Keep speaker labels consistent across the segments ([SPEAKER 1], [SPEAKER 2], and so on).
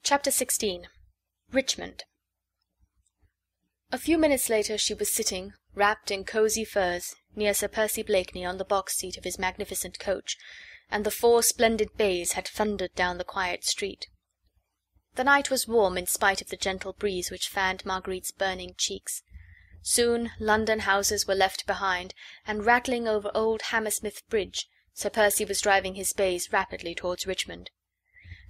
[SPEAKER 1] Chapter 16. Richmond. A few minutes later she was sitting, wrapped in cosy furs, near Sir Percy Blakeney on the box seat of his magnificent coach, and the 4 splendid bays had thundered down the quiet street. The night was warm in spite of the gentle breeze which fanned Marguerite's burning cheeks. Soon London houses were left behind, and rattling over old Hammersmith Bridge, Sir Percy was driving his bays rapidly towards Richmond.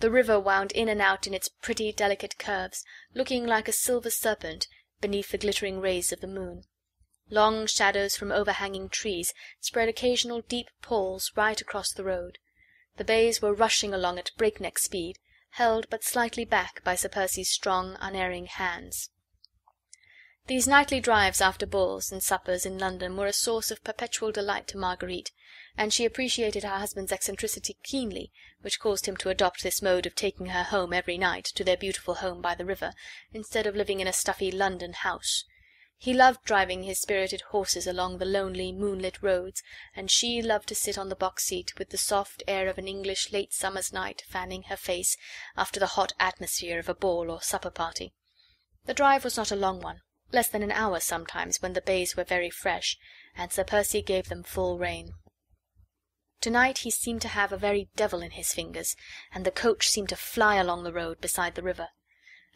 [SPEAKER 1] The river wound in and out in its pretty delicate curves, looking like a silver serpent beneath the glittering rays of the moon. Long shadows from overhanging trees spread occasional deep pools right across the road. The bays were rushing along at breakneck speed, held but slightly back by Sir Percy's strong, unerring hands. These nightly drives after balls and suppers in London were a source of perpetual delight to Marguerite, and she appreciated her husband's eccentricity keenly, which caused him to adopt this mode of taking her home every night, to their beautiful home by the river, instead of living in a stuffy London house. He loved driving his spirited horses along the lonely, moonlit roads, and she loved to sit on the box seat, with the soft air of an English late summer's night fanning her face, after the hot atmosphere of a ball or supper party. The drive was not a long one, less than an hour sometimes when the bays were very fresh, and Sir Percy gave them full rein. To-night he seemed to have a very devil in his fingers, and the coach seemed to fly along the road beside the river.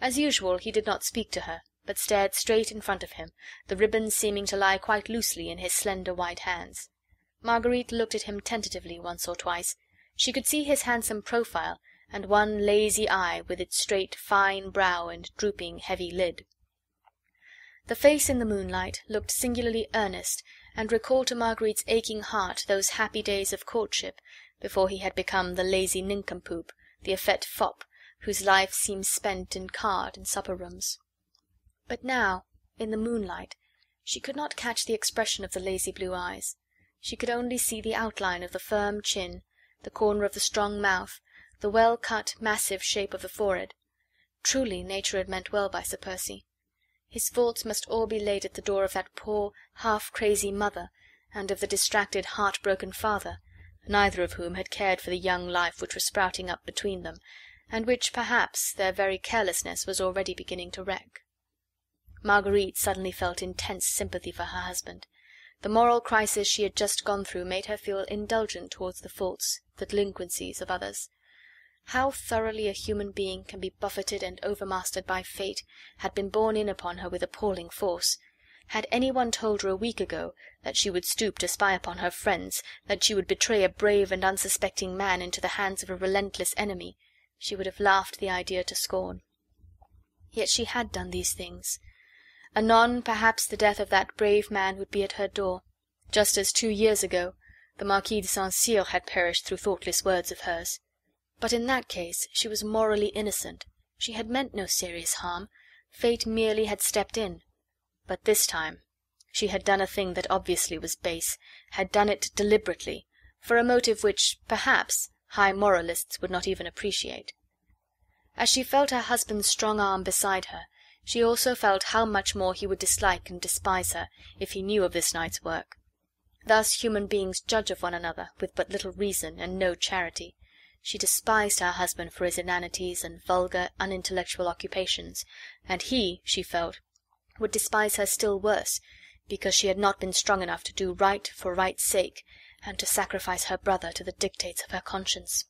[SPEAKER 1] As usual he did not speak to her, but stared straight in front of him, the ribbons seeming to lie quite loosely in his slender white hands. Marguerite looked at him tentatively once or twice. She could see his handsome profile, and one lazy eye with its straight fine brow and drooping heavy lid. The face in the moonlight looked singularly earnest, and recalled to Marguerite's aching heart those happy days of courtship, before he had become the lazy nincompoop, the effete fop, whose life seemed spent in card and supper-rooms. But now, in the moonlight, she could not catch the expression of the lazy blue eyes. She could only see the outline of the firm chin, the corner of the strong mouth, the well-cut, massive shape of the forehead. Truly nature had meant well by Sir Percy. His thoughts must all be laid at the door of that poor, half-crazy mother, and of the distracted, heart-broken father, neither of whom had cared for the young life which was sprouting up between them, and which, perhaps, their very carelessness was already beginning to wreck. Marguerite suddenly felt intense sympathy for her husband. The moral crisis she had just gone through made her feel indulgent towards the faults, the delinquencies of others. How thoroughly a human being can be buffeted and overmastered by fate had been borne in upon her with appalling force. Had any one told her a week ago that she would stoop to spy upon her friends, that she would betray a brave and unsuspecting man into the hands of a relentless enemy, she would have laughed the idea to scorn. Yet she had done these things. Anon, perhaps the death of that brave man would be at her door, just as 2 years ago the Marquis de St. Cyr had perished through thoughtless words of hers. But in that case she was morally innocent. She had meant no serious harm. Fate merely had stepped in. But this time she had done a thing that obviously was base, had done it deliberately, for a motive which, perhaps, high moralists would not even appreciate. As she felt her husband's strong arm beside her, she also felt how much more he would dislike and despise her, if he knew of this night's work. Thus human beings judge of one another with but little reason and no charity. She despised her husband for his inanities and vulgar, unintellectual occupations, and he, she felt, would despise her still worse, because she had not been strong enough to do right for right's sake, and to sacrifice her brother to the dictates of her conscience.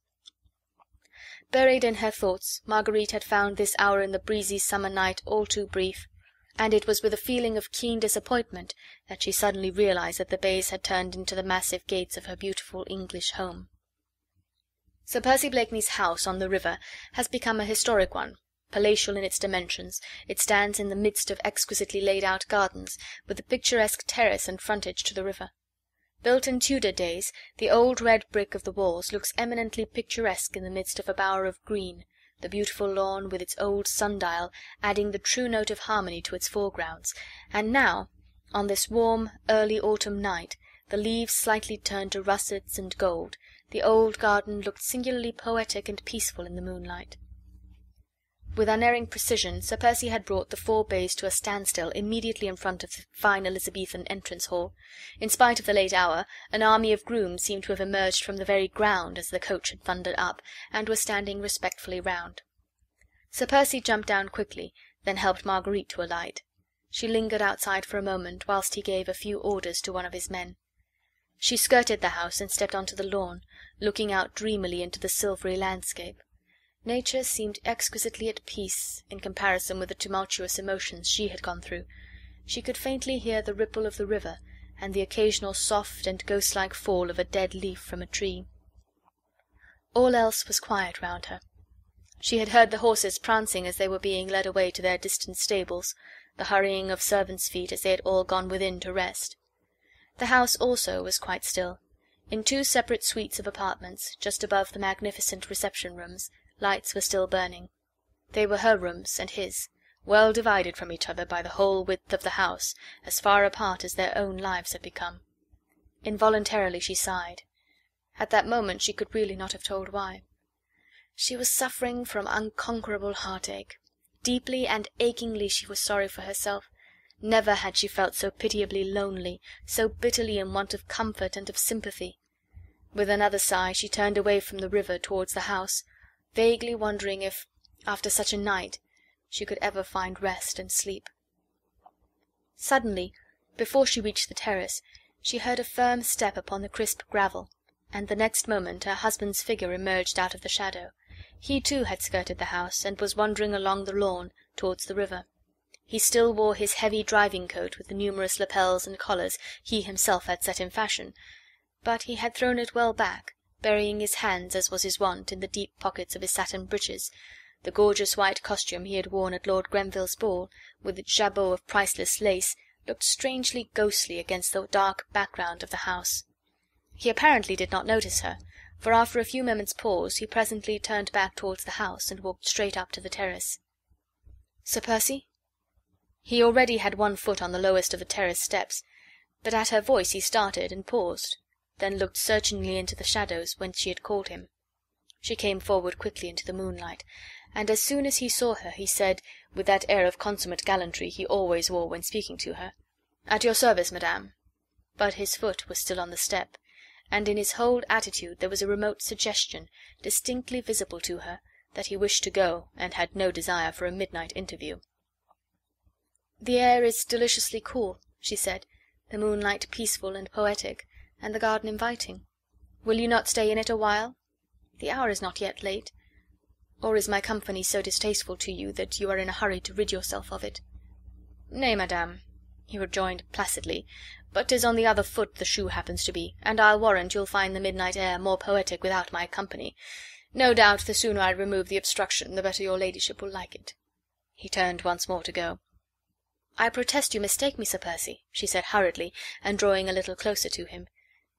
[SPEAKER 1] Buried in her thoughts, Marguerite had found this hour in the breezy summer night all too brief, and it was with a feeling of keen disappointment that she suddenly realized that the bays had turned into the massive gates of her beautiful English home. Sir Percy Blakeney's house on the river has become a historic one. Palatial in its dimensions, it stands in the midst of exquisitely laid-out gardens, with a picturesque terrace and frontage to the river. Built in Tudor days, the old red brick of the walls looks eminently picturesque in the midst of a bower of green, the beautiful lawn with its old sundial adding the true note of harmony to its foregrounds, and now, on this warm, early autumn night, the leaves slightly turned to russets and gold, the old garden looked singularly poetic and peaceful in the moonlight. With unerring precision Sir Percy had brought the 4 bays to a standstill immediately in front of the fine Elizabethan entrance hall. In spite of the late hour, an army of grooms seemed to have emerged from the very ground as the coach had thundered up, and were standing respectfully round. Sir Percy jumped down quickly, then helped Marguerite to alight. She lingered outside for a moment whilst he gave a few orders to one of his men. She skirted the house and stepped onto the lawn, looking out dreamily into the silvery landscape. Nature seemed exquisitely at peace in comparison with the tumultuous emotions she had gone through. She could faintly hear the ripple of the river, and the occasional soft and ghost-like fall of a dead leaf from a tree. All else was quiet round her. She had heard the horses prancing as they were being led away to their distant stables, the hurrying of servants' feet as they had all gone within to rest. The house also was quite still. In two separate suites of apartments, just above the magnificent reception rooms, lights were still burning. They were her rooms and his, well divided from each other by the whole width of the house, as far apart as their own lives had become. Involuntarily she sighed. At that moment she could really not have told why. She was suffering from unconquerable heartache. Deeply and achingly she was sorry for herself. Never had she felt so pitiably lonely, so bitterly in want of comfort and of sympathy. With another sigh she turned away from the river towards the house, vaguely wondering if, after such a night, she could ever find rest and sleep. Suddenly, before she reached the terrace, she heard a firm step upon the crisp gravel, and the next moment her husband's figure emerged out of the shadow. He too had skirted the house, and was wandering along the lawn towards the river. He still wore his heavy driving coat with the numerous lapels and collars he himself had set in fashion, but he had thrown it well back, burying his hands, as was his wont, in the deep pockets of his satin breeches. The gorgeous white costume he had worn at Lord Grenville's ball, with its jabot of priceless lace, looked strangely ghostly against the dark background of the house. He apparently did not notice her, for after a few moments' pause he presently turned back towards the house and walked straight up to the terrace. "Sir Percy?" He already had one foot on the lowest of the terrace steps, but at her voice he started and paused, then looked searchingly into the shadows whence she had called him. She came forward quickly into the moonlight, and as soon as he saw her he said, with that air of consummate gallantry he always wore when speaking to her, "At your service, madame." But his foot was still on the step, and in his whole attitude there was a remote suggestion, distinctly visible to her, that he wished to go, and had no desire for a midnight interview. "The air is deliciously cool," she said, "the moonlight peaceful and poetic, and the garden inviting. Will you not stay in it a while? The hour is not yet late. Or is my company so distasteful to you that you are in a hurry to rid yourself of it?" "Nay, madame," he rejoined placidly, "but 'tis on the other foot the shoe happens to be, and I'll warrant you'll find the midnight air more poetic without my company. No doubt the sooner I remove the obstruction the better your ladyship will like it." He turned once more to go. "I protest you mistake me, Sir Percy," she said hurriedly, and drawing a little closer to him.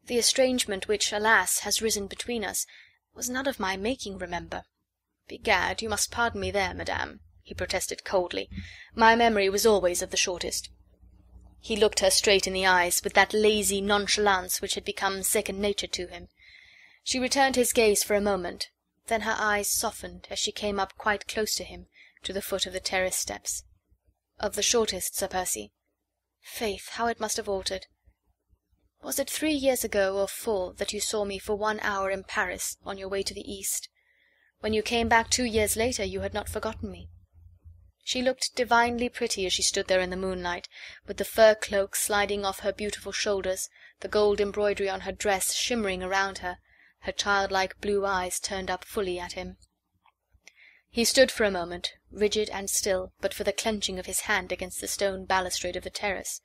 [SPEAKER 1] "The estrangement which, alas, has risen between us was not of my making, remember." "Begad, you must pardon me there, madame," he protested coldly. "My memory was always of the shortest." He looked her straight in the eyes, with that lazy nonchalance which had become second nature to him. She returned his gaze for a moment, then her eyes softened as she came up quite close to him, to the foot of the terrace steps. "Of the shortest, Sir Percy. Faith, how it must have altered. Was it 3 years ago or 4 that you saw me for 1 hour in Paris on your way to the East? When you came back 2 years later you had not forgotten me." She looked divinely pretty as she stood there in the moonlight, with the fur cloak sliding off her beautiful shoulders, the gold embroidery on her dress shimmering around her, her childlike blue eyes turned up fully at him. He stood for a moment, rigid and still, but for the clenching of his hand against the stone balustrade of the terrace.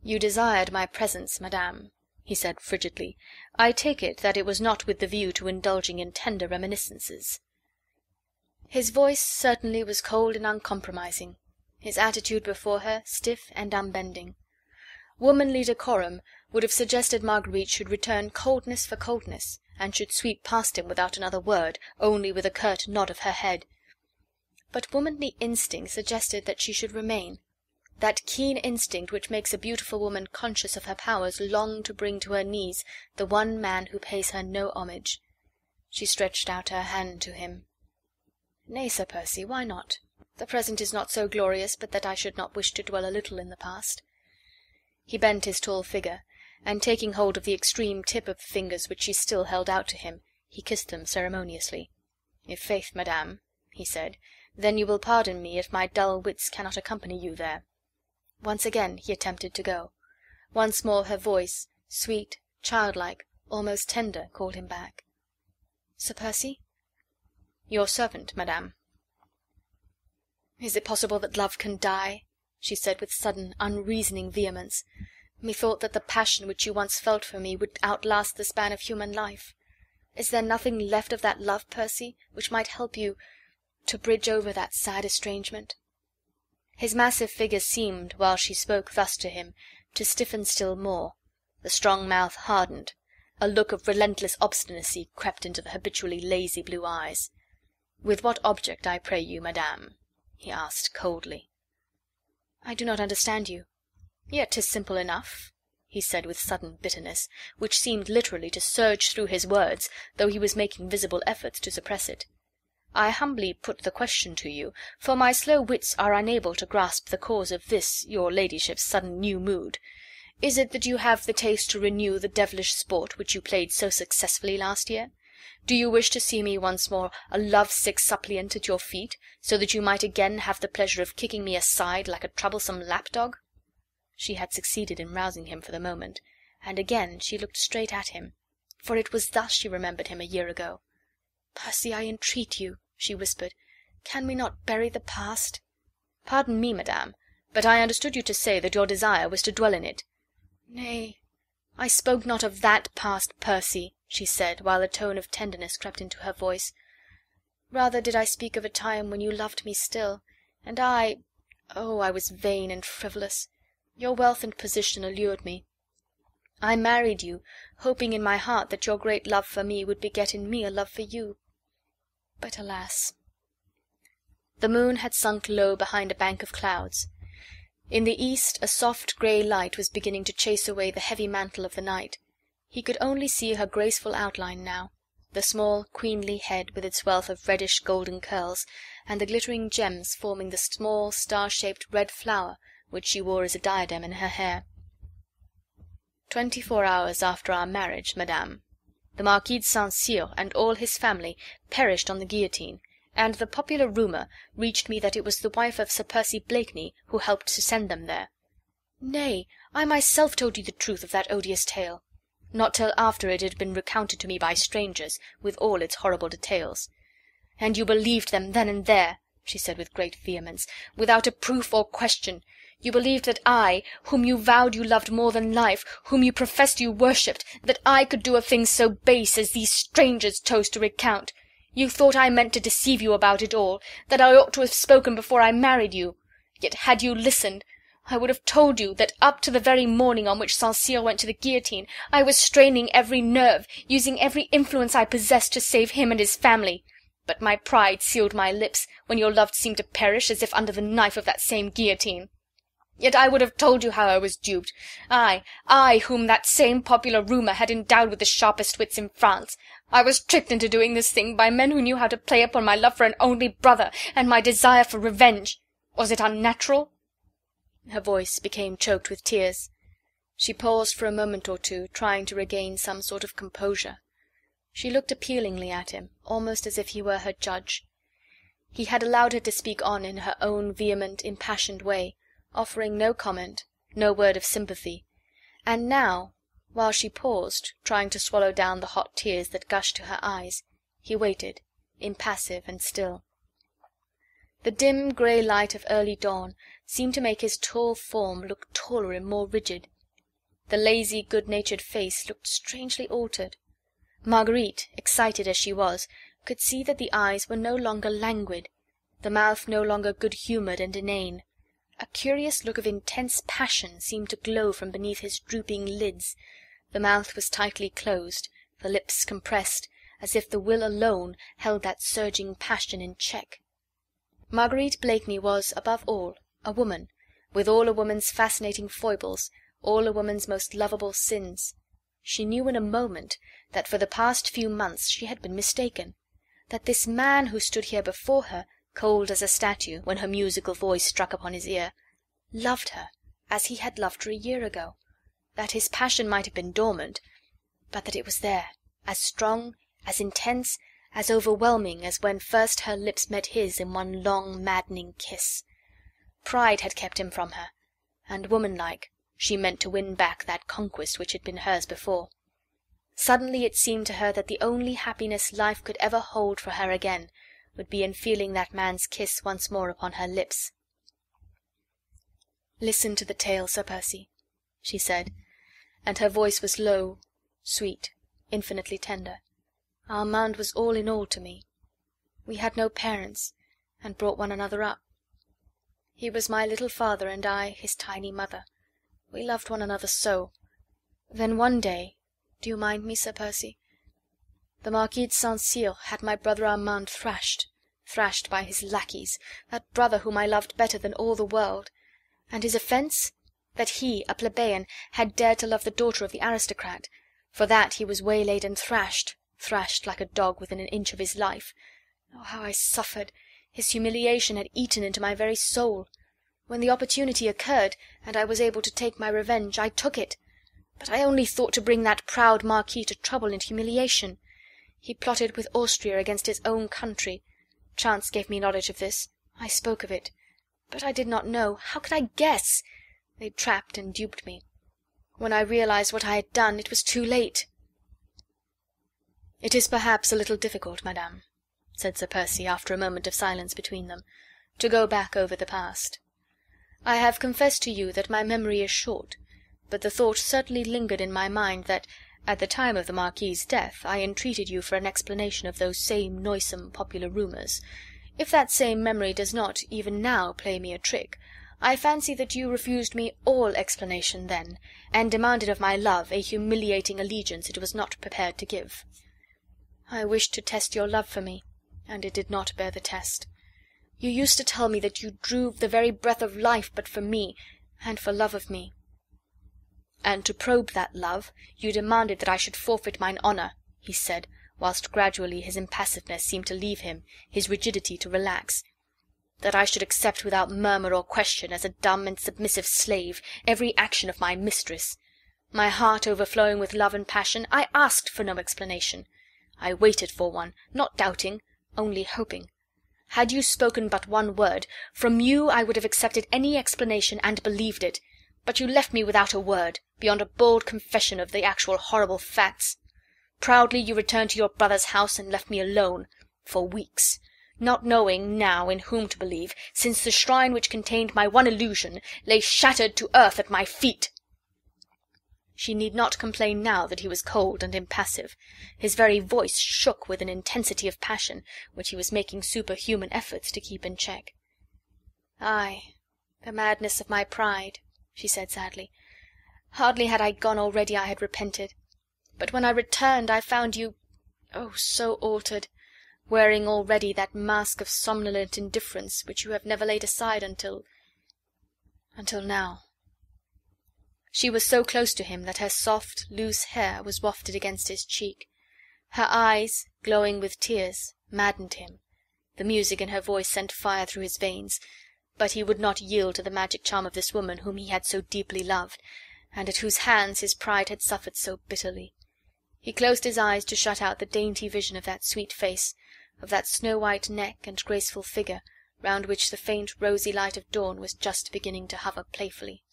[SPEAKER 1] "You desired my presence, madame," he said frigidly. "I take it that it was not with the view to indulging in tender reminiscences." His voice certainly was cold and uncompromising, his attitude before her stiff and unbending. Womanly decorum would have suggested Marguerite should return coldness for coldness, and should sweep past him without another word, only with a curt nod of her head. But womanly instinct suggested that she should remain, that keen instinct which makes a beautiful woman conscious of her powers long to bring to her knees the one man who pays her no homage. She stretched out her hand to him. "Nay, Sir Percy, why not? The present is not so glorious but that I should not wish to dwell a little in the past." He bent his tall figure, and taking hold of the extreme tip of the fingers which she still held out to him, he kissed them ceremoniously. "I' faith, madame," he said, Then you will pardon me if my dull wits cannot accompany you there." Once again he attempted to go. Once more her voice, sweet, childlike, almost tender, called him back. "Sir Percy?" "Your servant, madame." "Is it possible that love can die?" she said with sudden, unreasoning vehemence. "Methought that the passion which you once felt for me would outlast the span of human life. Is there nothing left of that love, Percy, which might help you to bridge over that sad estrangement?" His massive figure seemed, while she spoke thus to him, to stiffen still more. The strong mouth hardened. A look of relentless obstinacy crept into the habitually lazy blue eyes. "With what object, I pray you, madame?" he asked coldly. "I do not understand you." "Yet 'tis simple enough," he said with sudden bitterness, which seemed literally to surge through his words, though he was making visible efforts to suppress it. "I humbly put the question to you, for my slow wits are unable to grasp the cause of this your ladyship's sudden new mood. Is it that you have the taste to renew the devilish sport which you played so successfully last year? Do you wish to see me once more a love-sick suppliant at your feet, so that you might again have the pleasure of kicking me aside like a troublesome lapdog?" She had succeeded in rousing him for the moment, and again she looked straight at him, for it was thus she remembered him a year ago. "Percy, I entreat you," she whispered, "can we not bury the past?" "Pardon me, madame, but I understood you to say that your desire was to dwell in it." "Nay, I spoke not of that past, Percy," she said, while a tone of tenderness crept into her voice. "Rather did I speak of a time when you loved me still, and oh, I was vain and frivolous. Your wealth and position allured me. I married you, hoping in my heart that your great love for me would beget in me a love for you. But alas!" The moon had sunk low behind a bank of clouds. In the east a soft grey light was beginning to chase away the heavy mantle of the night. He could only see her graceful outline now, the small queenly head with its wealth of reddish golden curls, and the glittering gems forming the small star-shaped red flower which she wore as a diadem in her hair. 24 hours after our marriage, madame, the Marquis de St. Cyr and all his family perished on the guillotine, and the popular rumour reached me that it was the wife of Sir Percy Blakeney who helped to send them there. Nay, I myself told you the truth of that odious tale. Not till after it had been recounted to me by strangers, with all its horrible details. "And you believed them then and there," she said with great vehemence, "without a proof or question. You believed that I, whom you vowed you loved more than life, whom you professed you worshipped, that I could do a thing so base as these strangers chose to recount. You thought I meant to deceive you about it all, that I ought to have spoken before I married you. Yet had you listened, I would have told you that up to the very morning on which St. Cyr went to the guillotine, I was straining every nerve, using every influence I possessed to save him and his family. But my pride sealed my lips, when your love seemed to perish as if under the knife of that same guillotine. Yet I would have told you how I was duped. I, whom that same popular rumour had endowed with the sharpest wits in France. I was tricked into doing this thing by men who knew how to play upon my love for an only brother, and my desire for revenge. Was it unnatural?" Her voice became choked with tears. She paused for a moment or two, trying to regain some sort of composure. She looked appealingly at him, almost as if he were her judge. He had allowed her to speak on in her own vehement, impassioned way, offering no comment, no word of sympathy, and now, while she paused, trying to swallow down the hot tears that gushed to her eyes, he waited, impassive and still. The dim grey light of early dawn seemed to make his tall form look taller and more rigid. The lazy, good-natured face looked strangely altered. Marguerite, excited as she was, could see that the eyes were no longer languid, the mouth no longer good-humoured and inane. A curious look of intense passion seemed to glow from beneath his drooping lids. The mouth was tightly closed, the lips compressed, as if the will alone held that surging passion in check. Marguerite Blakeney was, above all, a woman, with all a woman's fascinating foibles, all a woman's most lovable sins. She knew in a moment that for the past few months she had been mistaken, that this man who stood here before her, cold as a statue, when her musical voice struck upon his ear, loved her as he had loved her a year ago, that his passion might have been dormant, but that it was there, as strong, as intense, as overwhelming as when first her lips met his in one long maddening kiss. Pride had kept him from her, and womanlike she meant to win back that conquest which had been hers before. Suddenly it seemed to her that the only happiness life could ever hold for her again would be in feeling that man's kiss once more upon her lips. "Listen to the tale, Sir Percy," she said, and her voice was low, sweet, infinitely tender. "Armand was all in all to me. We had no parents, and brought one another up. He was my little father, and I his tiny mother. We loved one another so. Then one day, do you mind me, Sir Percy? The Marquis de St. Cyr had my brother Armand thrashed by his lackeys, that brother whom I loved better than all the world. And his offence? That he, a plebeian, had dared to love the daughter of the aristocrat. For that he was waylaid and thrashed like a dog within an inch of his life. Oh, how I suffered! His humiliation had eaten into my very soul. When the opportunity occurred, and I was able to take my revenge, I took it. But I only thought to bring that proud Marquis to trouble and humiliation. He plotted with Austria against his own country. Chance gave me knowledge of this. I spoke of it. But I did not know. How could I guess? They trapped and duped me. When I realized what I had done, it was too late." "It is perhaps a little difficult, madame," said Sir Percy, after a moment of silence between them, "to go back over the past. I have confessed to you that my memory is short, but the thought certainly lingered in my mind that, at the time of the Marquis's death, I entreated you for an explanation of those same noisome popular rumours. If that same memory does not, even now, play me a trick, I fancy that you refused me all explanation then, and demanded of my love a humiliating allegiance it was not prepared to give. I wished to test your love for me, and it did not bear the test. You used to tell me that you drew the very breath of life but for me, and for love of me. And to probe that love, you demanded that I should forfeit mine honour," he said, whilst gradually his impassiveness seemed to leave him, his rigidity to relax. "That I should accept without murmur or question, as a dumb and submissive slave, every action of my mistress. My heart overflowing with love and passion, I asked for no explanation. I waited for one, not doubting, only hoping. Had you spoken but one word, from you I would have accepted any explanation and believed it, but you left me without a word, beyond a bald confession of the actual horrible facts. Proudly you returned to your brother's house and left me alone, for weeks, not knowing now in whom to believe, since the shrine which contained my one illusion lay shattered to earth at my feet." She need not complain now that he was cold and impassive. His very voice shook with an intensity of passion, which he was making superhuman efforts to keep in check. "Aye, the madness of my pride," she said sadly. "Hardly had I gone already I had repented. But when I returned I found you, oh, so altered, wearing already that mask of somnolent indifference which you have never laid aside until now." She was so close to him that her soft, loose hair was wafted against his cheek. Her eyes, glowing with tears, maddened him. The music in her voice sent fire through his veins, but he would not yield to the magic charm of this woman whom he had so deeply loved, and at whose hands his pride had suffered so bitterly. He closed his eyes to shut out the dainty vision of that sweet face, of that snow-white neck and graceful figure, round which the faint rosy light of dawn was just beginning to hover playfully.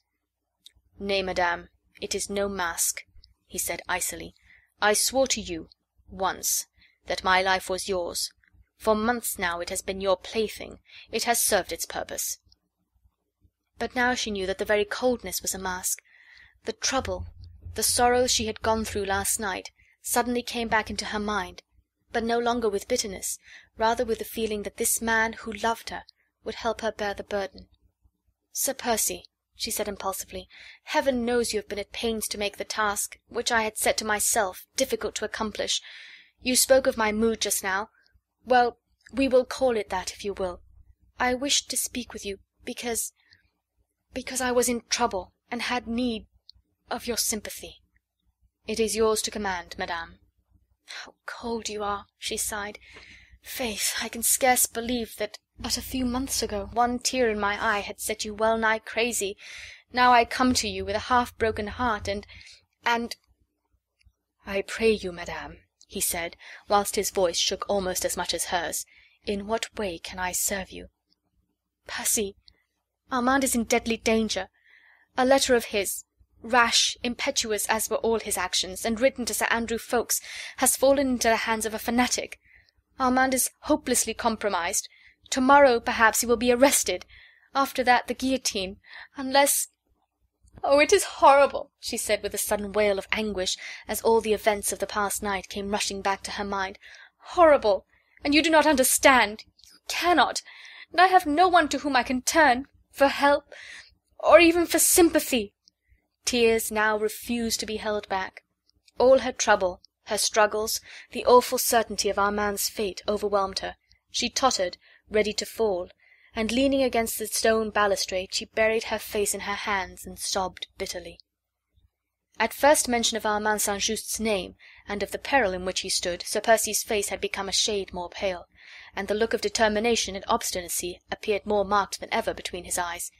[SPEAKER 1] "Nay, madame, it is no mask," he said icily. "I swore to you, once, that my life was yours. For months now it has been your plaything. It has served its purpose." But now she knew that the very coldness was a mask. The trouble, the sorrows she had gone through last night, suddenly came back into her mind, but no longer with bitterness, rather with the feeling that this man who loved her would help her bear the burden. "Sir Percy," she said impulsively, "Heaven knows you have been at pains to make the task, which I had set to myself, difficult to accomplish. You spoke of my mood just now. Well, we will call it that, if you will. I wished to speak with you because I was in trouble, and had need of your sympathy." "It is yours to command, madame." "How cold you are," she sighed. "Faith, I can scarce believe that but a few months ago one tear in my eye had set you well nigh crazy. Now I come to you with a half-broken heart, and—" "I pray you, madame," he said, whilst his voice shook almost as much as hers. "In what way can I serve you?" "Percy, Armand is in deadly danger. A letter of his, rash, impetuous as were all his actions, and written to Sir Andrew Ffoulkes, has fallen into the hands of a fanatic. Armand is hopelessly compromised. To-morrow, perhaps, he will be arrested. After that, the guillotine. Unless... Oh, it is horrible!" she said with a sudden wail of anguish, as all the events of the past night came rushing back to her mind. "Horrible! And you do not understand. You cannot. And I have no one to whom I can turn for help, or even for sympathy." Tears now refused to be held back. All her trouble, her struggles, the awful certainty of Armand's fate overwhelmed her. She tottered, ready to fall, and leaning against the stone balustrade she buried her face in her hands and sobbed bitterly. At first mention of Armand St. Just's name, and of the peril in which he stood, Sir Percy's face had become a shade more pale, and the look of determination and obstinacy appeared more marked than ever between his eyes.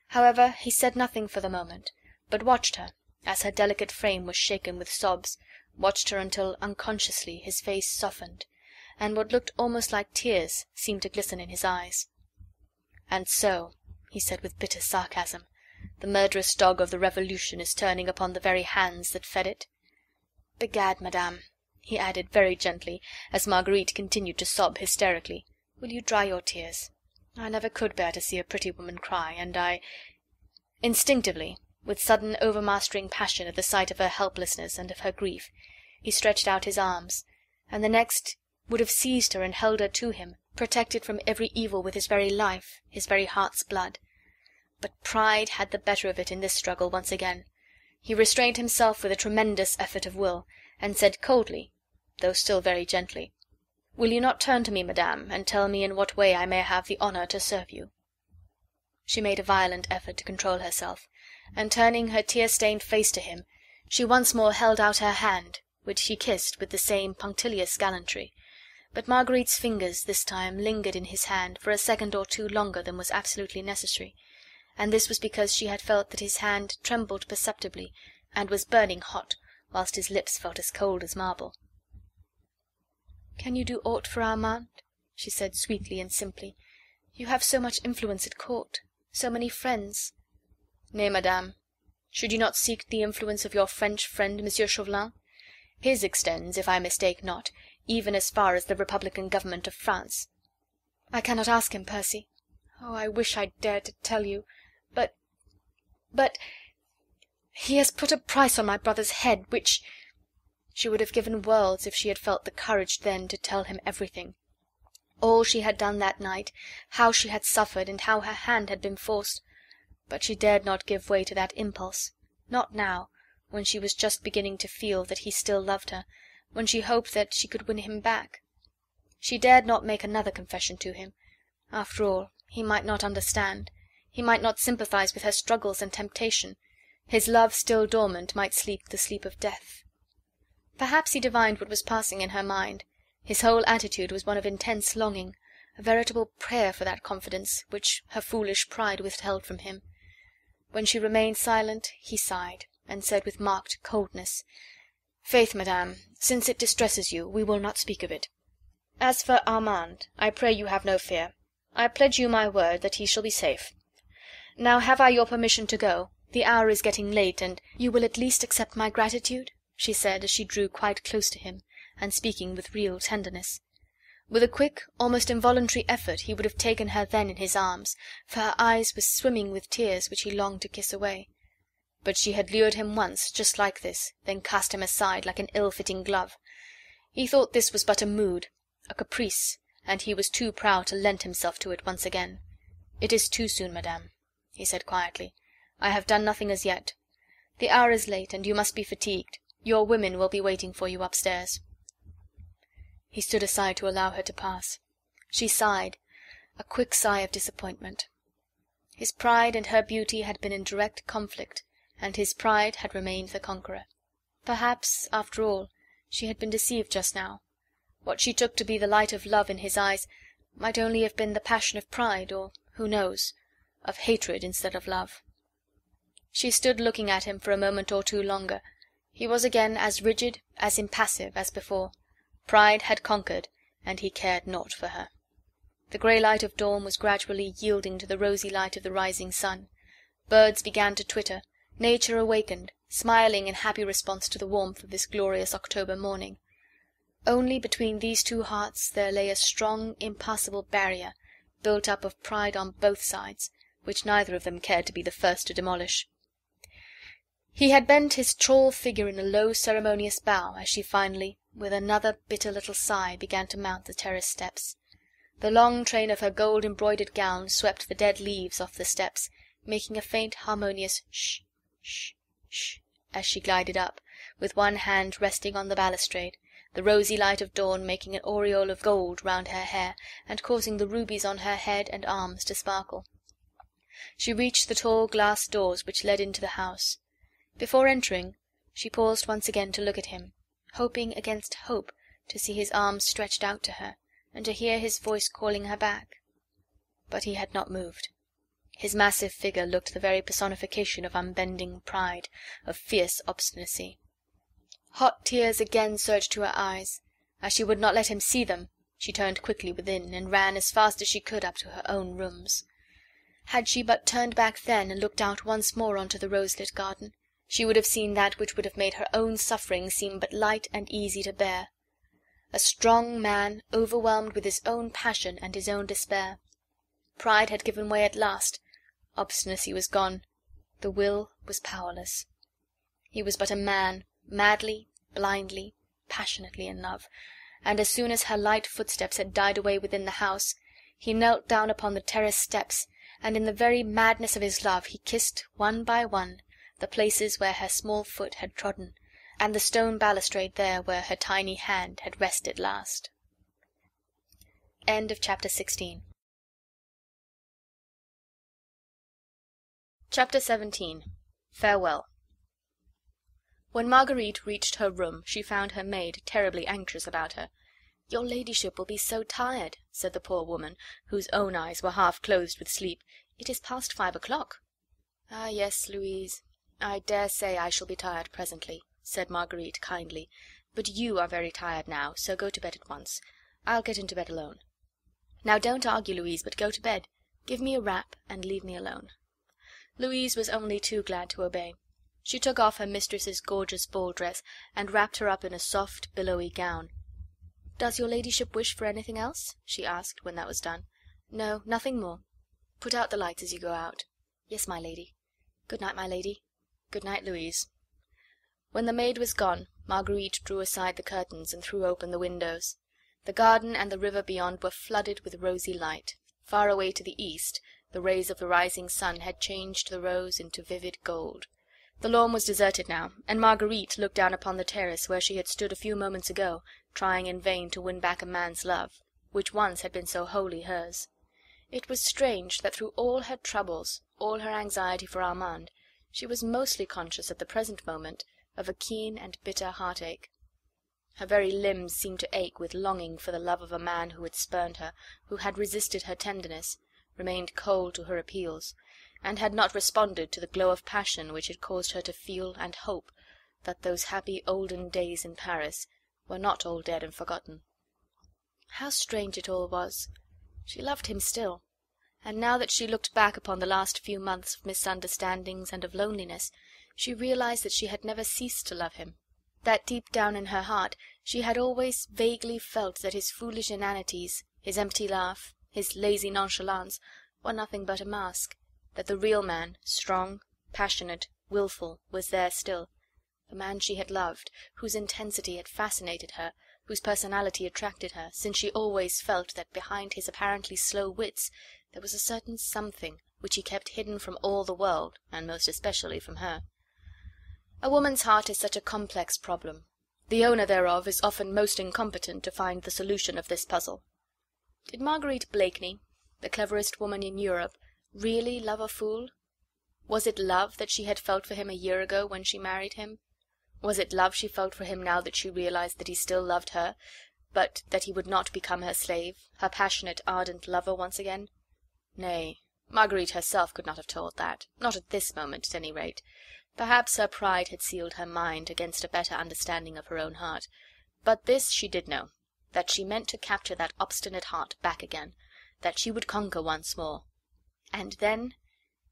[SPEAKER 1] However, he said nothing for the moment, but watched her, as her delicate frame was shaken with sobs, watched her until unconsciously his face softened, and what looked almost like tears seemed to glisten in his eyes. "And so," he said with bitter sarcasm, "the murderous dog of the Revolution is turning upon the very hands that fed it? Begad, madame," he added very gently, as Marguerite continued to sob hysterically, "will you dry your tears? I never could bear to see a pretty woman cry, and I..." Instinctively, with sudden overmastering passion at the sight of her helplessness and of her grief, he stretched out his arms, and the next would have seized her and held her to him, protected from every evil with his very life, his very heart's blood. But pride had the better of it in this struggle once again. He restrained himself with a tremendous effort of will, and said coldly, though still very gently, "Will you not turn to me, madame, and tell me in what way I may have the honour to serve you?" She made a violent effort to control herself, and turning her tear-stained face to him, she once more held out her hand, which he kissed with the same punctilious gallantry. But Marguerite's fingers this time lingered in his hand for a second or two longer than was absolutely necessary, and this was because she had felt that his hand trembled perceptibly, and was burning hot, whilst his lips felt as cold as marble. "Can you do aught for Armand?" she said sweetly and simply. "You have so much influence at court, so many friends." "Nay, madame. Should you not seek the influence of your French friend, Monsieur Chauvelin? His extends, if I mistake not, even as far as the Republican government of France." "I cannot ask him, Percy. Oh, I wish I dared to tell you. But he has put a price on my brother's head, which..." She would have given worlds if she had felt the courage then to tell him everything. All she had done that night, how she had suffered, and how her hand had been forced. But she dared not give way to that impulse, not now, when she was just beginning to feel that he still loved her, when she hoped that she could win him back. She dared not make another confession to him. After all, he might not understand. He might not sympathize with her struggles and temptation. His love still dormant might sleep the sleep of death. Perhaps he divined what was passing in her mind. His whole attitude was one of intense longing, a veritable prayer for that confidence which her foolish pride withheld from him. When she remained silent, he sighed, and said with marked coldness, "Faith, madame, since it distresses you, we will not speak of it. As for Armand, I pray you have no fear. I pledge you my word that he shall be safe. Now have I your permission to go? The hour is getting late, and..." "You will at least accept my gratitude?" she said, as she drew quite close to him, and speaking with real tenderness. With a quick, almost involuntary effort he would have taken her then in his arms, for her eyes were swimming with tears which he longed to kiss away. But she had lured him once, just like this, then cast him aside like an ill-fitting glove. He thought this was but a mood, a caprice, and he was too proud to lend himself to it once again. "It is too soon, madame," he said quietly. "I have done nothing as yet. The hour is late, and you must be fatigued. Your women will be waiting for you upstairs." He stood aside to allow her to pass. She sighed, a quick sigh of disappointment. His pride and her beauty had been in direct conflict, and his pride had remained the conqueror. Perhaps, after all, she had been deceived just now. What she took to be the light of love in his eyes might only have been the passion of pride, or, who knows, of hatred instead of love. She stood looking at him for a moment or two longer. He was again as rigid, as impassive as before. Pride had conquered, and he cared naught for her. The grey light of dawn was gradually yielding to the rosy light of the rising sun. Birds began to twitter, nature awakened, smiling in happy response to the warmth of this glorious October morning. Only between these two hearts there lay a strong, impassable barrier, built up of pride on both sides, which neither of them cared to be the first to demolish. He had bent his tall figure in a low ceremonious bow as she finally, with another bitter little sigh, began to mount the terrace steps. The long train of her gold-embroidered gown swept the dead leaves off the steps, making a faint harmonious sh, sh, sh, as she glided up, with one hand resting on the balustrade, the rosy light of dawn making an aureole of gold round her hair, and causing the rubies on her head and arms to sparkle. She reached the tall glass doors which led into the house. Before entering, she paused once again to look at him, hoping against hope to see his arms stretched out to her, and to hear his voice calling her back. But he had not moved. His massive figure looked the very personification of unbending pride, of fierce obstinacy. Hot tears again surged to her eyes. As she would not let him see them, she turned quickly within, and ran as fast as she could up to her own rooms. Had she but turned back then and looked out once more on to the rose-lit garden, she would have seen that which would have made her own suffering seem but light and easy to bear. A strong man, overwhelmed with his own passion and his own despair. Pride had given way at last. Obstinacy was gone. The will was powerless. He was but a man, madly, blindly, passionately in love, and as soon as her light footsteps had died away within the house, he knelt down upon the terrace steps, and in the very madness of his love he kissed, one by one, the places where her small foot had trodden, and the stone balustrade there where her tiny hand had rested last. End of chapter 16. Chapter 17. Farewell. When Marguerite reached her room she found her maid terribly anxious about her. "Your ladyship will be so tired," said the poor woman, whose own eyes were half closed with sleep. "It is past 5 o'clock." "Ah, yes, Louise, I dare say I shall be tired presently," said Marguerite kindly, "but you are very tired now, so go to bed at once. I'll get into bed alone. Now don't argue, Louise, but go to bed. Give me a wrap and leave me alone." Louise was only too glad to obey. She took off her mistress's gorgeous ball dress, and wrapped her up in a soft, billowy gown. "Does your ladyship wish for anything else?" she asked, when that was done. "No, nothing more. Put out the lights as you go out." "Yes, my lady." "Good night, my lady." "Good night, Louise." When the maid was gone, Marguerite drew aside the curtains and threw open the windows. The garden and the river beyond were flooded with rosy light. Far away to the east the rays of the rising sun had changed the rose into vivid gold. The lawn was deserted now, and Marguerite looked down upon the terrace where she had stood a few moments ago, trying in vain to win back a man's love, which once had been so wholly hers. It was strange that through all her troubles, all her anxiety for Armand, she was mostly conscious at the present moment of a keen and bitter heartache. Her very limbs seemed to ache with longing for the love of a man who had spurned her, who had resisted her tenderness, remained cold to her appeals, and had not responded to the glow of passion which had caused her to feel and hope that those happy olden days in Paris were not all dead and forgotten. How strange it all was! She loved him still, and now that she looked back upon the last few months of misunderstandings and of loneliness, she realized that she had never ceased to love him, that deep down in her heart she had always vaguely felt that his foolish inanities, his empty laugh, his lazy nonchalance, were nothing but a mask, that the real man, strong, passionate, wilful, was there still, the man she had loved, whose intensity had fascinated her, whose personality attracted her, since she always felt that behind his apparently slow wits there was a certain something which he kept hidden from all the world, and most especially from her. A woman's heart is such a complex problem. The owner thereof is often most incompetent to find the solution of this puzzle. Did Marguerite Blakeney, the cleverest woman in Europe, really love a fool? Was it love that she had felt for him a year ago when she married him? Was it love she felt for him now that she realized that he still loved her, but that he would not become her slave, her passionate, ardent lover once again? Nay, Marguerite herself could not have told that, not at this moment at any rate. Perhaps her pride had sealed her mind against a better understanding of her own heart. But this she did know, that she meant to capture that obstinate heart back again, that she would conquer once more, and then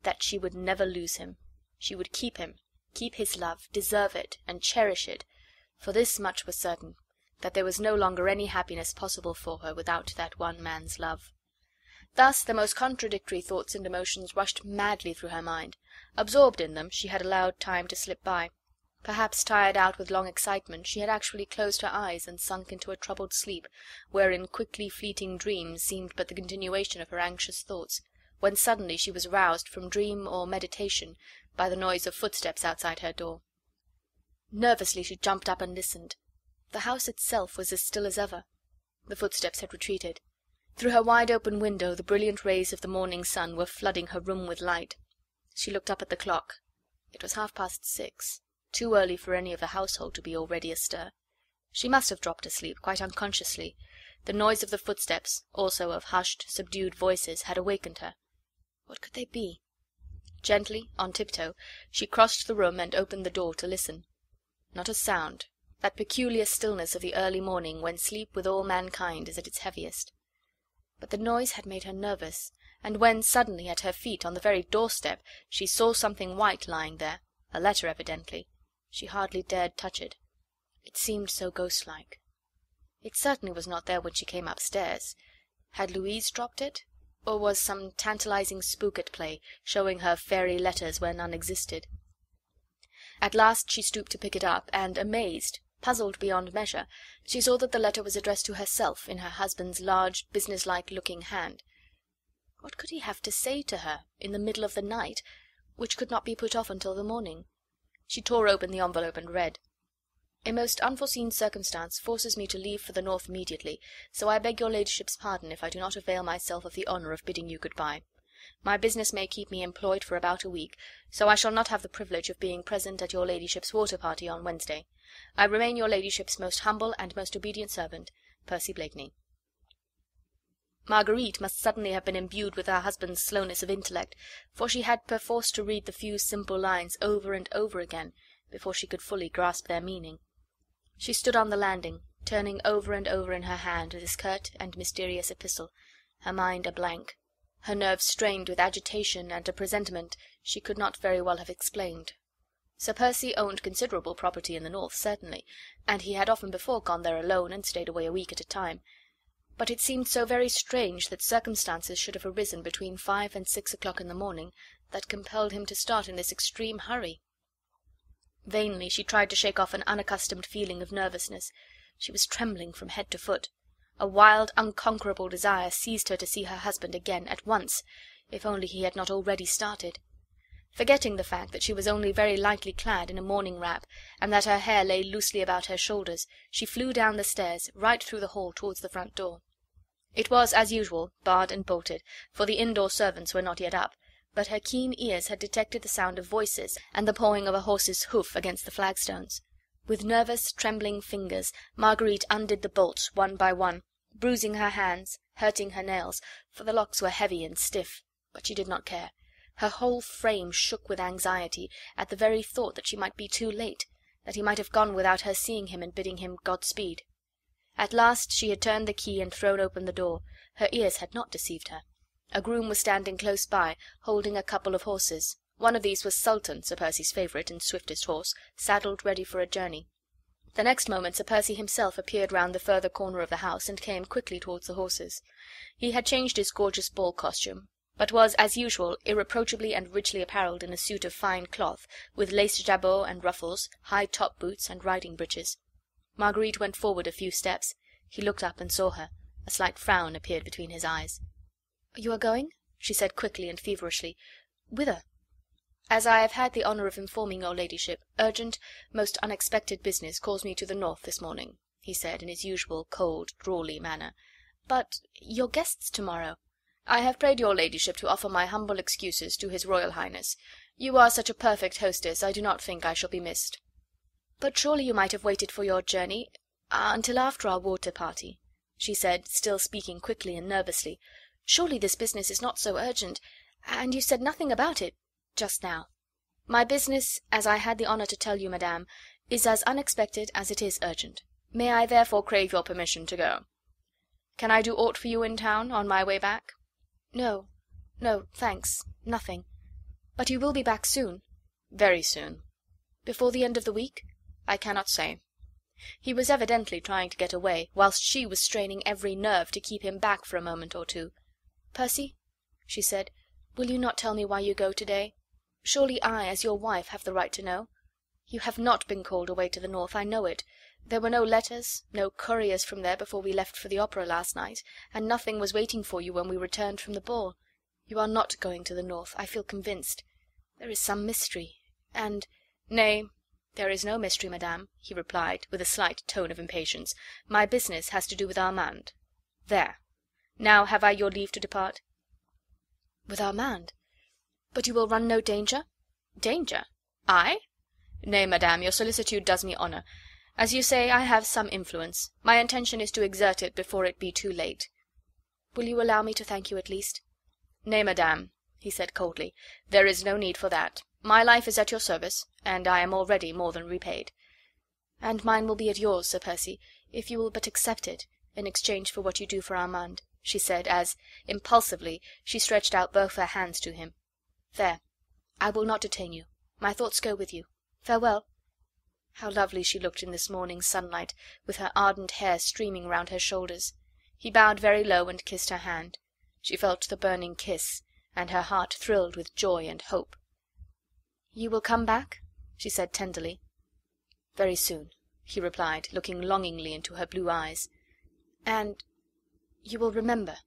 [SPEAKER 1] that she would never lose him. She would keep him, keep his love, deserve it, and cherish it, for this much was certain, that there was no longer any happiness possible for her without that one man's love. Thus the most contradictory thoughts and emotions rushed madly through her mind. Absorbed in them, she had allowed time to slip by. Perhaps, tired out with long excitement, she had actually closed her eyes and sunk into a troubled sleep, wherein quickly fleeting dreams seemed but the continuation of her anxious thoughts, when suddenly she was roused from dream or meditation by the noise of footsteps outside her door. Nervously she jumped up and listened. The house itself was as still as ever. The footsteps had retreated. Through her wide-open window the brilliant rays of the morning sun were flooding her room with light. She looked up at the clock. It was 6:30, too early for any of the household to be already astir. She must have dropped asleep, quite unconsciously. The noise of the footsteps, also of hushed, subdued voices, had awakened her. What could they be? Gently, on tiptoe, she crossed the room and opened the door to listen. Not a sound. That peculiar stillness of the early morning, when sleep with all mankind is at its heaviest. But the noise had made her nervous, and when suddenly at her feet, on the very doorstep, she saw something white lying there, a letter evidently, she hardly dared touch it. It seemed so ghost-like. It certainly was not there when she came upstairs. Had Louise dropped it, or was some tantalizing spook at play, showing her fairy letters where none existed? At last she stooped to pick it up, and, amazed, puzzled beyond measure, she saw that the letter was addressed to herself in her husband's large, businesslike looking hand. What could he have to say to her in the middle of the night, which could not be put off until the morning? She tore open the envelope and read: "A most unforeseen circumstance forces me to leave for the north immediately, so I beg your ladyship's pardon if I do not avail myself of the honour of bidding you good-bye. My business may keep me employed for about a week, so I shall not have the privilege of being present at your ladyship's water party on Wednesday. I remain your ladyship's most humble and most obedient servant, Percy Blakeney." Marguerite must suddenly have been imbued with her husband's slowness of intellect, for she had perforce to read the few simple lines over and over again before she could fully grasp their meaning. She stood on the landing, turning over and over in her hand this curt and mysterious epistle, her mind a blank, her nerves strained with agitation and a presentiment she could not very well have explained. Sir Percy owned considerable property in the north, certainly, and he had often before gone there alone and stayed away a week at a time. But it seemed so very strange that circumstances should have arisen between 5 and 6 o'clock in the morning that compelled him to start in this extreme hurry. Vainly she tried to shake off an unaccustomed feeling of nervousness. She was trembling from head to foot. A wild, unconquerable desire seized her to see her husband again, at once, if only he had not already started. Forgetting the fact that she was only very lightly clad in a morning wrap, and that her hair lay loosely about her shoulders, she flew down the stairs, right through the hall towards the front door. It was, as usual, barred and bolted, for the indoor servants were not yet up, but her keen ears had detected the sound of voices and the pawing of a horse's hoof against the flagstones. With nervous, trembling fingers Marguerite undid the bolts one by one, bruising her hands, hurting her nails, for the locks were heavy and stiff, but she did not care. Her whole frame shook with anxiety at the very thought that she might be too late, that he might have gone without her seeing him and bidding him Godspeed. At last she had turned the key and thrown open the door. Her ears had not deceived her. A groom was standing close by, holding a couple of horses. One of these was Sultan, Sir Percy's favourite and swiftest horse, saddled ready for a journey. The next moment Sir Percy himself appeared round the further corner of the house and came quickly towards the horses. He had changed his gorgeous ball costume, but was, as usual, irreproachably and richly apparelled in a suit of fine cloth, with laced jabot and ruffles, high top boots, and riding breeches. Marguerite went forward a few steps. He looked up and saw her. A slight frown appeared between his eyes. "You are going?" she said quickly and feverishly. "Whither?" "As I have had the honour of informing your ladyship, urgent, most unexpected business calls me to the north this morning," he said in his usual cold, drawly manner. "But your guests to-morrow?" "I have prayed your ladyship to offer my humble excuses to his Royal Highness. You are such a perfect hostess, I do not think I shall be missed." "But surely you might have waited for your journey until after our water party," she said, still speaking quickly and nervously. "Surely this business is not so urgent And you said nothing about it just now. My business, as I had the honour to tell you, madame, is as unexpected as it is urgent. May I therefore crave your permission to go? Can I do aught for you in town on my way back?" "No, no, thanks, nothing. But you will be back soon?" "Very soon." "Before the end of the week?" "I cannot say." He was evidently trying to get away, whilst she was straining every nerve to keep him back for a moment or two. "Percy," she said, "will you not tell me why you go to-day? Surely I, as your wife, have the right to know. You have not been called away to the north, I know it. There were no letters, no couriers from there before we left for the opera last night, and nothing was waiting for you when we returned from the ball. You are not going to the north, I feel convinced. There is some mystery, and—" "Nay, there is no mystery, madame," he replied, with a slight tone of impatience. "My business has to do with Armand. There! Now have I your leave to depart?" "With Armand? But you will run no danger?" "Danger? I? Nay, madame, your solicitude does me honour. As you say, I have some influence. My intention is to exert it before it be too late." "Will you allow me to thank you at least?" "Nay, madame," he said coldly, "there is no need for that. My life is at your service, and I am already more than repaid." "And mine will be at yours, Sir Percy, if you will but accept it, in exchange for what you do for Armand," she said, as, impulsively, she stretched out both her hands to him. "There, I will not detain you. My thoughts go with you. Farewell." How lovely she looked in this morning sunlight, with her ardent hair streaming round her shoulders. He bowed very low and kissed her hand. She felt the burning kiss, and her heart thrilled with joy and hope. "You will come back?" she said tenderly. "Very soon," he replied, looking longingly into her blue eyes. "And you will remember?"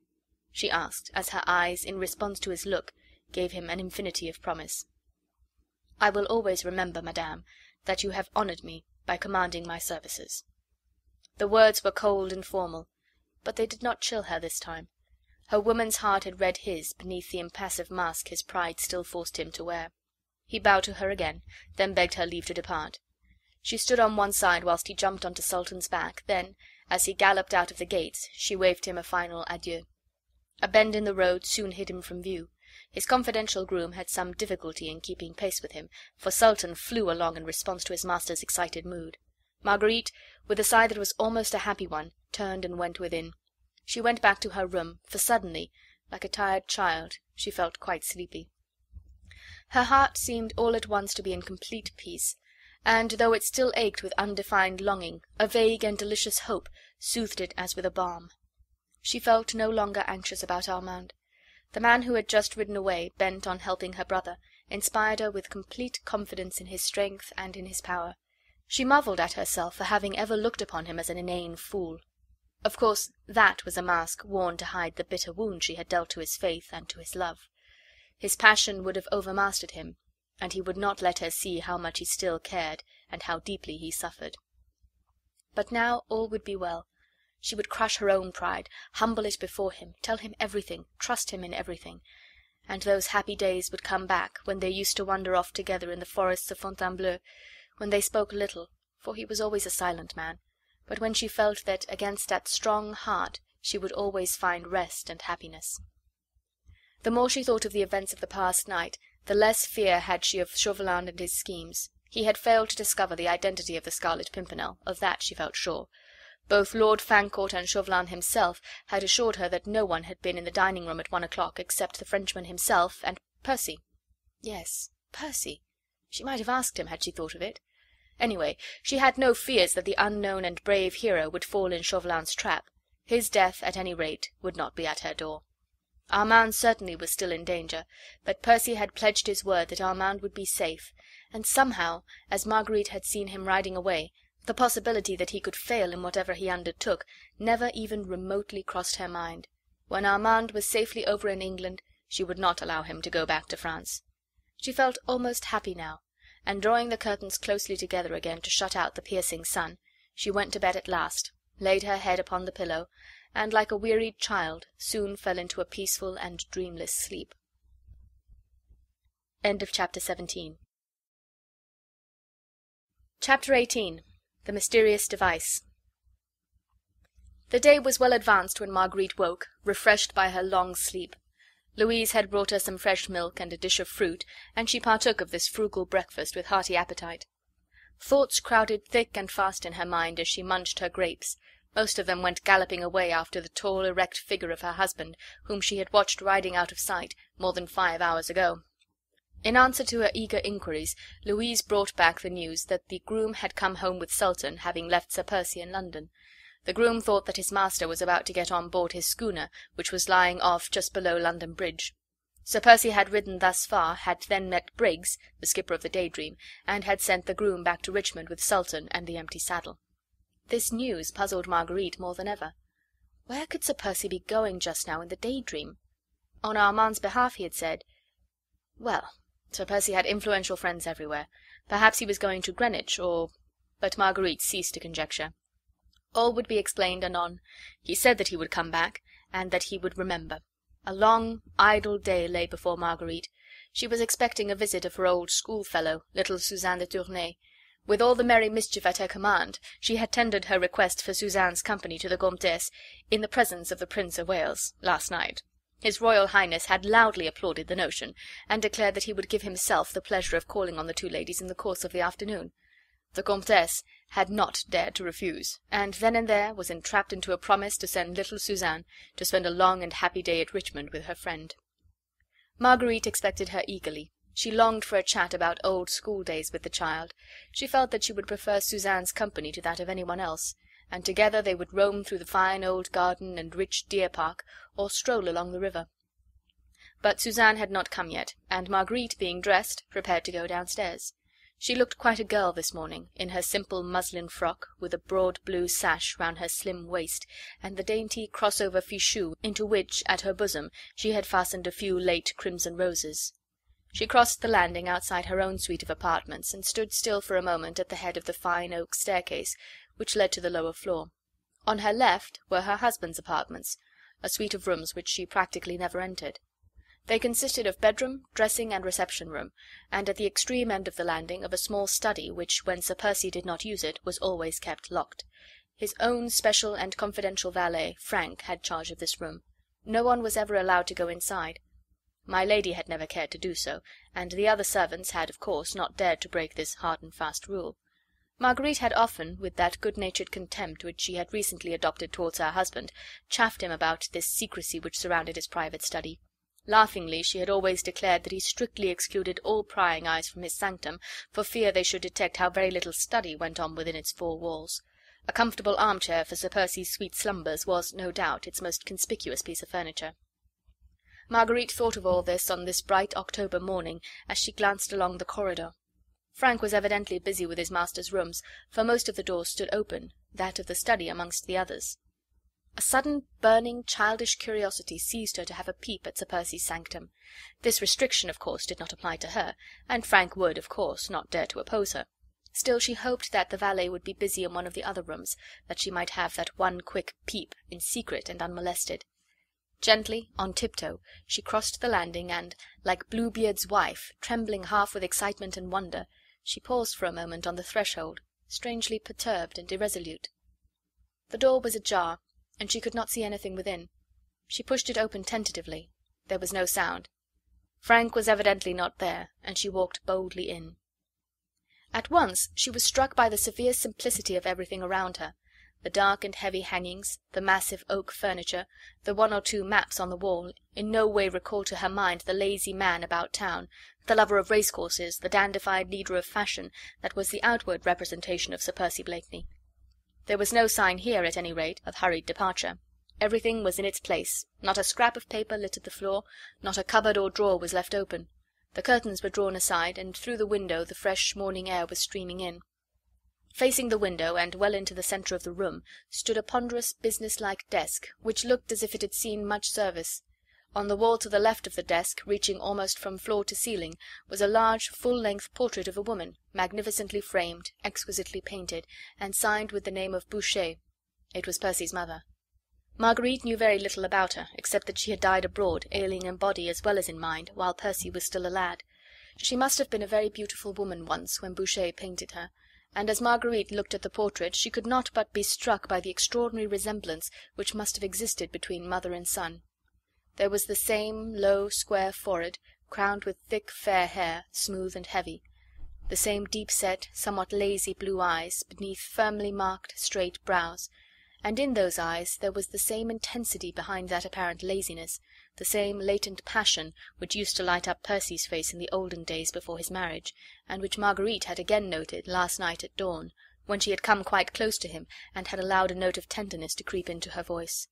[SPEAKER 1] she asked, as her eyes, in response to his look, gave him an infinity of promise. "I will always remember, madame, that you have honoured me by commanding my services." The words were cold and formal, but they did not chill her this time. Her woman's heart had read his beneath the impassive mask his pride still forced him to wear. He bowed to her again, then begged her leave to depart. She stood on one side whilst he jumped on to Sultan's back, then, as he galloped out of the gates, she waved him a final adieu. A bend in the road soon hid him from view. His confidential groom had some difficulty in keeping pace with him, for Sultan flew along in response to his master's excited mood. Marguerite, with a sigh that was almost a happy one, turned and went within. She went back to her room, for suddenly, like a tired child, she felt quite sleepy. Her heart seemed all at once to be in complete peace, and though it still ached with undefined longing, a vague and delicious hope soothed it as with a balm. She felt no longer anxious about Armand. The man who had just ridden away, bent on helping her brother, inspired her with complete confidence in his strength and in his power. She marvelled at herself for having ever looked upon him as an inane fool. Of course that was a mask worn to hide the bitter wound she had dealt to his faith and to his love. His passion would have overmastered him, and he would not let her see how much he still cared and how deeply he suffered. But now all would be well. She would crush her own pride, humble it before him, tell him everything, trust him in everything. And those happy days would come back, when they used to wander off together in the forests of Fontainebleau, when they spoke little, for he was always a silent man, but when she felt that against that strong heart she would always find rest and happiness. The more she thought of the events of the past night, the less fear had she of Chauvelin and his schemes. He had failed to discover the identity of the Scarlet Pimpernel, of that she felt sure. Both Lord Fancourt and Chauvelin himself had assured her that no one had been in the dining room at 1 o'clock except the Frenchman himself and Percy. Yes, Percy. She might have asked him had she thought of it. Anyway, she had no fears that the unknown and brave hero would fall in Chauvelin's trap. His death, at any rate, would not be at her door. Armand certainly was still in danger, but Percy had pledged his word that Armand would be safe, and somehow, as Marguerite had seen him riding away, the possibility that he could fail in whatever he undertook never even remotely crossed her mind. When Armand was safely over in England, she would not allow him to go back to France. She felt almost happy now, and drawing the curtains closely together again to shut out the piercing sun, she went to bed at last, laid her head upon the pillow, and like a wearied child soon fell into a peaceful and dreamless sleep. End of chapter 17. Chapter 18. The Mysterious Device. The day was well advanced when Marguerite woke, refreshed by her long sleep. Louise had brought her some fresh milk and a dish of fruit, and she partook of this frugal breakfast with hearty appetite. Thoughts crowded thick and fast in her mind as she munched her grapes. Most of them went galloping away after the tall, erect figure of her husband, whom she had watched riding out of sight more than 5 hours ago. In answer to her eager inquiries, Louise brought back the news that the groom had come home with Sultan, having left Sir Percy in London. The groom thought that his master was about to get on board his schooner, which was lying off just below London Bridge. Sir Percy had ridden thus far, had then met Briggs, the skipper of the Daydream, and had sent the groom back to Richmond with Sultan and the empty saddle. This news puzzled Marguerite more than ever. Where could Sir Percy be going just now in the Daydream? On Armand's behalf he had said... Well, Sir Percy had influential friends everywhere. Perhaps he was going to Greenwich, or... But Marguerite ceased to conjecture. All would be explained anon. He said that he would come back, and that he would remember. A long, idle day lay before Marguerite. She was expecting a visit of her old schoolfellow, little Suzanne de Tournay. With all the merry mischief at her command, she had tendered her request for Suzanne's company to the Comtesse in the presence of the Prince of Wales last night. His Royal Highness had loudly applauded the notion, and declared that he would give himself the pleasure of calling on the two ladies in the course of the afternoon. The Comtesse had not dared to refuse, and then and there was entrapped into a promise to send little Suzanne to spend a long and happy day at Richmond with her friend. Marguerite expected her eagerly. She longed for a chat about old school days with the child. She felt that she would prefer Suzanne's company to that of anyone else, and together they would roam through the fine old garden and rich deer park, or stroll along the river. But Suzanne had not come yet, and Marguerite, being dressed, prepared to go downstairs. She looked quite a girl this morning, in her simple muslin frock, with a broad blue sash round her slim waist, and the dainty cross-over fichu, into which, at her bosom, she had fastened a few late crimson roses. She crossed the landing outside her own suite of apartments, and stood still for a moment at the head of the fine oak staircase, which led to the lower floor. On her left were her husband's apartments, a suite of rooms which she practically never entered. They consisted of bedroom, dressing, and reception-room, and at the extreme end of the landing of a small study which, when Sir Percy did not use it, was always kept locked. His own special and confidential valet, Frank, had charge of this room. No one was ever allowed to go inside. My lady had never cared to do so, and the other servants had, of course, not dared to break this hard and fast rule. Marguerite had often, with that good-natured contempt which she had recently adopted towards her husband, chaffed him about this secrecy which surrounded his private study. Laughingly she had always declared that he strictly excluded all prying eyes from his sanctum, for fear they should detect how very little study went on within its four walls. A comfortable armchair for Sir Percy's sweet slumbers was, no doubt, its most conspicuous piece of furniture. Marguerite thought of all this on this bright October morning as she glanced along the corridor. Frank was evidently busy with his master's rooms, for most of the doors stood open, that of the study amongst the others. A sudden burning childish curiosity seized her to have a peep at Sir Percy's sanctum. This restriction, of course, did not apply to her, and Frank would, of course, not dare to oppose her. Still she hoped that the valet would be busy in one of the other rooms, that she might have that one quick peep, in secret and unmolested. Gently, on tiptoe, she crossed the landing, and, like Bluebeard's wife, trembling half with excitement and wonder, she paused for a moment on the threshold, strangely perturbed and irresolute. The door was ajar, and she could not see anything within. She pushed it open tentatively. There was no sound. Frank was evidently not there, and she walked boldly in. At once she was struck by the severe simplicity of everything around her. The dark and heavy hangings, the massive oak furniture, the one or two maps on the wall, in no way recalled to her mind the lazy man about town, the lover of racecourses, the dandified leader of fashion, that was the outward representation of Sir Percy Blakeney. There was no sign here, at any rate, of hurried departure. Everything was in its place. Not a scrap of paper littered the floor, not a cupboard or drawer was left open. The curtains were drawn aside, and through the window the fresh morning air was streaming in. Facing the window, and well into the centre of the room, stood a ponderous business-like desk, which looked as if it had seen much service. On the wall to the left of the desk, reaching almost from floor to ceiling, was a large full-length portrait of a woman, magnificently framed, exquisitely painted, and signed with the name of Boucher. It was Percy's mother. Marguerite knew very little about her, except that she had died abroad, ailing in body as well as in mind, while Percy was still a lad. She must have been a very beautiful woman once, when Boucher painted her, and as Marguerite looked at the portrait she could not but be struck by the extraordinary resemblance which must have existed between mother and son. There was the same low, square forehead, crowned with thick, fair hair, smooth and heavy; the same deep-set, somewhat lazy blue eyes, beneath firmly marked, straight brows; and in those eyes there was the same intensity behind that apparent laziness, the same latent passion which used to light up Percy's face in the olden days before his marriage, and which Marguerite had again noted last night at dawn, when she had come quite close to him and had allowed a note of tenderness to creep into her voice.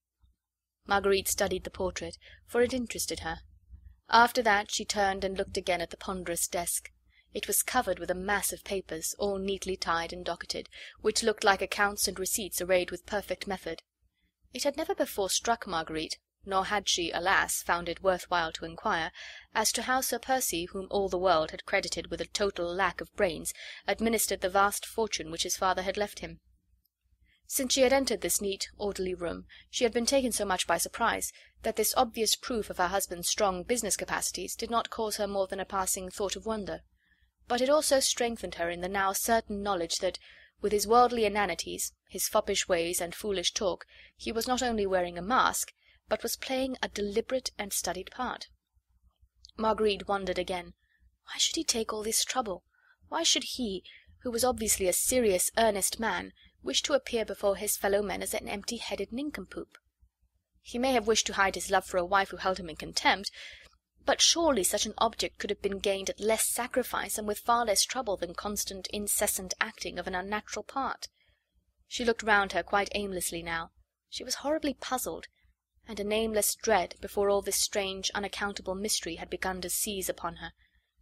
[SPEAKER 1] Marguerite studied the portrait, for it interested her. After that she turned and looked again at the ponderous desk. It was covered with a mass of papers, all neatly tied and docketed, which looked like accounts and receipts arrayed with perfect method. It had never before struck Marguerite, nor had she, alas, found it worth while to inquire, as to how Sir Percy, whom all the world had credited with a total lack of brains, administered the vast fortune which his father had left him. Since she had entered this neat, orderly room, she had been taken so much by surprise that this obvious proof of her husband's strong business capacities did not cause her more than a passing thought of wonder. But it also strengthened her in the now certain knowledge that, with his worldly inanities, his foppish ways and foolish talk, he was not only wearing a mask, but was playing a deliberate and studied part. Marguerite wondered again. Why should he take all this trouble? Why should he, who was obviously a serious, earnest man, wish to appear before his fellow men as an empty-headed nincompoop? He may have wished to hide his love for a wife who held him in contempt, but surely such an object could have been gained at less sacrifice and with far less trouble than constant, incessant acting of an unnatural part. She looked round her quite aimlessly now. She was horribly puzzled, and a nameless dread before all this strange, unaccountable mystery had begun to seize upon her.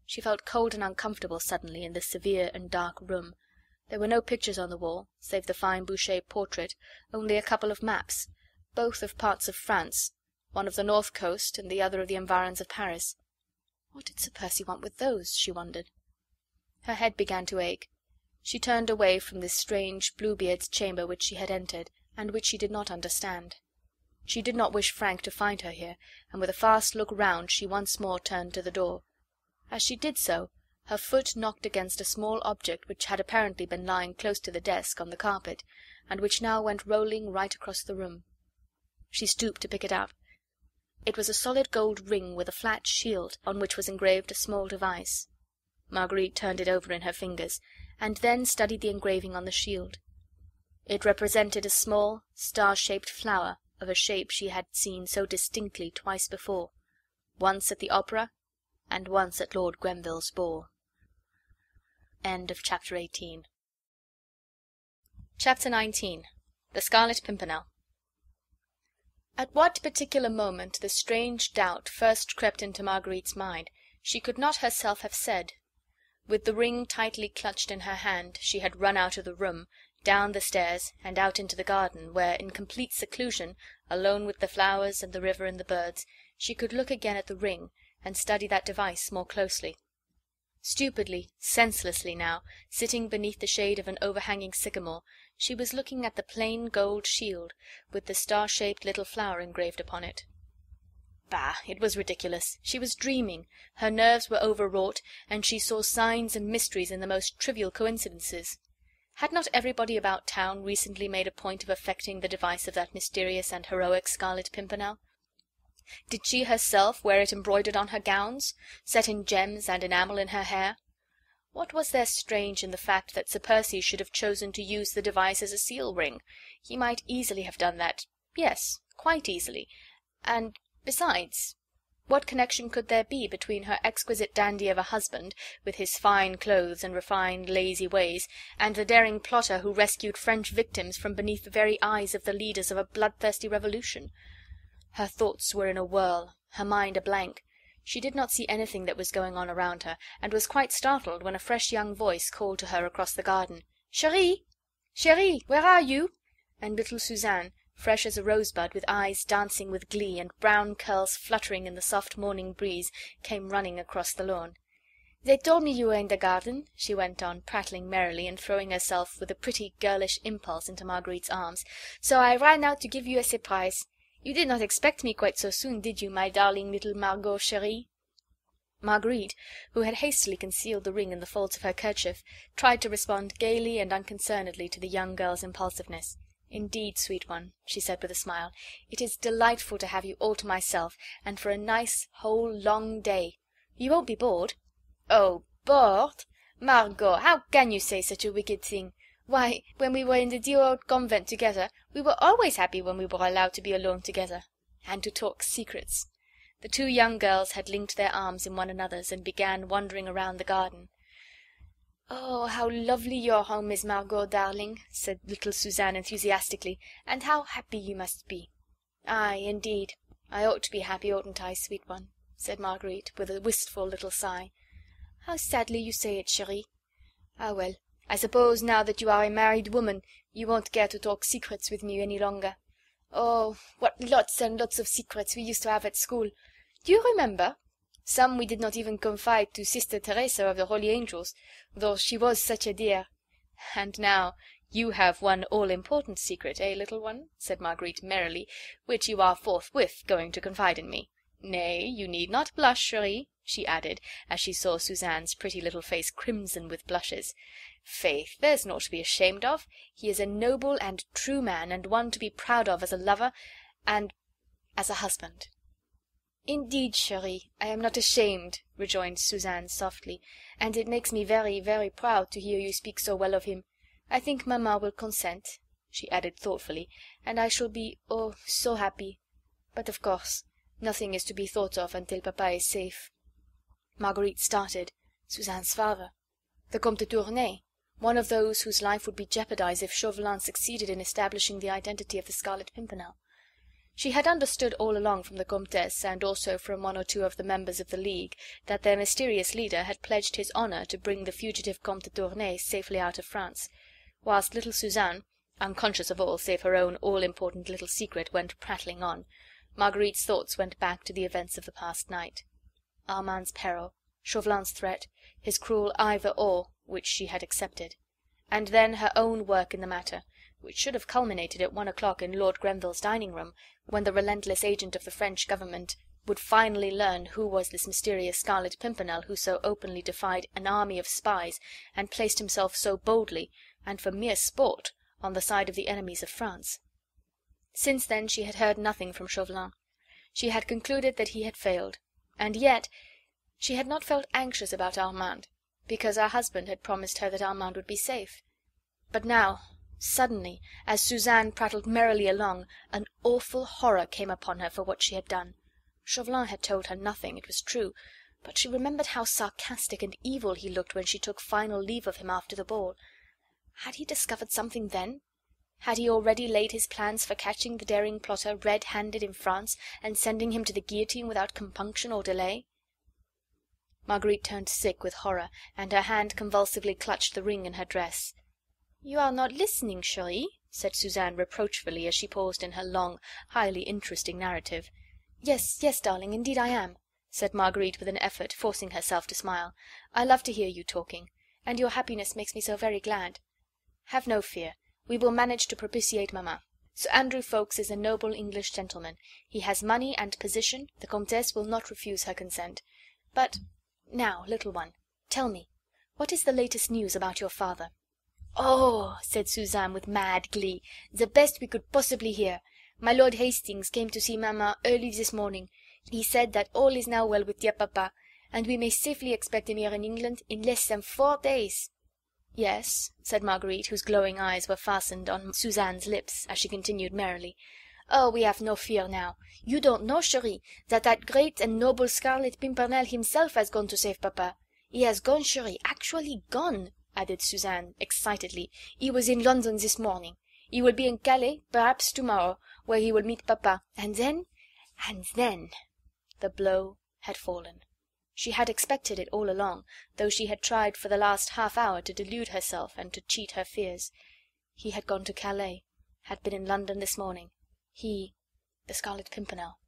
[SPEAKER 1] She felt cold and uncomfortable suddenly in this severe and dark room. There were no pictures on the wall, save the fine Boucher portrait, only a couple of maps, both of parts of France, one of the north coast and the other of the environs of Paris. What did Sir Percy want with those, she wondered. Her head began to ache. She turned away from this strange Bluebeard's chamber which she had entered, and which she did not understand. She did not wish Frank to find her here, and with a fast look round she once more turned to the door. As she did so, her foot knocked against a small object which had apparently been lying close to the desk on the carpet, and which now went rolling right across the room. She stooped to pick it up. It was a solid gold ring with a flat shield, on which was engraved a small device. Marguerite turned it over in her fingers, and then studied the engraving on the shield. It represented a small, star-shaped flower of a shape she had seen so distinctly twice before, once at the opera and once at Lord Grenville's ball. End of chapter 18. Chapter 19. The Scarlet Pimpernel. At what particular moment the strange doubt first crept into Marguerite's mind, she could not herself have said. With the ring tightly clutched in her hand, she had run out of the room, down the stairs, and out into the garden, where, in complete seclusion, alone with the flowers and the river and the birds, she could look again at the ring, and study that device more closely. Stupidly, senselessly now, sitting beneath the shade of an overhanging sycamore, she was looking at the plain gold shield, with the star-shaped little flower engraved upon it. Bah! It was ridiculous. She was dreaming. Her nerves were overwrought, and she saw signs and mysteries in the most trivial coincidences. Had not everybody about town recently made a point of affecting the device of that mysterious and heroic Scarlet Pimpernel? Did she herself wear it embroidered on her gowns, set in gems and enamel in her hair? What was there strange in the fact that Sir Percy should have chosen to use the device as a seal ring? He might easily have done that. Yes, quite easily. And, besides, what connection could there be between her exquisite dandy of a husband, with his fine clothes and refined, lazy ways, and the daring plotter who rescued French victims from beneath the very eyes of the leaders of a bloodthirsty revolution? Her thoughts were in a whirl, her mind a blank. She did not see anything that was going on around her, and was quite startled when a fresh young voice called to her across the garden. "Cherie! Cherie, where are you?" And little Suzanne, fresh as a rosebud, with eyes dancing with glee and brown curls fluttering in the soft morning breeze, came running across the lawn. "They told me you were in the garden," she went on, prattling merrily, and throwing herself with a pretty girlish impulse into Marguerite's arms, "so I ran out to give you a surprise. You did not expect me quite so soon, did you, my darling little Margot Cherie?" Marguerite, who had hastily concealed the ring in the folds of her kerchief, tried to respond gaily and unconcernedly to the young girl's impulsiveness. "Indeed, sweet one," she said with a smile, "it is delightful to have you all to myself, and for a nice whole long day. You won't be bored?" "Oh, bored? Margot, how can you say such a wicked thing? Why, when we were in the dear old convent together, we were always happy when we were allowed to be alone together. And to talk secrets." The two young girls had linked their arms in one another's and began wandering around the garden. "Oh, how lovely your home is, Margot, darling," said little Suzanne enthusiastically, "and how happy you must be." "Aye, indeed, I ought to be happy, oughtn't I, sweet one?" said Marguerite, with a wistful little sigh. "How sadly you say it, cherie. Ah, well, I suppose now that you are a married woman you won't care to talk secrets with me any longer. Oh, what lots and lots of secrets we used to have at school. Do you remember? Some we did not even confide to Sister Teresa of the Holy Angels, though she was such a dear." "And now you have one all-important secret, eh, little one?" said Marguerite merrily, "which you are forthwith going to confide in me. Nay, you need not blush, cherie," she added, as she saw Suzanne's pretty little face crimson with blushes. "Faith, there's naught to be ashamed of. He is a noble and true man, and one to be proud of as a lover and as a husband." "Indeed, cherie, I am not ashamed," rejoined Suzanne softly, "and it makes me very, very proud to hear you speak so well of him. I think mamma will consent," she added thoughtfully, "and I shall be, oh, so happy. But, of course, nothing is to be thought of until papa is safe." Marguerite started. Suzanne's father! The Comte de Tournay! One of those whose life would be jeopardized if Chauvelin succeeded in establishing the identity of the Scarlet Pimpernel. She had understood all along from the Comtesse, and also from one or two of the members of the League, that their mysterious leader had pledged his honour to bring the fugitive Comte de Tournay safely out of France, whilst little Suzanne, unconscious of all save her own all-important little secret, went prattling on. Marguerite's thoughts went back to the events of the past night. Armand's peril, Chauvelin's threat, his cruel either-or, which she had accepted, and then her own work in the matter, which should have culminated at 1 o'clock in Lord Grenville's dining-room, when the relentless agent of the French government would finally learn who was this mysterious Scarlet Pimpernel who so openly defied an army of spies, and placed himself so boldly, and for mere sport, on the side of the enemies of France. Since then she had heard nothing from Chauvelin. She had concluded that he had failed, and yet she had not felt anxious about Armand, because her husband had promised her that Armand would be safe. But now, suddenly, as Suzanne prattled merrily along, an awful horror came upon her for what she had done. Chauvelin had told her nothing, it was true, but she remembered how sarcastic and evil he looked when she took final leave of him after the ball. Had he discovered something then? Had he already laid his plans for catching the daring plotter red-handed in France, and sending him to the guillotine without compunction or delay? Marguerite turned sick with horror, and her hand convulsively clutched the ring in her dress. "You are not listening, cherie," said Suzanne reproachfully, as she paused in her long, highly interesting narrative. "Yes, yes, darling, indeed I am," said Marguerite with an effort, forcing herself to smile. "I love to hear you talking, and your happiness makes me so very glad. Have no fear, we will manage to propitiate mamma. Sir Andrew Ffoulkes is a noble English gentleman. He has money and position, the Comtesse will not refuse her consent. But now, little one, tell me, what is the latest news about your father?" "Oh," said Suzanne with mad glee, "the best we could possibly hear. My Lord Hastings came to see mamma early this morning. He said that all is now well with dear papa, and we may safely expect him here in England in less than 4 days." "Yes," said Marguerite, whose glowing eyes were fastened on Suzanne's lips, as she continued merrily. "Oh, we have no fear now. You don't know, cherie, that great and noble Scarlet Pimpernel himself has gone to save papa. He has gone, cherie, actually gone," added Suzanne excitedly. "He was in London this morning. He will be in Calais, perhaps tomorrow, where he will meet papa, and then the blow had fallen. She had expected it all along, though she had tried for the last half-hour to delude herself and to cheat her fears. He had gone to Calais, had been in London this morning. He, the Scarlet Pimpernel,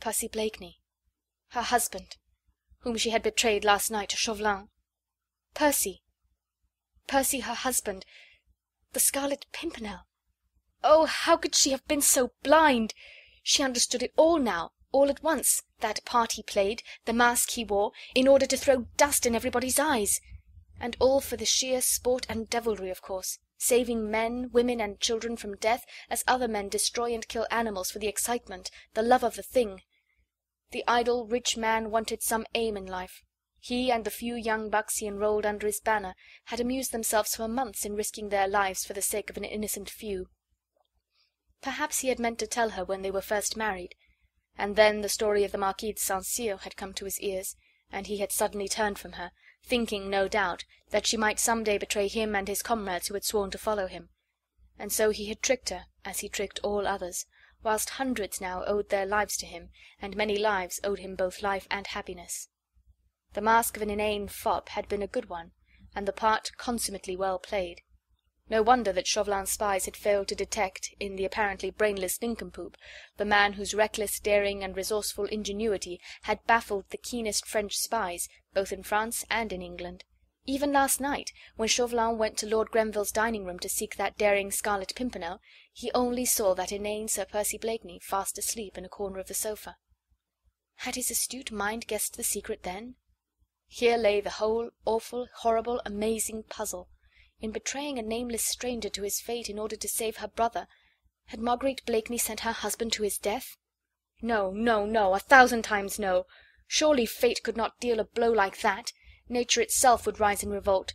[SPEAKER 1] Percy Blakeney, her husband, whom she had betrayed last night to Chauvelin. Percy, her husband, the Scarlet Pimpernel. Oh, how could she have been so blind? She understood it all now, all at once, that part he played, the mask he wore, in order to throw dust in everybody's eyes. And all for the sheer sport and devilry, of course, saving men, women, and children from death, as other men destroy and kill animals for the excitement, the love of the thing. The idle, rich man wanted some aim in life. He and the few young bucks he enrolled under his banner had amused themselves for months in risking their lives for the sake of an innocent few. Perhaps he had meant to tell her when they were first married, and then the story of the Marquis de St. Cyr had come to his ears, and he had suddenly turned from her, thinking, no doubt, that she might some day betray him and his comrades who had sworn to follow him. And so he had tricked her, as he tricked all others, whilst hundreds now owed their lives to him, and many lives owed him both life and happiness. The mask of an inane fop had been a good one, and the part consummately well played. No wonder that Chauvelin's spies had failed to detect, in the apparently brainless nincompoop, the man whose reckless daring and resourceful ingenuity had baffled the keenest French spies, both in France and in England. Even last night, when Chauvelin went to Lord Grenville's dining-room to seek that daring Scarlet Pimpernel, he only saw that inane Sir Percy Blakeney fast asleep in a corner of the sofa. Had his astute mind guessed the secret then? Here lay the whole awful, horrible, amazing puzzle. In betraying a nameless stranger to his fate in order to save her brother, had Marguerite Blakeney sent her husband to his death? No, no, no, 1,000 times no! Surely fate could not deal a blow like that. Nature itself would rise in revolt.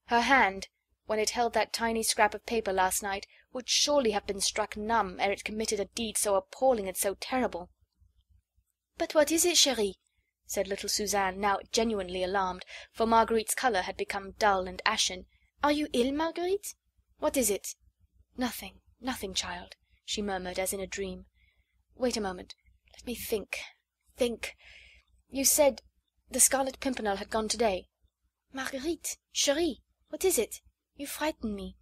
[SPEAKER 1] Her hand, when it held that tiny scrap of paper last night, would surely have been struck numb ere it committed a deed so appalling and so terrible. "But what is it, cherie?" said little Suzanne, now genuinely alarmed, for Marguerite's colour had become dull and ashen. "Are you ill, Marguerite? What is it?" "Nothing, nothing, child," she murmured as in a dream. "Wait a moment. Let me think. You said the Scarlet Pimpernel had gone today." "Marguerite, cherie, what is it? You frighten me."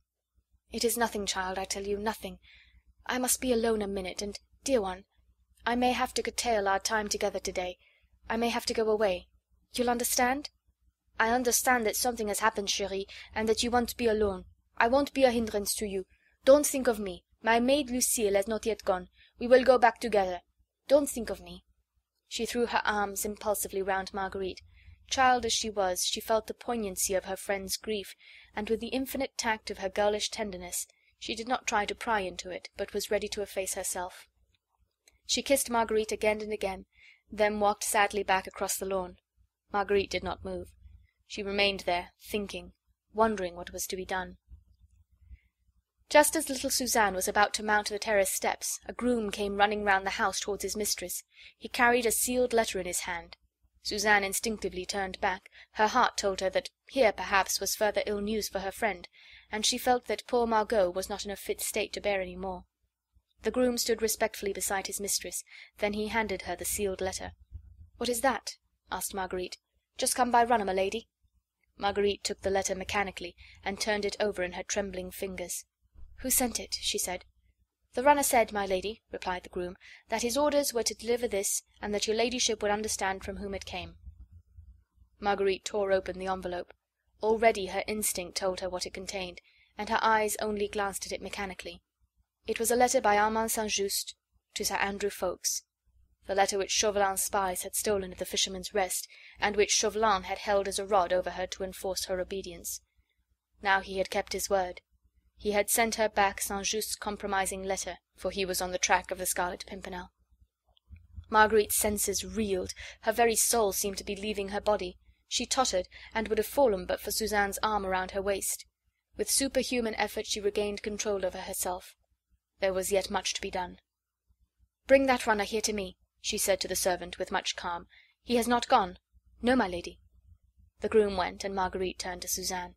[SPEAKER 1] "It is nothing, child, I tell you, nothing. I must be alone a minute, and, dear one, I may have to curtail our time together today. I may have to go away. You'll understand?" "I understand that something has happened, cherie, and that you want to be alone. I won't be a hindrance to you. Don't think of me. My maid Lucille has not yet gone. We will go back together. Don't think of me." She threw her arms impulsively round Marguerite. Child as she was, she felt the poignancy of her friend's grief, and with the infinite tact of her girlish tenderness, she did not try to pry into it, but was ready to efface herself. She kissed Marguerite again and again, then walked sadly back across the lawn. Marguerite did not move. She remained there, thinking, wondering what was to be done. Just as little Suzanne was about to mount the terrace steps, a groom came running round the house towards his mistress. He carried a sealed letter in his hand. Suzanne instinctively turned back. Her heart told her that here perhaps was further ill news for her friend, and she felt that poor Margot was not in a fit state to bear any more. The groom stood respectfully beside his mistress, then he handed her the sealed letter. "What is that?" asked Marguerite. "Just come by runner, my lady." Marguerite took the letter mechanically, and turned it over in her trembling fingers. "Who sent it?" she said. "The runner said, my lady," replied the groom, "that his orders were to deliver this, and that your ladyship would understand from whom it came." Marguerite tore open the envelope. Already her instinct told her what it contained, and her eyes only glanced at it mechanically. It was a letter by Armand St. Just to Sir Andrew Ffoulkes, the letter which Chauvelin's spies had stolen at the Fisherman's Rest, and which Chauvelin had held as a rod over her to enforce her obedience. Now he had kept his word. He had sent her back St. Just's compromising letter, for he was on the track of the Scarlet Pimpernel. Marguerite's senses reeled, her very soul seemed to be leaving her body. She tottered, and would have fallen but for Suzanne's arm around her waist. With superhuman effort she regained control over herself. There was yet much to be done. "Bring that runner here to me," she said to the servant with much calm. "He has not gone." "No, my lady." The groom went, and Marguerite turned to Suzanne.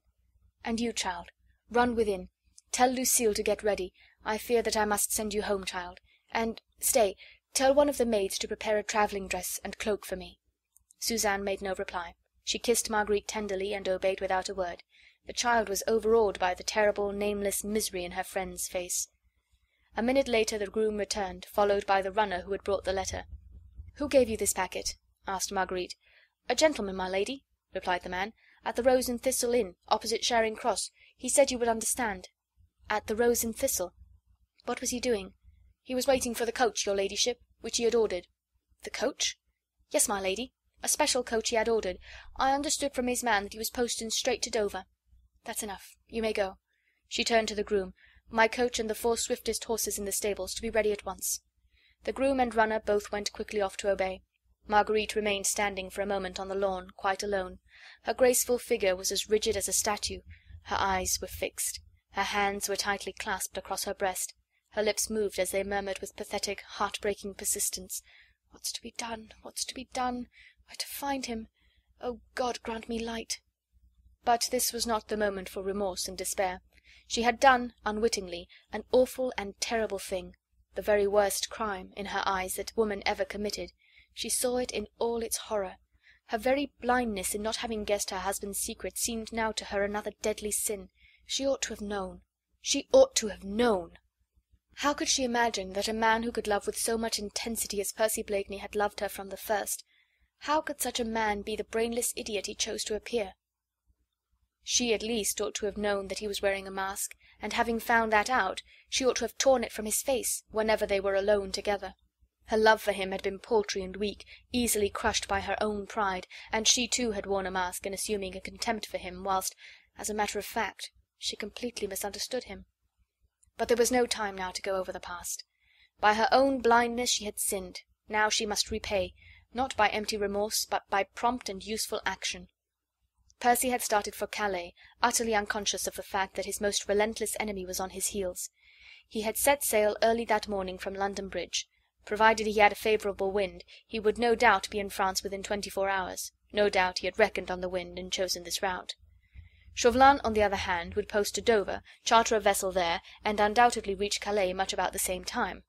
[SPEAKER 1] "And you, child, run within. Tell Lucille to get ready. I fear that I must send you home, child. And stay, tell one of the maids to prepare a travelling dress and cloak for me." Suzanne made no reply. She kissed Marguerite tenderly, and obeyed without a word. The child was overawed by the terrible, nameless misery in her friend's face. A minute later the groom returned, followed by the runner who had brought the letter. "Who gave you this packet?" asked Marguerite. "A gentleman, my lady," replied the man, "at the Rose and Thistle Inn, opposite Charing Cross. He said you would understand." "At the Rose and Thistle? What was he doing?" "He was waiting for the coach, your ladyship, which he had ordered." "The coach?" "Yes, my lady, a special coach he had ordered. I understood from his man that he was posting straight to Dover." "That's enough. You may go." She turned to the groom. "My coach and the 4 swiftest horses in the stables, to be ready at once." The groom and runner both went quickly off to obey. Marguerite remained standing for a moment on the lawn, quite alone. Her graceful figure was as rigid as a statue, her eyes were fixed, her hands were tightly clasped across her breast, her lips moved as they murmured with pathetic, heart-breaking persistence, "What's to be done? What's to be done? Where to find him? Oh, God, grant me light!" But this was not the moment for remorse and despair. She had done, unwittingly, an awful and terrible thing, the very worst crime, in her eyes, that woman ever committed. She saw it in all its horror. Her very blindness in not having guessed her husband's secret seemed now to her another deadly sin. She ought to have known. She ought to have known. How could she imagine that a man who could love with so much intensity as Percy Blakeney had loved her from the first, how could such a man be the brainless idiot he chose to appear? She at least ought to have known that he was wearing a mask, and having found that out, she ought to have torn it from his face whenever they were alone together. Her love for him had been paltry and weak, easily crushed by her own pride, and she too had worn a mask in assuming a contempt for him, whilst, as a matter of fact, she completely misunderstood him. But there was no time now to go over the past. By her own blindness she had sinned. Now she must repay, not by empty remorse, but by prompt and useful action. Percy had started for Calais, utterly unconscious of the fact that his most relentless enemy was on his heels. He had set sail early that morning from London Bridge. Provided he had a favourable wind, he would no doubt be in France within 24 hours. No doubt he had reckoned on the wind and chosen this route. Chauvelin, on the other hand, would post to Dover, charter a vessel there, and undoubtedly reach Calais much about the same time.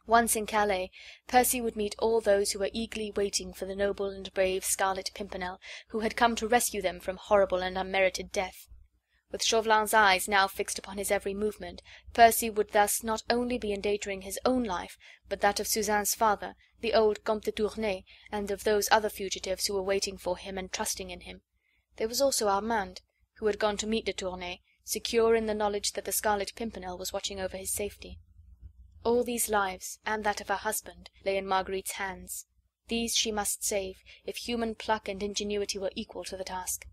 [SPEAKER 1] Once in Calais, Percy would meet all those who were eagerly waiting for the noble and brave Scarlet Pimpernel, who had come to rescue them from horrible and unmerited death. With Chauvelin's eyes now fixed upon his every movement, Percy would thus not only be endangering his own life, but that of Suzanne's father, the old Comte de Tournay, and of those other fugitives who were waiting for him and trusting in him. There was also Armand, who had gone to meet de Tournay, secure in the knowledge that the Scarlet Pimpernel was watching over his safety. All these lives, and that of her husband, lay in Marguerite's hands. These she must save, if human pluck and ingenuity were equal to the task.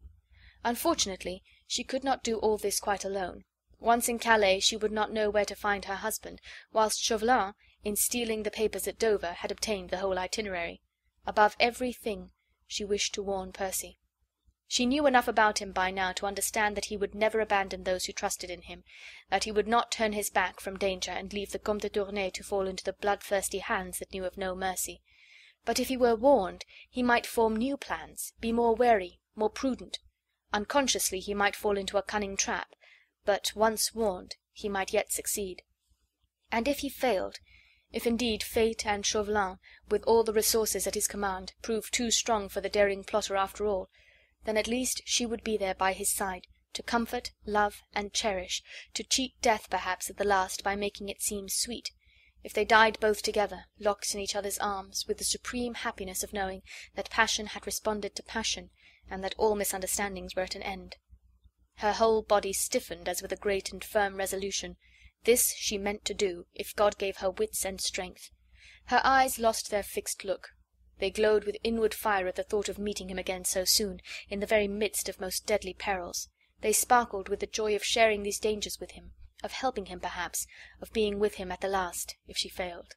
[SPEAKER 1] Unfortunately, she could not do all this quite alone. Once in Calais she would not know where to find her husband, whilst Chauvelin, in stealing the papers at Dover, had obtained the whole itinerary. Above everything, she wished to warn Percy. She knew enough about him by now to understand that he would never abandon those who trusted in him, that he would not turn his back from danger and leave the Comte de Tournay to fall into the bloodthirsty hands that knew of no mercy. But if he were warned, he might form new plans, be more wary, more prudent. Unconsciously he might fall into a cunning trap, but once warned, he might yet succeed. And if he failed, if indeed fate and Chauvelin, with all the resources at his command, proved too strong for the daring plotter after all, then at least she would be there by his side, to comfort, love, and cherish, to cheat death perhaps at the last by making it seem sweet, if they died both together, locked in each other's arms, with the supreme happiness of knowing that passion had responded to passion, and that all misunderstandings were at an end. Her whole body stiffened as with a great and firm resolution. This she meant to do, if God gave her wits and strength. Her eyes lost their fixed look. They glowed with inward fire at the thought of meeting him again so soon, in the very midst of most deadly perils. They sparkled with the joy of sharing these dangers with him, of helping him perhaps, of being with him at the last, if she failed.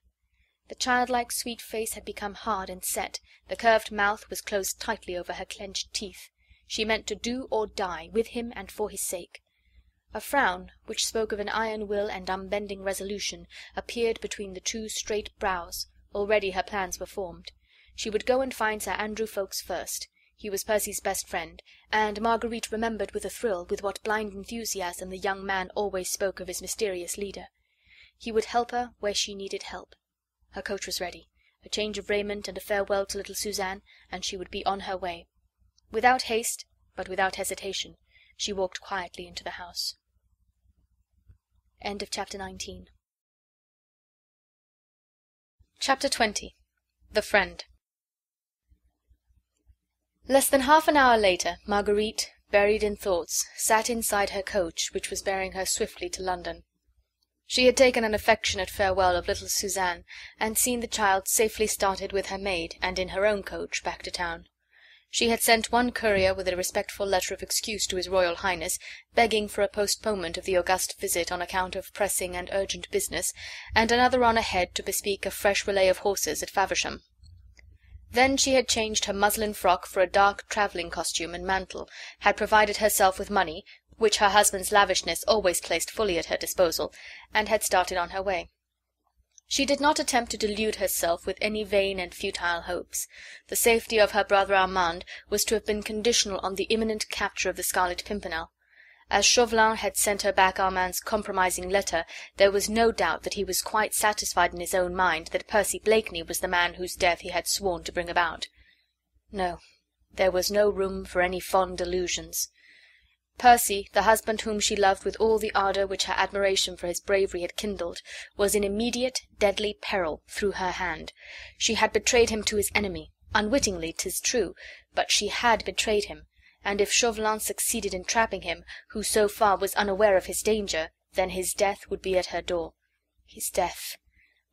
[SPEAKER 1] The childlike sweet face had become hard and set, the curved mouth was closed tightly over her clenched teeth. She meant to do or die, with him and for his sake. A frown, which spoke of an iron will and unbending resolution, appeared between the two straight brows. Already her plans were formed. She would go and find Sir Andrew Ffoulkes first. He was Percy's best friend, and Marguerite remembered with a thrill with what blind enthusiasm the young man always spoke of his mysterious leader. He would help her where she needed help. Her coach was ready. A change of raiment and a farewell to little Suzanne, and she would be on her way. Without haste, but without hesitation, she walked quietly into the house. End of chapter 19. Chapter 20. The Friend. Less than half an hour later, Marguerite, buried in thoughts, sat inside her coach, which was bearing her swiftly to London. She had taken an affectionate farewell of little Suzanne, and seen the child safely started with her maid, and in her own coach, back to town. She had sent one courier with a respectful letter of excuse to his Royal Highness, begging for a postponement of the august visit on account of pressing and urgent business, and another on ahead to bespeak a fresh relay of horses at Faversham. Then she had changed her muslin frock for a dark travelling costume and mantle, had provided herself with money, which her husband's lavishness always placed fully at her disposal, and had started on her way. She did not attempt to delude herself with any vain and futile hopes. The safety of her brother Armand was to have been conditional on the imminent capture of the Scarlet Pimpernel. As Chauvelin had sent her back Armand's compromising letter, there was no doubt that he was quite satisfied in his own mind that Percy Blakeney was the man whose death he had sworn to bring about. No, there was no room for any fond illusions. Percy, the husband whom she loved with all the ardour which her admiration for his bravery had kindled, was in immediate, deadly peril through her hand. She had betrayed him to his enemy, unwittingly, 'tis true, but she had betrayed him, and if Chauvelin succeeded in trapping him, who so far was unaware of his danger, then his death would be at her door. His death,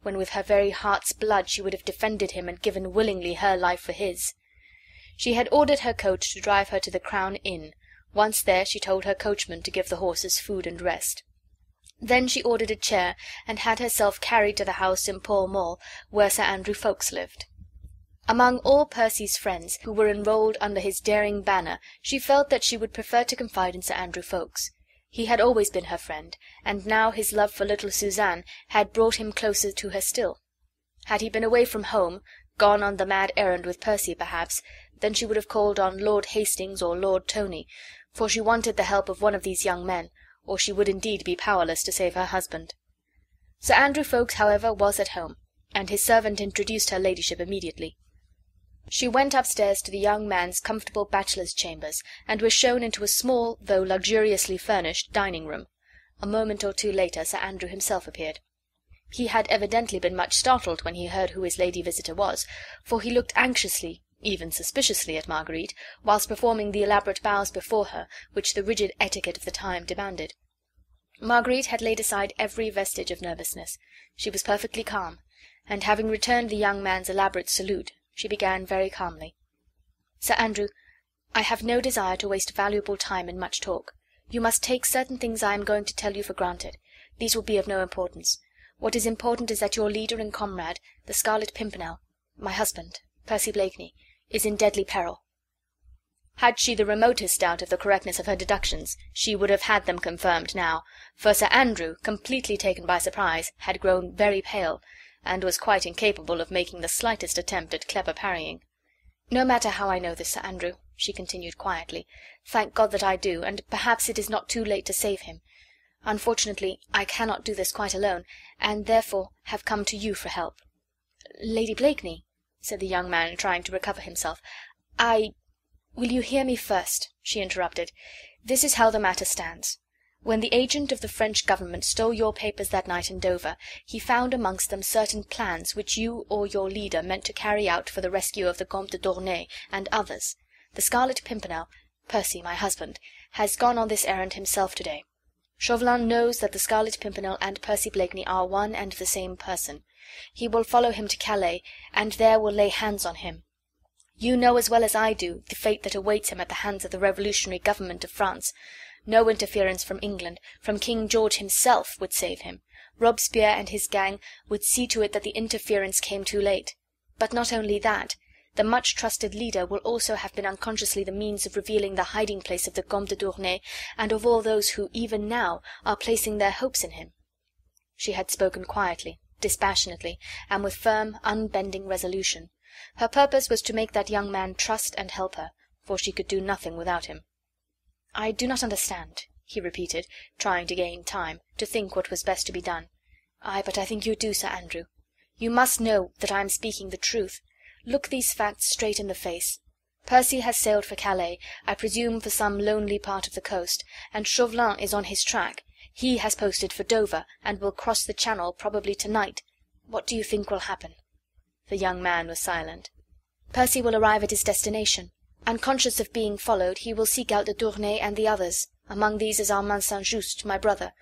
[SPEAKER 1] when with her very heart's blood she would have defended him and given willingly her life for his. She had ordered her coach to drive her to the Crown Inn. Once there, she told her coachman to give the horses food and rest. Then she ordered a chair, and had herself carried to the house in Pall Mall, where Sir Andrew Ffoulkes lived. Among all Percy's friends who were enrolled under his daring banner, she felt that she would prefer to confide in Sir Andrew Ffoulkes. He had always been her friend, and now his love for little Suzanne had brought him closer to her still. Had he been away from home, gone on the mad errand with Percy perhaps, then she would have called on Lord Hastings or Lord Tony, for she wanted the help of one of these young men, or she would indeed be powerless to save her husband. Sir Andrew Ffoulkes, however, was at home, and his servant introduced her ladyship immediately. She went upstairs to the young man's comfortable bachelor's chambers, and was shown into a small, though luxuriously furnished, dining-room. A moment or two later Sir Andrew himself appeared. He had evidently been much startled when he heard who his lady visitor was, for he looked anxiously, even suspiciously, at Marguerite, whilst performing the elaborate bows before her, which the rigid etiquette of the time demanded. Marguerite had laid aside every vestige of nervousness. She was perfectly calm, and having returned the young man's elaborate salute, she began very calmly. "Sir Andrew, I have no desire to waste valuable time in much talk. You must take certain things I am going to tell you for granted. These will be of no importance. What is important is that your leader and comrade, the Scarlet Pimpernel, my husband, Percy Blakeney, is in deadly peril." Had she the remotest doubt of the correctness of her deductions, she would have had them confirmed now, for Sir Andrew, completely taken by surprise, had grown very pale, and was quite incapable of making the slightest attempt at clever parrying. "No matter how I know this, Sir Andrew," she continued quietly. "Thank God that I do, and perhaps it is not too late to save him. Unfortunately, I cannot do this quite alone, and therefore have come to you for help." "Lady Blakeney," said the young man, trying to recover himself, "Will you hear me first?" she interrupted. "This is how the matter stands. When the agent of the French government stole your papers that night in Dover, he found amongst them certain plans which you or your leader meant to carry out for the rescue of the Comte de Tournay and others. The Scarlet Pimpernel, Percy, my husband, has gone on this errand himself to-day. Chauvelin knows that the Scarlet Pimpernel and Percy Blakeney are one and the same person. He will follow him to Calais, and there will lay hands on him. You know as well as I do the fate that awaits him at the hands of the revolutionary government of France. No interference from England, from King George himself, would save him. Robespierre and his gang would see to it that the interference came too late. But not only that, the much-trusted leader will also have been unconsciously the means of revealing the hiding-place of the Comte de Tournay and of all those who, even now, are placing their hopes in him." She had spoken quietly, dispassionately, and with firm, unbending resolution. Her purpose was to make that young man trust and help her, for she could do nothing without him. "I do not understand," he repeated, trying to gain time, to think what was best to be done. But I think you do, Sir Andrew. You must know that I am speaking the truth. Look these facts straight in the face. Percy has sailed for Calais, I presume for some lonely part of the coast, and Chauvelin is on his track. He has posted for Dover, and will cross the Channel probably to-night. What do you think will happen?" The young man was silent. "Percy will arrive at his destination. Unconscious of being followed, he will seek out de Tournay and the others. Among these is Armand St. Just, my brother.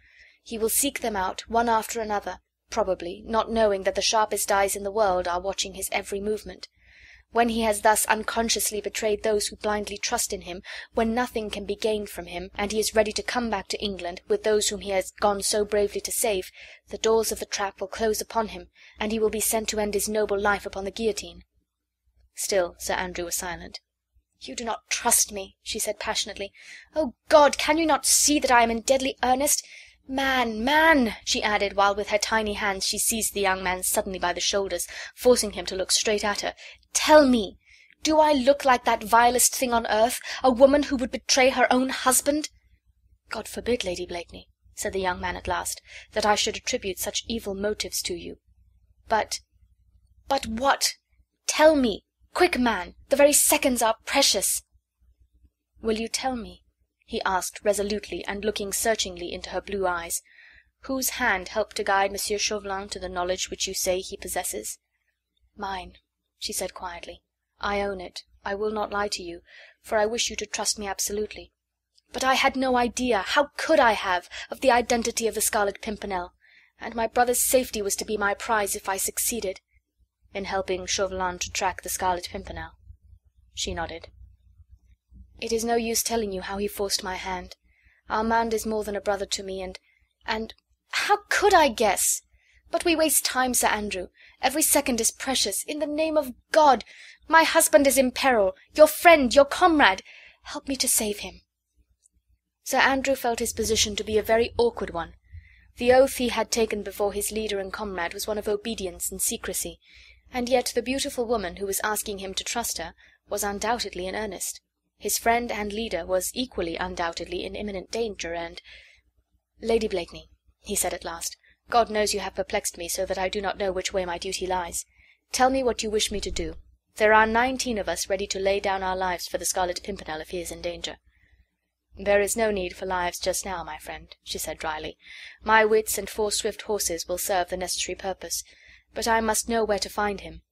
[SPEAKER 1] He will seek them out, one after another, probably, not knowing that the sharpest eyes in the world are watching his every movement. When he has thus unconsciously betrayed those who blindly trust in him, when nothing can be gained from him, and he is ready to come back to England with those whom he has gone so bravely to save, the doors of the trap will close upon him, and he will be sent to end his noble life upon the guillotine." Still Sir Andrew was silent. "You do not trust me," she said passionately. "Oh God, can you not see that I am in deadly earnest? Man, man," she added, while with her tiny hands she seized the young man suddenly by the shoulders, forcing him to look straight at her, "tell me, do I look like that vilest thing on earth, a woman who would betray her own husband?" "God forbid, Lady Blakeney," said the young man at last, "that I should attribute such evil motives to you. But what? Tell me! Quick, man! The very seconds are precious." "Will you tell me," he asked resolutely, and looking searchingly into her blue eyes, "whose hand helped to guide Monsieur Chauvelin to the knowledge which you say he possesses?" "Mine," she said quietly. "I own it. I will not lie to you, for I wish you to trust me absolutely. But I had no idea, how could I have, of the identity of the Scarlet Pimpernel? And my brother's safety was to be my prize if I succeeded." "In helping Chauvelin to track the Scarlet Pimpernel?" She nodded. "It is no use telling you how he forced my hand. Armand is more than a brother to me, and how could I guess? But we waste time, Sir Andrew. Every second is precious. In the name of God! My husband is in peril. Your friend, your comrade. Help me to save him." Sir Andrew felt his position to be a very awkward one. The oath he had taken before his leader and comrade was one of obedience and secrecy, and yet the beautiful woman who was asking him to trust her was undoubtedly in earnest. His friend and leader was equally undoubtedly in imminent danger, and... "Lady Blakeney," he said at last, "God knows you have perplexed me so that I do not know which way my duty lies. Tell me what you wish me to do. There are 19 of us ready to lay down our lives for the Scarlet Pimpernel if he is in danger." "There is no need for lives just now, my friend," she said dryly. "My wits and 4 swift horses will serve the necessary purpose, but I must know where to find him.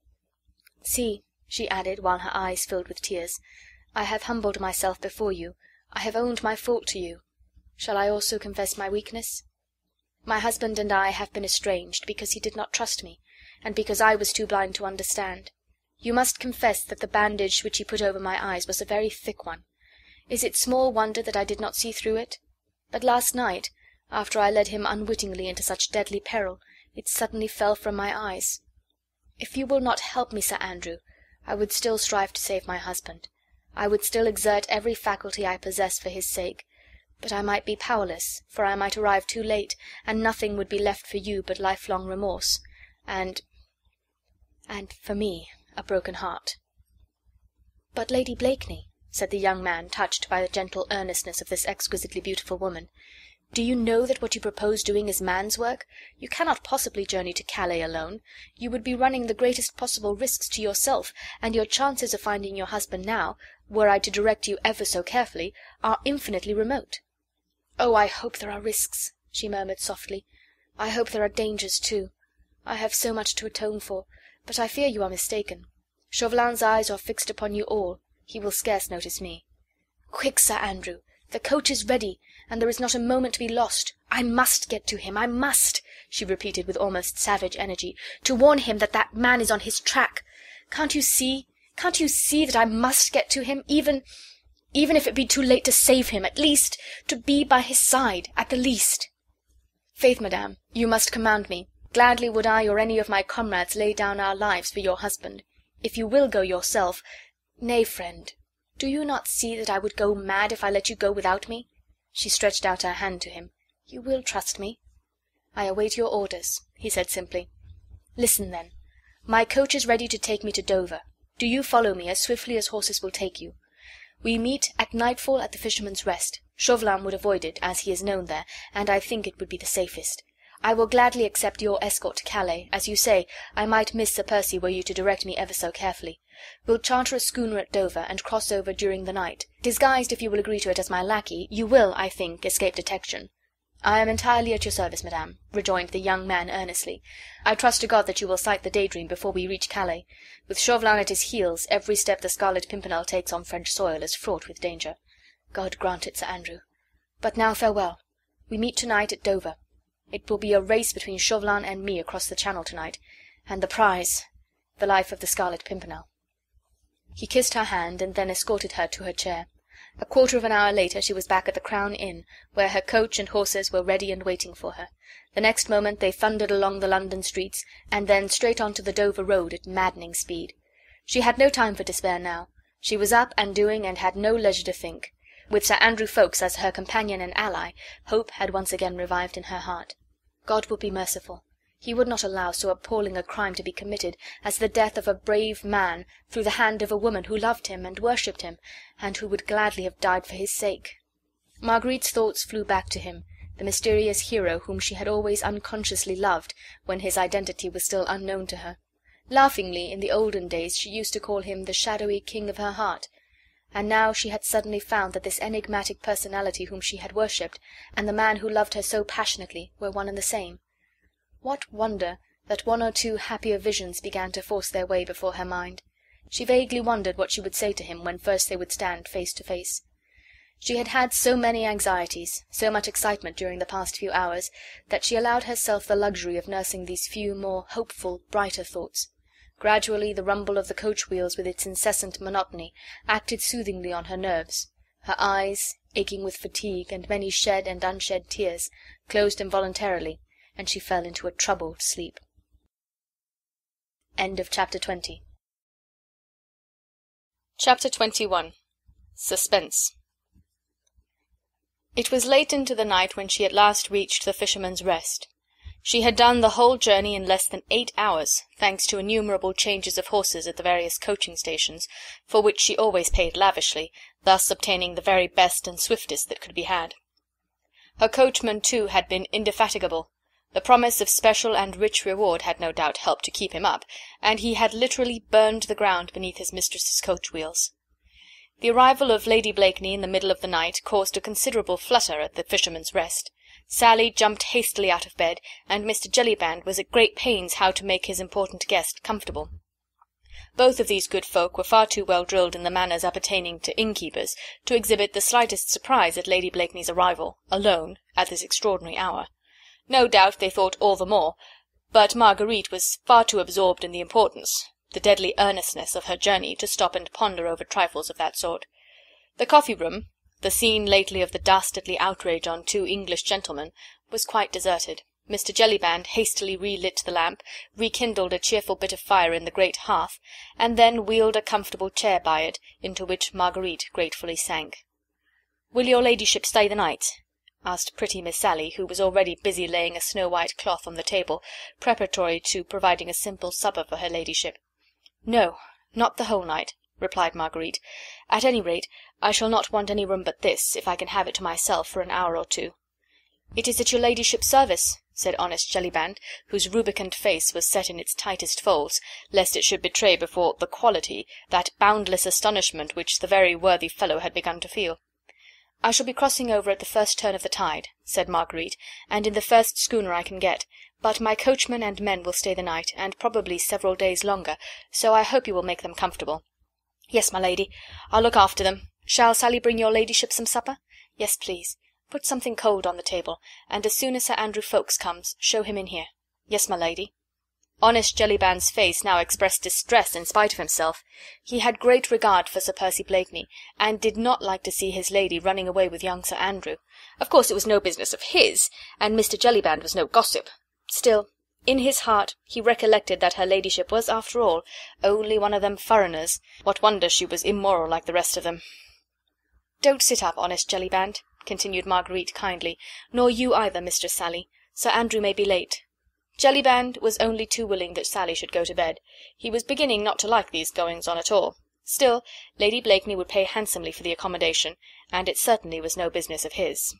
[SPEAKER 1] See," she added, while her eyes filled with tears, "I have humbled myself before you. I have owned my fault to you. Shall I also confess my weakness? My husband and I have been estranged because he did not trust me, and because I was too blind to understand. You must confess that the bandage which he put over my eyes was a very thick one. Is it small wonder that I did not see through it? But last night, after I led him unwittingly into such deadly peril, it suddenly fell from my eyes. If you will not help me, Sir Andrew, I would still strive to save my husband. I would still exert every faculty I possess for his sake, but I might be powerless, for I might arrive too late, and nothing would be left for you but lifelong remorse, and for me, a broken heart." "But, Lady Blakeney," said the young man, touched by the gentle earnestness of this exquisitely beautiful woman, "do you know that what you propose doing is man's work? You cannot possibly journey to Calais alone. You would be running the greatest possible risks to yourself, and your chances of finding your husband now, were I to direct you ever so carefully, are infinitely remote." "Oh, I hope there are risks," she murmured softly. "I hope there are dangers too. I have so much to atone for, but I fear you are mistaken. Chauvelin's eyes are fixed upon you all. He will scarce notice me. Quick, Sir Andrew! The coach is ready, and there is not a moment to be lost. I must get to him, I must," she repeated with almost savage energy, "to warn him that that man is on his track. Can't you see that I must get to him, even if it be too late to save him, at least to be by his side, at the least?" "Faith, madame, you must command me. Gladly would I or any of my comrades lay down our lives for your husband. If you will go yourself— Nay, friend, do you not see that I would go mad if I let you go without me?" She stretched out her hand to him. "You will trust me?" "I await your orders," he said simply. "Listen, then. My coach is ready to take me to Dover. Do you follow me as swiftly as horses will take you. We meet at nightfall at the Fisherman's Rest. Chauvelin would avoid it, as he is known there, and I think it would be the safest. I will gladly accept your escort to Calais. As you say, I might miss Sir Percy were you to direct me ever so carefully. We'll charter a schooner at Dover, and cross over during the night. Disguised, if you will agree to it, as my lackey, you will, I think, escape detection." "I am entirely at your service, madame," rejoined the young man earnestly. "I trust to God that you will sight the Daydream before we reach Calais. With Chauvelin at his heels, every step the Scarlet Pimpernel takes on French soil is fraught with danger." "God grant it, Sir Andrew. But now farewell. We meet tonight at Dover. It will be a race between Chauvelin and me across the Channel tonight, and the prize, the life of the Scarlet Pimpernel." He kissed her hand, and then escorted her to her chair. A quarter of an hour later she was back at the Crown Inn, where her coach and horses were ready and waiting for her. The next moment they thundered along the London streets, and then straight on to the Dover road at maddening speed. She had no time for despair now. She was up and doing, and had no leisure to think. With Sir Andrew Ffoulkes as her companion and ally, hope had once again revived in her heart. God would be merciful. He would not allow so appalling a crime to be committed as the death of a brave man through the hand of a woman who loved him and worshipped him, and who would gladly have died for his sake. Marguerite's thoughts flew back to him, the mysterious hero whom she had always unconsciously loved when his identity was still unknown to her. Laughingly, in the olden days, she used to call him the shadowy king of her heart, and now she had suddenly found that this enigmatic personality whom she had worshipped, and the man who loved her so passionately, were one and the same. What wonder that one or two happier visions began to force their way before her mind. She vaguely wondered what she would say to him when first they would stand face to face. She had had so many anxieties, so much excitement during the past few hours, that she allowed herself the luxury of nursing these few more hopeful, brighter thoughts. Gradually the rumble of the coach-wheels with its incessant monotony acted soothingly on her nerves. Her eyes, aching with fatigue and many shed and unshed tears, closed involuntarily, and she fell into a troubled sleep. End of chapter 20. Chapter 21. Suspense. It was late into the night when she at last reached the Fisherman's Rest. She had done the whole journey in less than 8 hours, thanks to innumerable changes of horses at the various coaching stations, for which she always paid lavishly, thus obtaining the very best and swiftest that could be had. Her coachman, too, had been indefatigable. The promise of special and rich reward had no doubt helped to keep him up, and he had literally burned the ground beneath his mistress's coach-wheels. The arrival of Lady Blakeney in the middle of the night caused a considerable flutter at the Fisherman's Rest. Sally jumped hastily out of bed, and Mr. Jellyband was at great pains how to make his important guest comfortable. Both of these good folk were far too well drilled in the manners appertaining to innkeepers to exhibit the slightest surprise at Lady Blakeney's arrival, alone, at this extraordinary hour. No doubt they thought all the more, but Marguerite was far too absorbed in the importance, the deadly earnestness of her journey, to stop and ponder over trifles of that sort. The coffee-room, the scene lately of the dastardly outrage on 2 English gentlemen, was quite deserted. Mr. Jellyband hastily relit the lamp, rekindled a cheerful bit of fire in the great hearth, and then wheeled a comfortable chair by it, into which Marguerite gratefully sank. "Will your ladyship stay the night?" asked pretty Miss Sally, who was already busy laying a snow-white cloth on the table, preparatory to providing a simple supper for her ladyship. "No, not the whole night," replied Marguerite. "At any rate, I shall not want any room but this, if I can have it to myself for an hour or two." "It is at your ladyship's service," said honest Jellyband, whose rubicund face was set in its tightest folds, lest it should betray before the quality that boundless astonishment which the very worthy fellow had begun to feel. "I shall be crossing over at the first turn of the tide," said Marguerite, "and in the first schooner I can get, but my coachman and men will stay the night, and probably several days longer, so I hope you will make them comfortable." "Yes, my lady, I'll look after them. Shall Sally bring your ladyship some supper?" "Yes, please. Put something cold on the table, and as soon as Sir Andrew Ffoulkes comes, show him in here." "Yes, my lady." Honest Jellyband's face now expressed distress in spite of himself. He had great regard for Sir Percy Blakeney, and did not like to see his lady running away with young Sir Andrew. Of course it was no business of his, and Mr. Jellyband was no gossip. Still, in his heart he recollected that her ladyship was, after all, only one of them foreigners. What wonder she was immoral like the rest of them? "Don't sit up, honest Jellyband," continued Marguerite kindly, "nor you either, Mistress Sally. Sir Andrew may be late." Jellyband was only too willing that Sally should go to bed. He was beginning not to like these goings-on at all. Still, Lady Blakeney would pay handsomely for the accommodation, and it certainly was no business of his.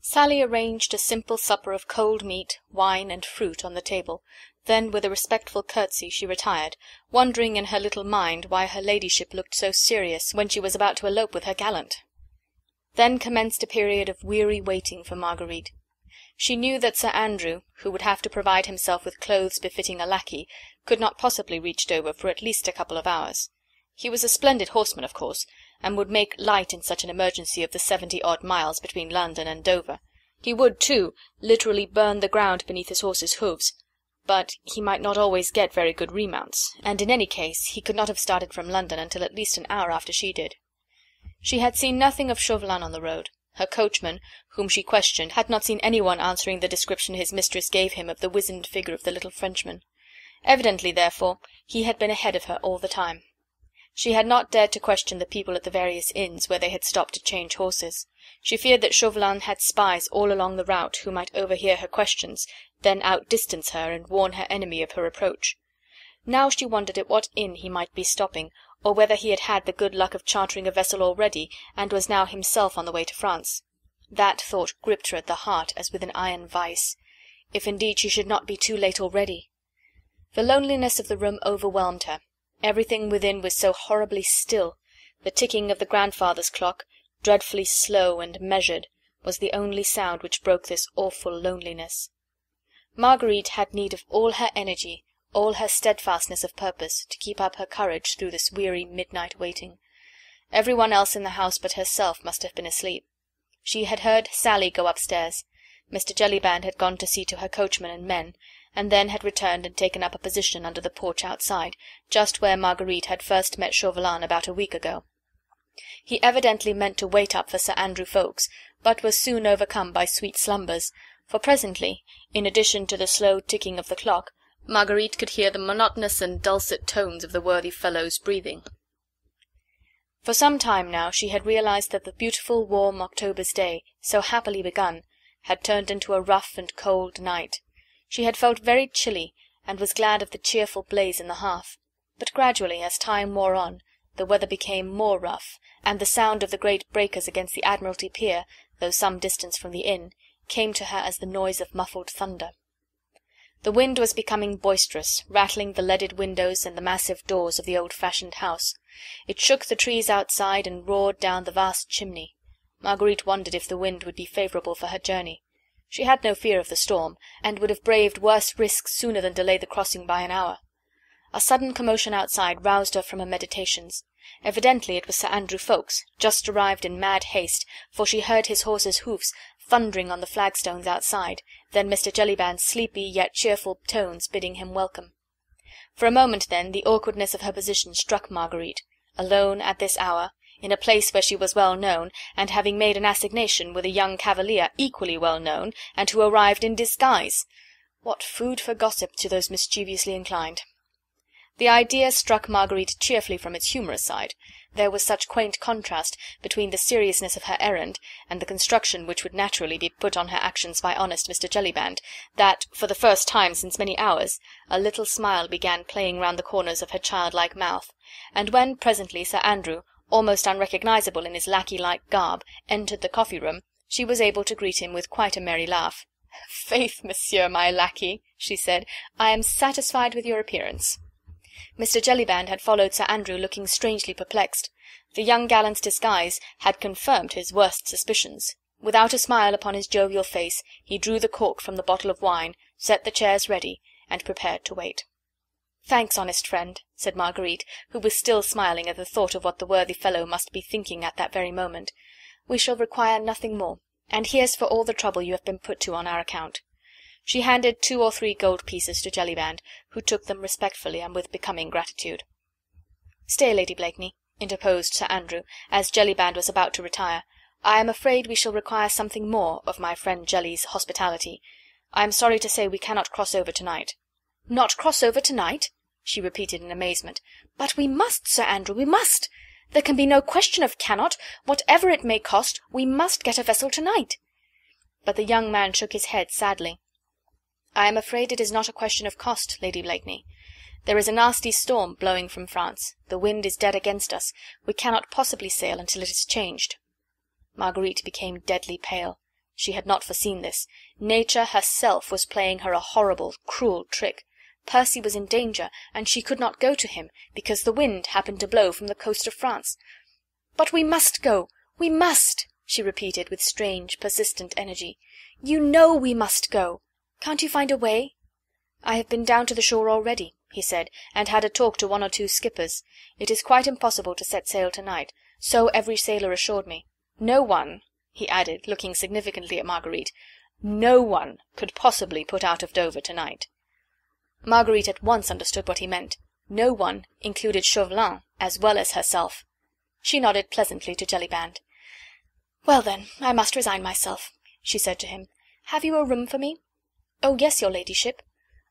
[SPEAKER 1] Sally arranged a simple supper of cold meat, wine, and fruit on the table. Then, with a respectful curtsy, she retired, wondering in her little mind why her ladyship looked so serious when she was about to elope with her gallant. Then commenced a period of weary waiting for Marguerite. She knew that Sir Andrew, who would have to provide himself with clothes befitting a lackey, could not possibly reach Dover for at least a couple of hours. He was a splendid horseman, of course, and would make light in such an emergency of the 70-odd miles between London and Dover. He would, too, literally burn the ground beneath his horse's hoofs. But he might not always get very good remounts, and in any case he could not have started from London until at least an hour after she did. She had seen nothing of Chauvelin on the road. Her coachman, whom she questioned, had not seen anyone answering the description his mistress gave him of the wizened figure of the little Frenchman. Evidently, therefore, he had been ahead of her all the time. She had not dared to question the people at the various inns where they had stopped to change horses. She feared that Chauvelin had spies all along the route who might overhear her questions, then outdistance her and warn her enemy of her approach. Now she wondered at what inn he might be stopping, or whether he had had the good luck of chartering a vessel already, and was now himself on the way to France. That thought gripped her at the heart as with an iron vice. If indeed she should not be too late already! The loneliness of the room overwhelmed her. Everything within was so horribly still. The ticking of the grandfather's clock, dreadfully slow and measured, was the only sound which broke this awful loneliness. Marguerite had need of all her energy, all her steadfastness of purpose, to keep up her courage through this weary midnight waiting. Every one else in the house but herself must have been asleep. She had heard Sally go upstairs. Mr. Jellyband had gone to see to her coachman and men, and then had returned and taken up a position under the porch outside, just where Marguerite had first met Chauvelin about a week ago. He evidently meant to wait up for Sir Andrew Ffoulkes, but was soon overcome by sweet slumbers, for presently, in addition to the slow ticking of the clock, Marguerite could hear the monotonous and dulcet tones of the worthy fellow's breathing. For some time now she had realized that the beautiful warm October's day, so happily begun, had turned into a rough and cold night. She had felt very chilly, and was glad of the cheerful blaze in the hearth. But gradually, as time wore on, the weather became more rough, and the sound of the great breakers against the Admiralty Pier, though some distance from the inn, came to her as the noise of muffled thunder. The wind was becoming boisterous, rattling the leaded windows and the massive doors of the old-fashioned house. It shook the trees outside and roared down the vast chimney. Marguerite wondered if the wind would be favourable for her journey. She had no fear of the storm, and would have braved worse risks sooner than delay the crossing by an hour. A sudden commotion outside roused her from her meditations. Evidently it was Sir Andrew Ffoulkes, just arrived in mad haste, for she heard his horse's hoofs thundering on the flagstones outside, then Mr. Jellyband's sleepy yet cheerful tones bidding him welcome. For a moment, then, the awkwardness of her position struck Marguerite. Alone at this hour, in a place where she was well known, and having made an assignation with a young cavalier equally well known, and who arrived in disguise! What food for gossip to those mischievously inclined! The idea struck Marguerite cheerfully from its humorous side. There was such quaint contrast between the seriousness of her errand and the construction which would naturally be put on her actions by honest Mr. Jellyband, that, for the first time since many hours, a little smile began playing round the corners of her childlike mouth, and when presently Sir Andrew, almost unrecognizable in his lackey-like garb, entered the coffee-room, she was able to greet him with quite a merry laugh. "Faith, monsieur, my lackey," she said, "I am satisfied with your appearance." Mr. Jellyband had followed Sir Andrew looking strangely perplexed. The young gallant's disguise had confirmed his worst suspicions. Without a smile upon his jovial face, he drew the cork from the bottle of wine, set the chairs ready, and prepared to wait. "Thanks, honest friend," said Marguerite, who was still smiling at the thought of what the worthy fellow must be thinking at that very moment. "We shall require nothing more, and here's for all the trouble you have been put to on our account." She handed 2 or 3 gold pieces to Jellyband, who took them respectfully and with becoming gratitude. "Stay, Lady Blakeney," interposed Sir Andrew, as Jellyband was about to retire. "I am afraid we shall require something more of my friend Jelly's hospitality. I am sorry to say we cannot cross over tonight." "Not cross over tonight?" she repeated in amazement. "But we must, Sir Andrew, we must. There can be no question of cannot. Whatever it may cost, we must get a vessel tonight." But the young man shook his head sadly. "I am afraid it is not a question of cost, Lady Blakeney. There is a nasty storm blowing from France. The wind is dead against us. We cannot possibly sail until it is changed." Marguerite became deadly pale. She had not foreseen this. Nature herself was playing her a horrible, cruel trick. Percy was in danger, and she could not go to him, because the wind happened to blow from the coast of France. "But we must go, we must," she repeated with strange, persistent energy. "You know we must go. Can't you find a way?" "I have been down to the shore already," he said, "and had a talk to 1 or 2 skippers. It is quite impossible to set sail tonight, so every sailor assured me. No one," he added, looking significantly at Marguerite, "no one could possibly put out of Dover tonight." Marguerite at once understood what he meant. No one included Chauvelin as well as herself. She nodded pleasantly to Jellyband. "Well, then, I must resign myself," she said to him. "Have you a room for me?" "Oh, yes, your ladyship.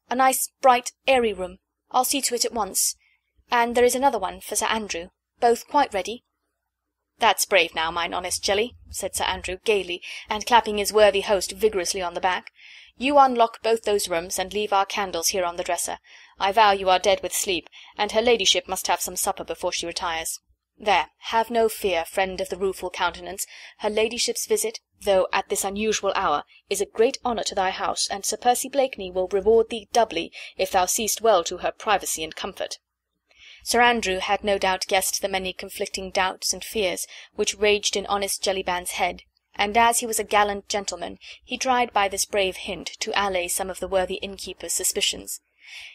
[SPEAKER 1] A nice, bright, airy room. I'll see to it at once. And there is another one for Sir Andrew. Both quite ready." "That's brave now, mine honest Jelly," said Sir Andrew gaily, and clapping his worthy host vigorously on the back. "You unlock both those rooms, and leave our candles here on the dresser. I vow you are dead with sleep, and her ladyship must have some supper before she retires. There, have no fear, friend of the rueful countenance. Her ladyship's visit, though at this unusual hour, is a great honour to thy house, and Sir Percy Blakeney will reward thee doubly if thou seest well to her privacy and comfort." Sir Andrew had no doubt guessed the many conflicting doubts and fears which raged in honest Jellyband's head, and as he was a gallant gentleman, he tried by this brave hint to allay some of the worthy innkeeper's suspicions.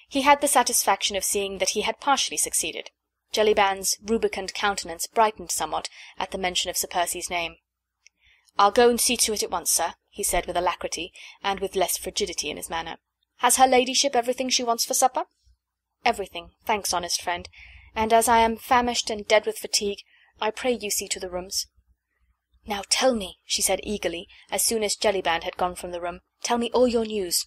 [SPEAKER 1] He had the satisfaction of seeing that he had partially succeeded. Jellyband's rubicund countenance brightened somewhat at the mention of Sir Percy's name. "I'll go and see to it at once, sir," he said with alacrity, and with less frigidity in his manner. "Has her ladyship everything she wants for supper?" "Everything, thanks, honest friend, and as I am famished and dead with fatigue, I pray you see to the rooms." "Now tell me," she said eagerly, as soon as Jellyband had gone from the room, "tell me all your news."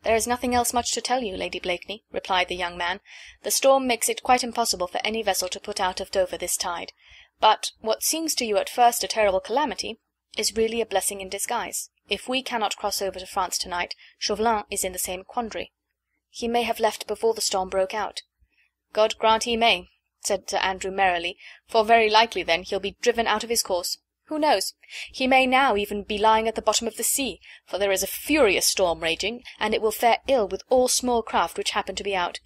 [SPEAKER 1] "There is nothing else much to tell you, Lady Blakeney," replied the young man. "The storm makes it quite impossible for any vessel to put out of Dover this tide. But what seems to you at first a terrible calamity is really a blessing in disguise. If we cannot cross over to France tonight, Chauvelin is in the same quandary. He may have left before the storm broke out." "God grant he may," said Sir Andrew merrily, "for very likely then he'll be driven out of his course. Who knows? He may now even be lying at the bottom of the sea, for there is a furious storm raging, and it will fare ill with all small craft which happen to be out.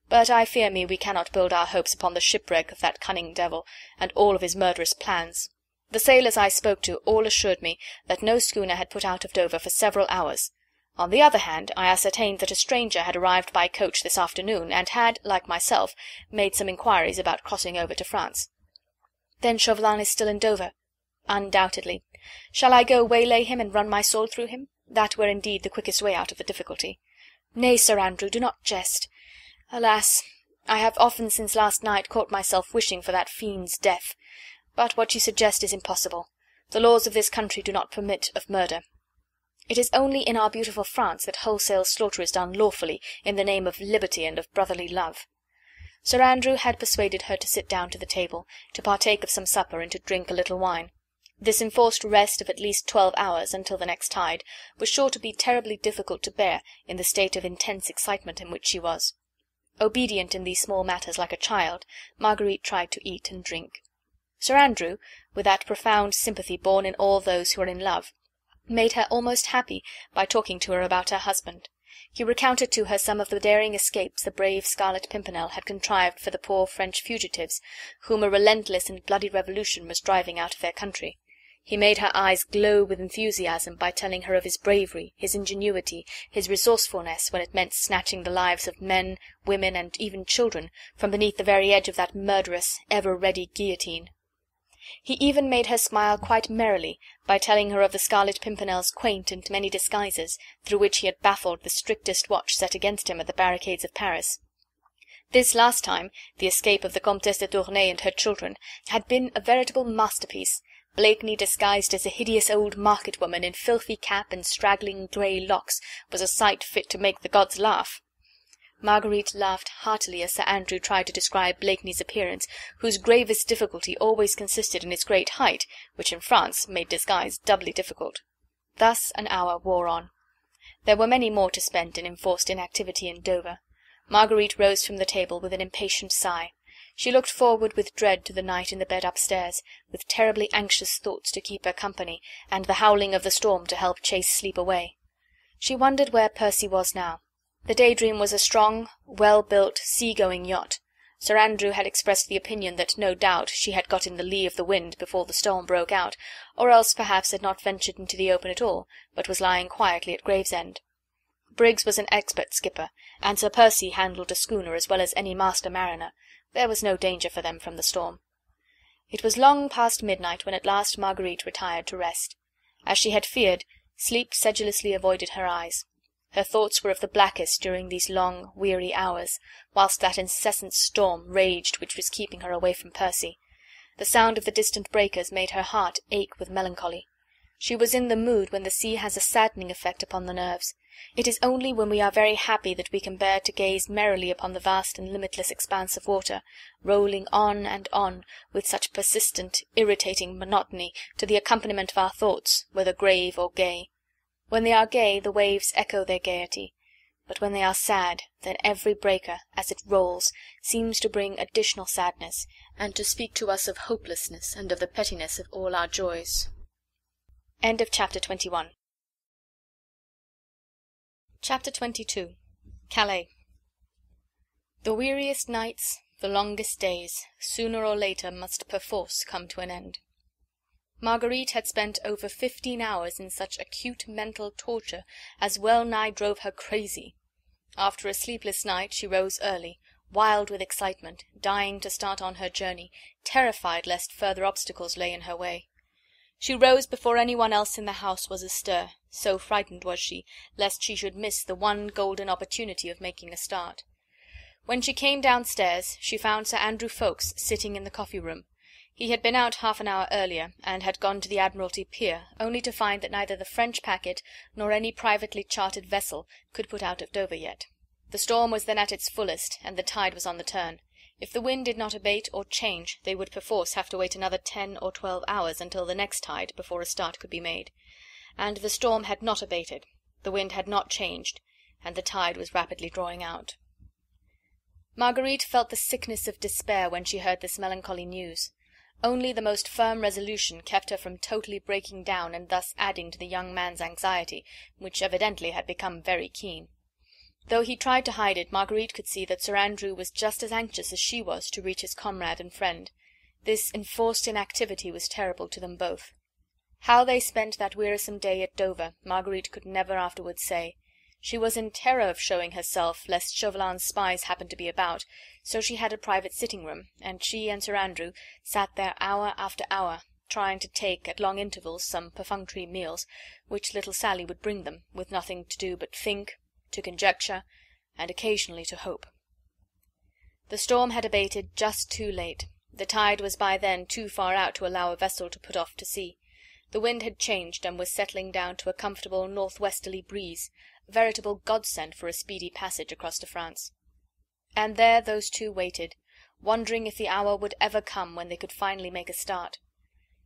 [SPEAKER 1] But I fear me we cannot build our hopes upon the shipwreck of that cunning devil, and all of his murderous plans. The sailors I spoke to all assured me that no schooner had put out of Dover for several hours. On the other hand, I ascertained that a stranger had arrived by coach this afternoon, and had, like myself, made some inquiries about crossing over to France." "Then Chauvelin is still in Dover?" "Undoubtedly. Shall I go waylay him and run my sword through him? That were indeed the quickest way out of the difficulty." "Nay, Sir Andrew, do not jest. Alas, I have often since last night caught myself wishing for that fiend's death. But what you suggest is impossible. The laws of this country do not permit of murder. It is only in our beautiful France that wholesale slaughter is done lawfully in the name of liberty and of brotherly love." Sir Andrew had persuaded her to sit down to the table, to partake of some supper, and to drink a little wine. This enforced rest of at least 12 hours, until the next tide, was sure to be terribly difficult to bear in the state of intense excitement in which she was. Obedient in these small matters like a child, Marguerite tried to eat and drink. Sir Andrew, with that profound sympathy born in all those who are in love, made her almost happy by talking to her about her husband. He recounted to her some of the daring escapes the brave Scarlet Pimpernel had contrived for the poor French fugitives, whom a relentless and bloody revolution was driving out of their country. He made her eyes glow with enthusiasm by telling her of his bravery, his ingenuity, his resourcefulness when it meant snatching the lives of men, women, and even children from beneath the very edge of that murderous, ever-ready guillotine. He even made her smile quite merrily by telling her of the Scarlet Pimpernel's quaint and many disguises, through which he had baffled the strictest watch set against him at the barricades of Paris. This last time, the escape of the Comtesse de Tournay and her children, had been a veritable masterpiece. Blakeney disguised as a hideous old market-woman in filthy cap and straggling grey locks was a sight fit to make the gods laugh. Marguerite laughed heartily as Sir Andrew tried to describe Blakeney's appearance, whose gravest difficulty always consisted in its great height, which in France made disguise doubly difficult. Thus an hour wore on. There were many more to spend in enforced inactivity in Dover. Marguerite rose from the table with an impatient sigh. She looked forward with dread to the night in the bed upstairs, with terribly anxious thoughts to keep her company, and the howling of the storm to help chase sleep away. She wondered where Percy was now. The Daydream was a strong, well-built, sea-going yacht. Sir Andrew had expressed the opinion that no doubt she had got in the lee of the wind before the storm broke out, or else perhaps had not ventured into the open at all, but was lying quietly at Gravesend. Briggs was an expert skipper, and Sir Percy handled a schooner as well as any master mariner. There was no danger for them from the storm. It was long past midnight when at last Marguerite retired to rest. As she had feared, sleep sedulously avoided her eyes. Her thoughts were of the blackest during these long, weary hours, whilst that incessant storm raged which was keeping her away from Percy. The sound of the distant breakers made her heart ache with melancholy. She was in the mood when the sea has a saddening effect upon the nerves. It is only when we are very happy that we can bear to gaze merrily upon the vast and limitless expanse of water, rolling on and on, with such persistent, irritating monotony, to the accompaniment of our thoughts, whether grave or gay. When they are gay, the waves echo their gaiety, but when they are sad, then every breaker, as it rolls, seems to bring additional sadness, and to speak to us of hopelessness and of the pettiness of all our joys. End of chapter 21. Chapter 22. Calais. The weariest nights, the longest days, sooner or later must perforce come to an end. Marguerite had spent over 15 hours in such acute mental torture as well nigh drove her crazy. After a sleepless night she rose early, wild with excitement, dying to start on her journey, terrified lest further obstacles lay in her way. She rose before anyone else in the house was astir, so frightened was she lest she should miss the one golden opportunity of making a start. When she came downstairs she found Sir Andrew Ffoulkes sitting in the coffee-room. He had been out half an hour earlier, and had gone to the Admiralty Pier, only to find that neither the French packet nor any privately chartered vessel could put out of Dover yet. The storm was then at its fullest, and the tide was on the turn. If the wind did not abate or change, they would perforce have to wait another 10 or 12 hours until the next tide before a start could be made. And the storm had not abated, the wind had not changed, and the tide was rapidly drawing out. Marguerite felt the sickness of despair when she heard this melancholy news. Only the most firm resolution kept her from totally breaking down and thus adding to the young man's anxiety, which evidently had become very keen. Though he tried to hide it, Marguerite could see that Sir Andrew was just as anxious as she was to reach his comrade and friend. This enforced inactivity was terrible to them both. How they spent that wearisome day at Dover, Marguerite could never afterwards say. She was in terror of showing herself, lest Chauvelin's spies happened to be about, so she had a private sitting-room, and she and Sir Andrew sat there hour after hour, trying to take at long intervals some perfunctory meals, which little Sally would bring them, with nothing to do but think, to conjecture, and occasionally to hope. The storm had abated just too late. The tide was by then too far out to allow a vessel to put off to sea. The wind had changed and was settling down to a comfortable north-westerly breeze, a veritable godsend for a speedy passage across to France. And there those two waited, wondering if the hour would ever come when they could finally make a start.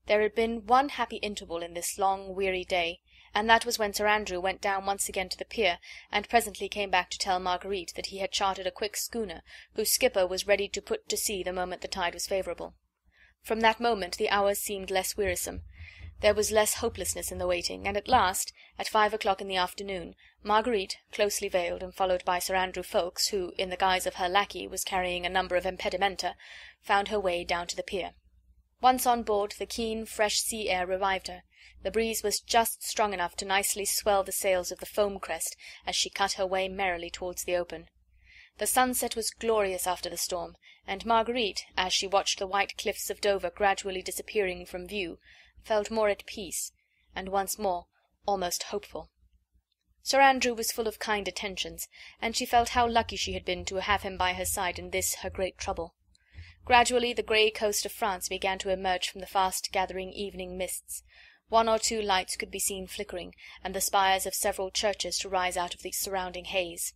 [SPEAKER 1] There had been one happy interval in this long, weary day, and that was when Sir Andrew went down once again to the pier, and presently came back to tell Marguerite that he had chartered a quick schooner, whose skipper was ready to put to sea the moment the tide was favourable. From that moment the hours seemed less wearisome. There was less hopelessness in the waiting, and at last, at 5 o'clock in the afternoon, Marguerite, closely veiled and followed by Sir Andrew Ffoulkes, who, in the guise of her lackey, was carrying a number of impedimenta, found her way down to the pier. Once on board, the keen, fresh sea air revived her. The breeze was just strong enough to nicely swell the sails of the Foam Crest as she cut her way merrily towards the open. The sunset was glorious after the storm, and Marguerite, as she watched the white cliffs of Dover gradually disappearing from view, felt more at peace, and once more almost hopeful. Sir Andrew was full of kind attentions, and she felt how lucky she had been to have him by her side in this her great trouble. Gradually the grey coast of France began to emerge from the fast-gathering evening mists. 1 or 2 lights could be seen flickering, and the spires of several churches to rise out of the surrounding haze.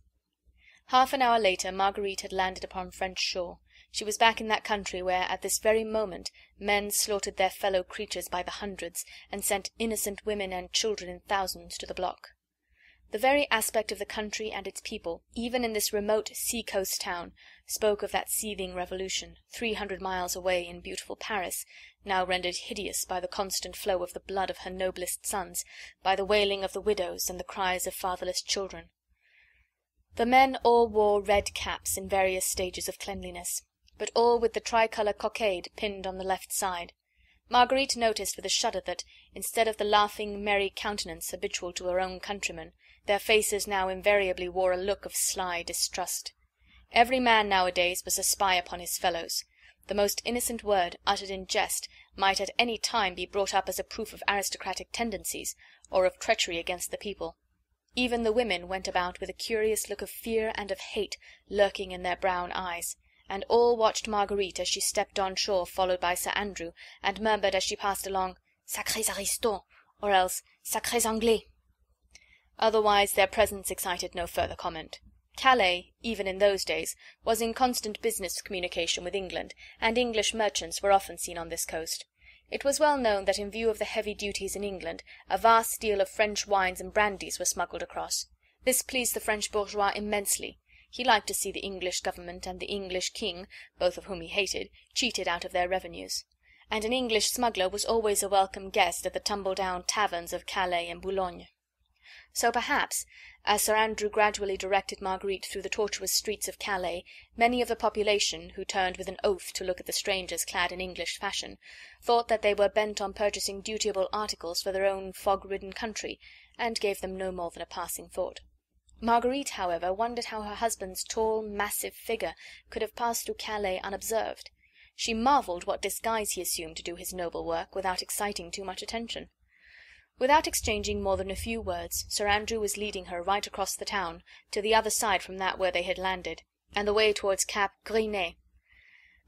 [SPEAKER 1] Half an hour later Marguerite had landed upon French shore. She was back in that country where, at this very moment, men slaughtered their fellow creatures by the hundreds, and sent innocent women and children in thousands to the block. The very aspect of the country and its people, even in this remote sea-coast town, spoke of that seething revolution, 300 miles away in beautiful Paris, now rendered hideous by the constant flow of the blood of her noblest sons, by the wailing of the widows and the cries of fatherless children. The men all wore red caps in various stages of cleanliness, but all with the tricolour cockade pinned on the left side. Marguerite noticed with a shudder that, instead of the laughing, merry countenance habitual to her own countrymen, their faces now invariably wore a look of sly distrust. Every man nowadays was a spy upon his fellows. The most innocent word, uttered in jest, might at any time be brought up as a proof of aristocratic tendencies, or of treachery against the people. Even the women went about with a curious look of fear and of hate lurking in their brown eyes, and all watched Marguerite as she stepped on shore followed by Sir Andrew, and murmured as she passed along, "Sacrés aristos," or else "Sacrés Anglais." Otherwise their presence excited no further comment. Calais, even in those days, was in constant business communication with England, and English merchants were often seen on this coast. It was well known that in view of the heavy duties in England, a vast deal of French wines and brandies were smuggled across. This pleased the French bourgeois immensely. He liked to see the English government and the English king, both of whom he hated, cheated out of their revenues. And an English smuggler was always a welcome guest at the tumble-down taverns of Calais and Boulogne. So perhaps, as Sir Andrew gradually directed Marguerite through the tortuous streets of Calais, many of the population, who turned with an oath to look at the strangers clad in English fashion, thought that they were bent on purchasing dutiable articles for their own fog-ridden country, and gave them no more than a passing thought. Marguerite, however, wondered how her husband's tall, massive figure could have passed through Calais unobserved. She marvelled what disguise he assumed to do his noble work without exciting too much attention. Without exchanging more than a few words, Sir Andrew was leading her right across the town, to the other side from that where they had landed, and the way towards Cap Gris-Nez.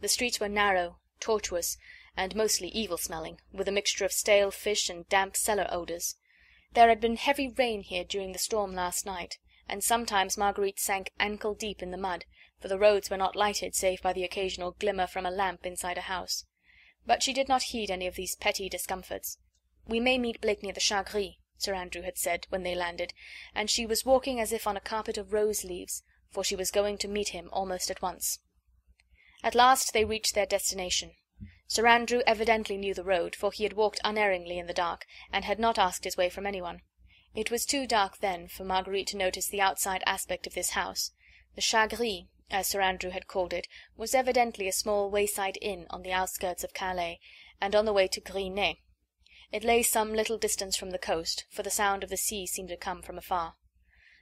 [SPEAKER 1] The streets were narrow, tortuous, and mostly evil-smelling, with a mixture of stale fish and damp cellar odours. There had been heavy rain here during the storm last night, and sometimes Marguerite sank ankle-deep in the mud, for the roads were not lighted save by the occasional glimmer from a lamp inside a house. But she did not heed any of these petty discomforts. "We may meet Blakeney at the Chat Gris," Sir Andrew had said when they landed, and she was walking as if on a carpet of rose-leaves, for she was going to meet him almost at once. At last they reached their destination. Sir Andrew evidently knew the road, for he had walked unerringly in the dark, and had not asked his way from anyone. It was too dark then for Marguerite to notice the outside aspect of this house. The Chat Gris, as Sir Andrew had called it, was evidently a small wayside inn on the outskirts of Calais, and on the way to Gris-Nez. It lay some little distance from the coast, for the sound of the sea seemed to come from afar.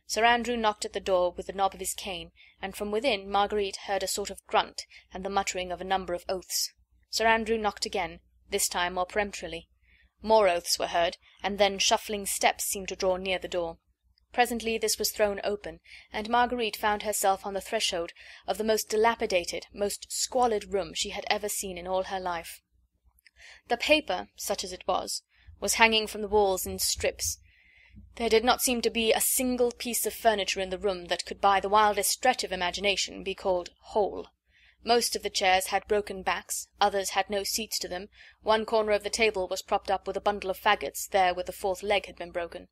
[SPEAKER 1] Sir Andrew knocked at the door with the knob of his cane, and from within Marguerite heard a sort of grunt and the muttering of a number of oaths. Sir Andrew knocked again, this time more peremptorily. More oaths were heard, and then shuffling steps seemed to draw near the door. Presently this was thrown open, and Marguerite found herself on the threshold of the most dilapidated, most squalid room she had ever seen in all her life. The paper, such as it was hanging from the walls in strips. There did not seem to be a single piece of furniture in the room that could by the wildest stretch of imagination be called whole. Most of the chairs had broken backs, others had no seats to them, one corner of the table was propped up with a bundle of faggots, there where the fourth leg had been broken.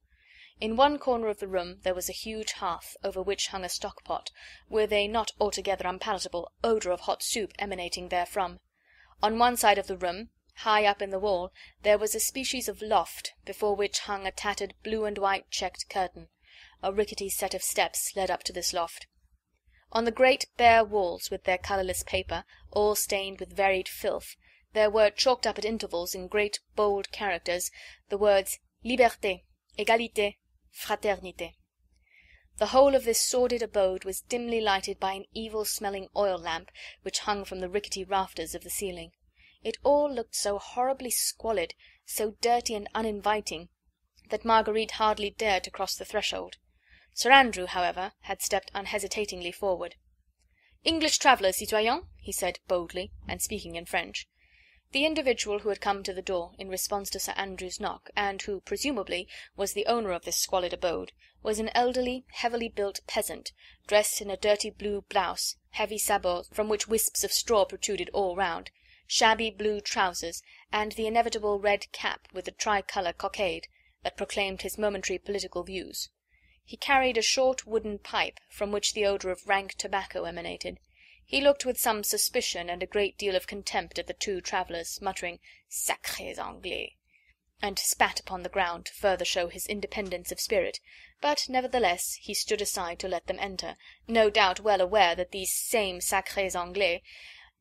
[SPEAKER 1] In one corner of the room there was a huge hearth, over which hung a stock-pot, with a not altogether unpalatable odour of hot soup emanating therefrom. On one side of the room, high up in the wall, there was a species of loft, before which hung a tattered blue and white checked curtain. A rickety set of steps led up to this loft. On the great bare walls, with their colourless paper, all stained with varied filth, there were chalked up at intervals in great bold characters the words Liberté, Égalité, Fraternité. The whole of this sordid abode was dimly lighted by an evil-smelling oil lamp which hung from the rickety rafters of the ceiling. It all looked so horribly squalid, so dirty and uninviting, that Marguerite hardly dared to cross the threshold. Sir Andrew, however, had stepped unhesitatingly forward. "English travellers, citoyens," he said boldly, and speaking in French. The individual who had come to the door in response to Sir Andrew's knock, and who, presumably, was the owner of this squalid abode, was an elderly, heavily built peasant, dressed in a dirty blue blouse, heavy sabots from which wisps of straw protruded all round, shabby blue trousers, and the inevitable red cap with the tricolour cockade that proclaimed his momentary political views. He carried a short wooden pipe, from which the odour of rank tobacco emanated. He looked with some suspicion and a great deal of contempt at the two travellers, muttering "Sacrés Anglais," and spat upon the ground to further show his independence of spirit, but nevertheless he stood aside to let them enter, no doubt well aware that these same Sacrés Anglais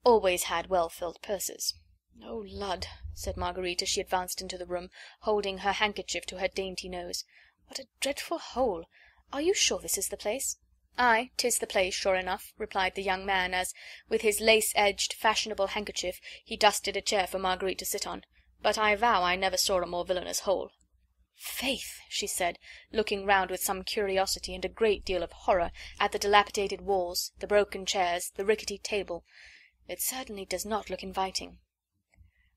[SPEAKER 1] always had well-filled purses. "Oh, Lud!" said Marguerite as she advanced into the room, holding her handkerchief to her dainty nose. "What a dreadful hole! Are you sure this is the place?" "Aye, 'tis the place, sure enough," replied the young man as, with his lace-edged, fashionable handkerchief, he dusted a chair for Marguerite to sit on. "But I vow I never saw a more villainous hole." "Faith," she said, looking round with some curiosity and a great deal of horror at the dilapidated walls, the broken chairs, the rickety table, "it certainly does not look inviting."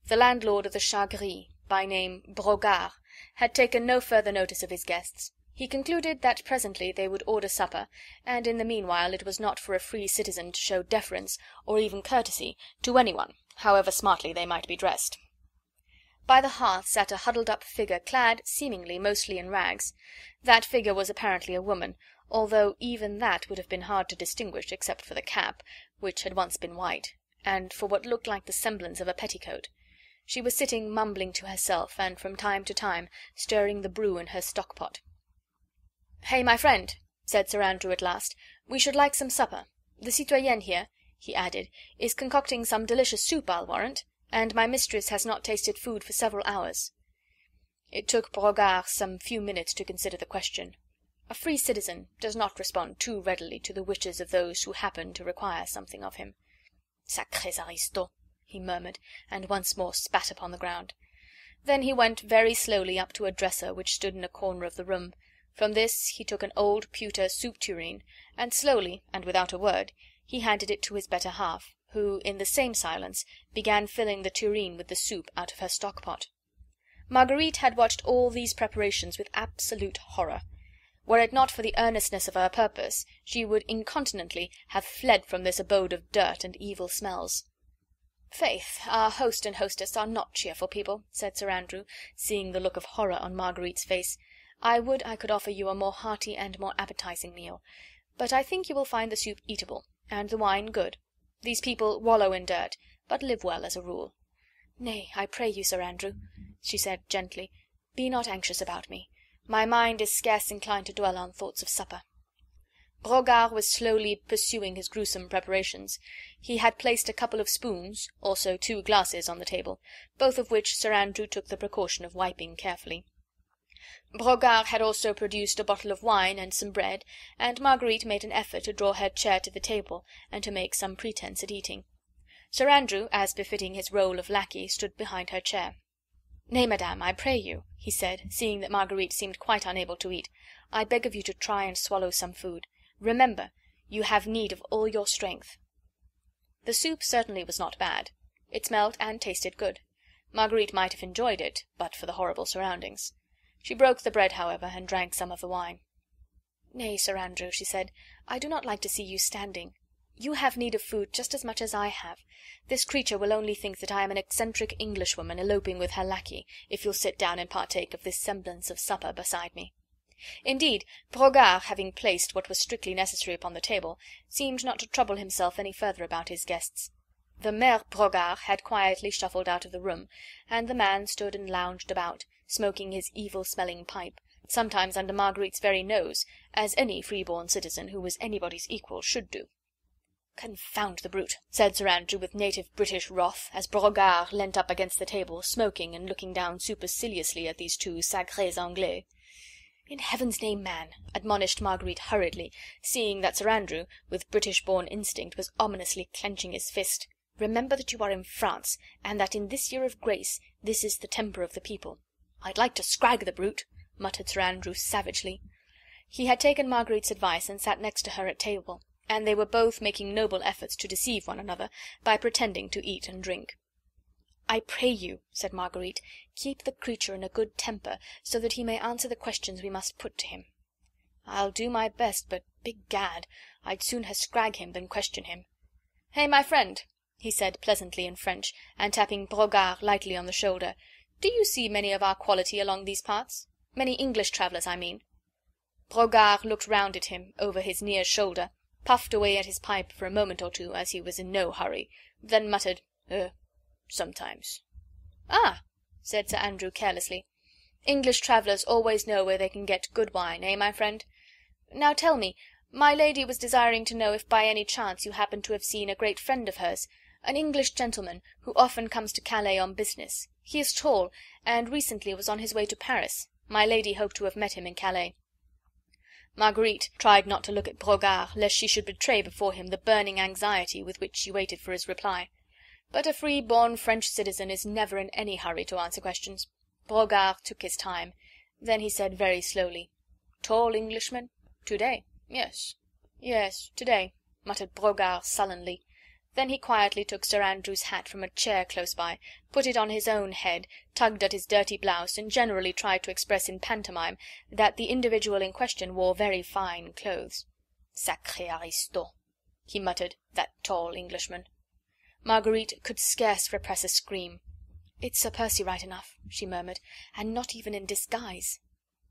[SPEAKER 1] The landlord of the Chat Gris, by name Brogard, had taken no further notice of his guests. He concluded that presently they would order supper, and in the meanwhile it was not for a free citizen to show deference, or even courtesy, to anyone, however smartly they might be dressed. By the hearth sat a huddled up figure clad, seemingly, mostly in rags. That figure was apparently a woman, although even that would have been hard to distinguish except for the cap, which had once been white, and for what looked like the semblance of a petticoat. She was sitting mumbling to herself, and from time to time stirring the brew in her stock-pot. "Hey, my friend," said Sir Andrew at last, "we should like some supper. The citoyenne here," he added, "is concocting some delicious soup, I'll warrant, and my mistress has not tasted food for several hours." It took Brogard some few minutes to consider the question. A free citizen does not respond too readily to the wishes of those who happen to require something of him. "Sacrés aristos!" he murmured, and once more spat upon the ground. Then he went very slowly up to a dresser which stood in a corner of the room. From this he took an old pewter soup tureen, and slowly, and without a word, he handed it to his better half, who, in the same silence, began filling the tureen with the soup out of her stock-pot. Marguerite had watched all these preparations with absolute horror. Were it not for the earnestness of her purpose, she would incontinently have fled from this abode of dirt and evil smells. "Faith, our host and hostess are not cheerful people," said Sir Andrew, seeing the look of horror on Marguerite's face. "I would I could offer you a more hearty and more appetizing meal, but I think you will find the soup eatable, and the wine good. These people wallow in dirt, but live well as a rule." "Nay, I pray you, Sir Andrew," she said gently, "be not anxious about me. My mind is scarce inclined to dwell on thoughts of supper." Brogard was slowly pursuing his gruesome preparations. He had placed a couple of spoons, also 2 glasses on the table, both of which Sir Andrew took the precaution of wiping carefully. Brogard had also produced a bottle of wine and some bread, and Marguerite made an effort to draw her chair to the table and to make some pretence at eating. Sir Andrew, as befitting his role of lackey, stood behind her chair. "Nay, madame, I pray you," he said, seeing that Marguerite seemed quite unable to eat, "I beg of you to try and swallow some food. Remember, you have need of all your strength." The soup certainly was not bad. It smelt and tasted good. Marguerite might have enjoyed it, but for the horrible surroundings. She broke the bread, however, and drank some of the wine. "Nay, Sir Andrew," she said, "I do not like to see you standing. You have need of food just as much as I have. This creature will only think that I am an eccentric Englishwoman eloping with her lackey, if you'll sit down and partake of this semblance of supper beside me." Indeed, Brogard, having placed what was strictly necessary upon the table, seemed not to trouble himself any further about his guests. The Mere Brogard had quietly shuffled out of the room, and the man stood and lounged about, smoking his evil-smelling pipe, sometimes under Marguerite's very nose, as any free-born citizen who was anybody's equal should do. "Confound the brute," said Sir Andrew with native British wrath, as Brogard leant up against the table, smoking and looking down superciliously at these 2 sacrés Anglais. "In heaven's name, man," admonished Marguerite hurriedly, seeing that Sir Andrew, with British-born instinct, was ominously clenching his fist, "remember that you are in France, and that in this year of grace this is the temper of the people." "I'd like to scrag the brute," muttered Sir Andrew savagely. He had taken Marguerite's advice and sat next to her at table, and they were both making noble efforts to deceive one another by pretending to eat and drink. "I pray you," said Marguerite, "keep the creature in a good temper, so that he may answer the questions we must put to him." "I'll do my best, but, begad, I'd sooner scrag him than question him. Hey, my friend," he said pleasantly in French, and tapping Brogard lightly on the shoulder, "do you see many of our quality along these parts? Many English travellers, I mean." Brogard looked round at him over his near shoulder, puffed away at his pipe for a moment or two, as he was in no hurry, then muttered, "Sometimes." "Ah!" said Sir Andrew carelessly. "English travellers always know where they can get good wine, eh, my friend? Now tell me, my lady was desiring to know if by any chance you happen to have seen a great friend of hers, an English gentleman who often comes to Calais on business. He is tall, and recently was on his way to Paris. My lady hoped to have met him in Calais." Marguerite tried not to look at Brogard, lest she should betray before him the burning anxiety with which she waited for his reply. But a free-born French citizen is never in any hurry to answer questions. Brogard took his time. Then he said very slowly, "Tall Englishman? To-day? Yes, yes, to-day," muttered Brogard sullenly. Then he quietly took Sir Andrew's hat from a chair close by, put it on his own head, tugged at his dirty blouse, and generally tried to express in pantomime that the individual in question wore very fine clothes. "Sacré aristo," he muttered, "that tall Englishman." Marguerite could scarce repress a scream. "It's Sir Percy right enough," she murmured, "and not even in disguise."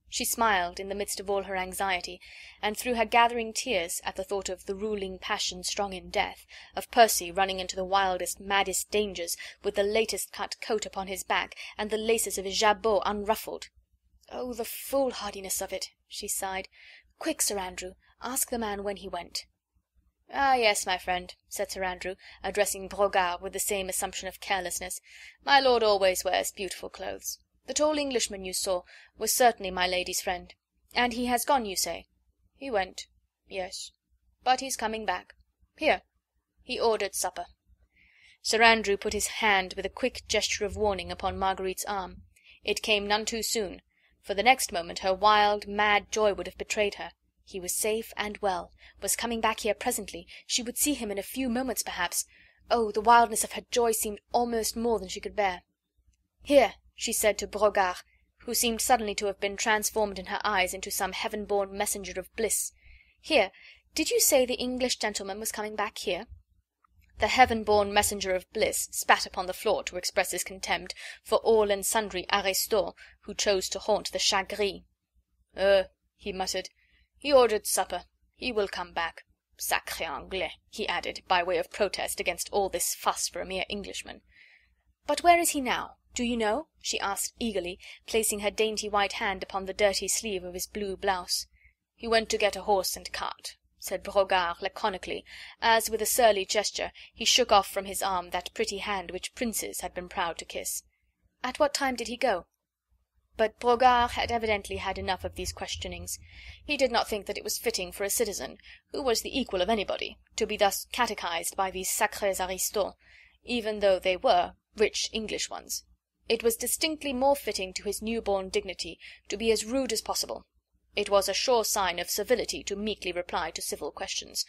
[SPEAKER 1] She smiled in the midst of all her anxiety, and through her gathering tears at the thought of the ruling passion strong in death, of Percy running into the wildest, maddest dangers, with the latest cut coat upon his back, and the laces of his jabot unruffled. "Oh, the foolhardiness of it!" she sighed. "Quick, Sir Andrew, ask the man when he went." "Ah, yes, my friend," said Sir Andrew, addressing Brogard with the same assumption of carelessness. "My lord always wears beautiful clothes. The tall Englishman you saw was certainly my lady's friend. And he has gone, you say?" "He went, yes. But he's coming back. Here." He ordered supper. Sir Andrew put his hand with a quick gesture of warning upon Marguerite's arm. It came none too soon, for the next moment her wild, mad joy would have betrayed her. He was safe and well, was coming back here presently, she would see him in a few moments perhaps. Oh, the wildness of her joy seemed almost more than she could bear. "Here," she said to Brogard, who seemed suddenly to have been transformed in her eyes into some heaven-born messenger of bliss. "Here, did you say the English gentleman was coming back here?" The heaven-born messenger of bliss spat upon the floor to express his contempt for all and sundry aristos who chose to haunt the Chat Gris. He muttered, "he ordered supper. He will come back. Sacré Anglais," he added, by way of protest against all this fuss for a mere Englishman. "But where is he now? Do you know?" she asked eagerly, placing her dainty white hand upon the dirty sleeve of his blue blouse. "He went to get a horse and cart," said Brogard laconically, as with a surly gesture he shook off from his arm that pretty hand which princes had been proud to kiss. "At what time did he go?" But Brogard had evidently had enough of these questionings. He did not think that it was fitting for a citizen, who was the equal of anybody, to be thus catechised by these sacres aristos, even though they were rich English ones. It was distinctly more fitting to his new-born dignity to be as rude as possible. It was a sure sign of servility to meekly reply to civil questions.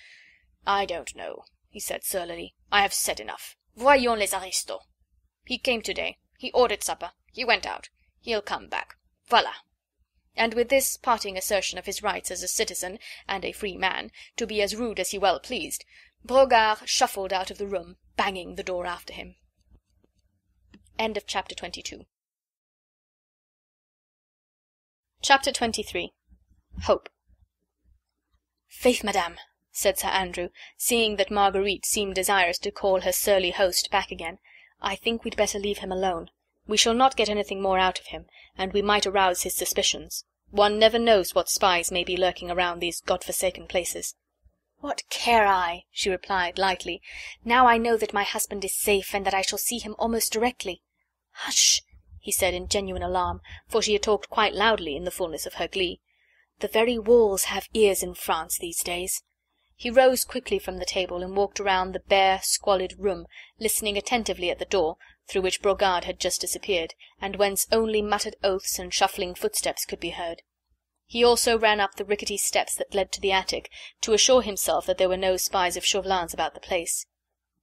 [SPEAKER 1] "I don't know," he said surlily. "I have said enough. Voyons les aristos. He came to-day. He ordered supper. He went out. He'll come back. Voila." And with this parting assertion of his rights as a citizen and a free man, to be as rude as he well pleased, Brogard shuffled out of the room, banging the door after him. End of chapter 22. Chapter 23. Hope. "Faith, madame," said Sir Andrew, seeing that Marguerite seemed desirous to call her surly host back again, "I think we'd better leave him alone. We shall not get anything more out of him, and we might arouse his suspicions. One never knows what spies may be lurking around these God-forsaken places." "What care I?" she replied lightly. "Now I know that my husband is safe, and that I shall see him almost directly." "Hush!" he said in genuine alarm, for she had talked quite loudly in the fullness of her glee. "The very walls have ears in France these days." He rose quickly from the table and walked around the bare, squalid room, listening attentively at the door, through which Brogard had just disappeared, and whence only muttered oaths and shuffling footsteps could be heard. He also ran up the rickety steps that led to the attic, to assure himself that there were no spies of Chauvelin's about the place.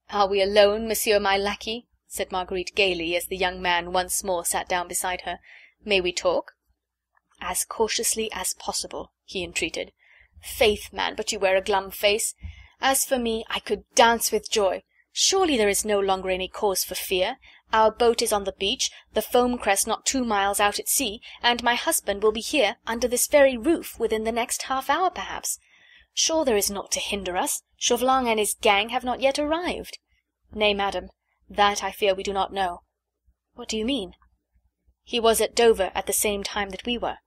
[SPEAKER 1] "Are we alone, monsieur my lackey?" said Marguerite gaily, as the young man once more sat down beside her. "May we talk?" "As cautiously as possible," he entreated. "Faith, man, but you wear a glum face. As for me, I could dance with joy. Surely there is no longer any cause for fear. Our boat is on the beach, the foam crest not 2 miles out at sea, and my husband will be here, under this very roof, within the next half-hour perhaps. Sure there is naught to hinder us. Chauvelin and his gang have not yet arrived." "Nay, madam, that I fear we do not know." "What do you mean?" "He was at Dover at the same time that we were."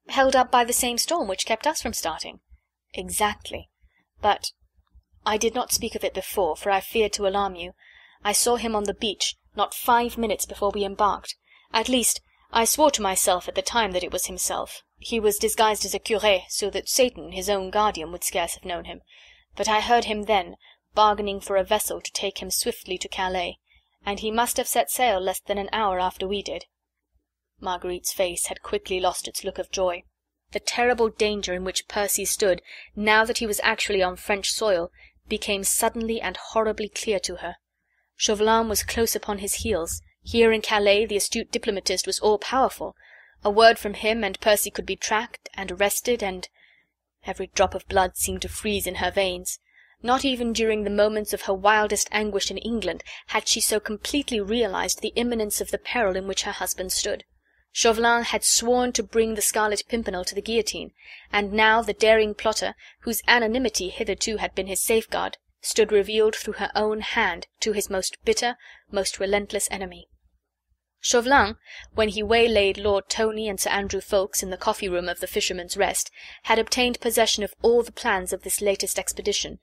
[SPEAKER 1] "Held up by the same storm which kept us from starting." "Exactly. But I did not speak of it before, for I feared to alarm you. I saw him on the beach, not 5 minutes before we embarked. At least, I swore to myself at the time that it was himself. He was disguised as a curé, so that Satan, his own guardian, would scarce have known him. But I heard him then, bargaining for a vessel to take him swiftly to Calais, and he must have set sail less than an hour after we did." Marguerite's face had quickly lost its look of joy. The terrible danger in which Percy stood, now that he was actually on French soil, became suddenly and horribly clear to her. Chauvelin was close upon his heels. Here in Calais the astute diplomatist was all-powerful. A word from him, and Percy could be tracked and arrested, and... Every drop of blood seemed to freeze in her veins. Not even during the moments of her wildest anguish in England had she so completely realized the imminence of the peril in which her husband stood. Chauvelin had sworn to bring the Scarlet Pimpernel to the guillotine, and now the daring plotter, whose anonymity hitherto had been his safeguard, stood revealed through her own hand to his most bitter, most relentless enemy. Chauvelin, when he waylaid Lord Tony and Sir Andrew Ffoulkes in the coffee-room of the Fisherman's Rest, had obtained possession of all the plans of this latest expedition.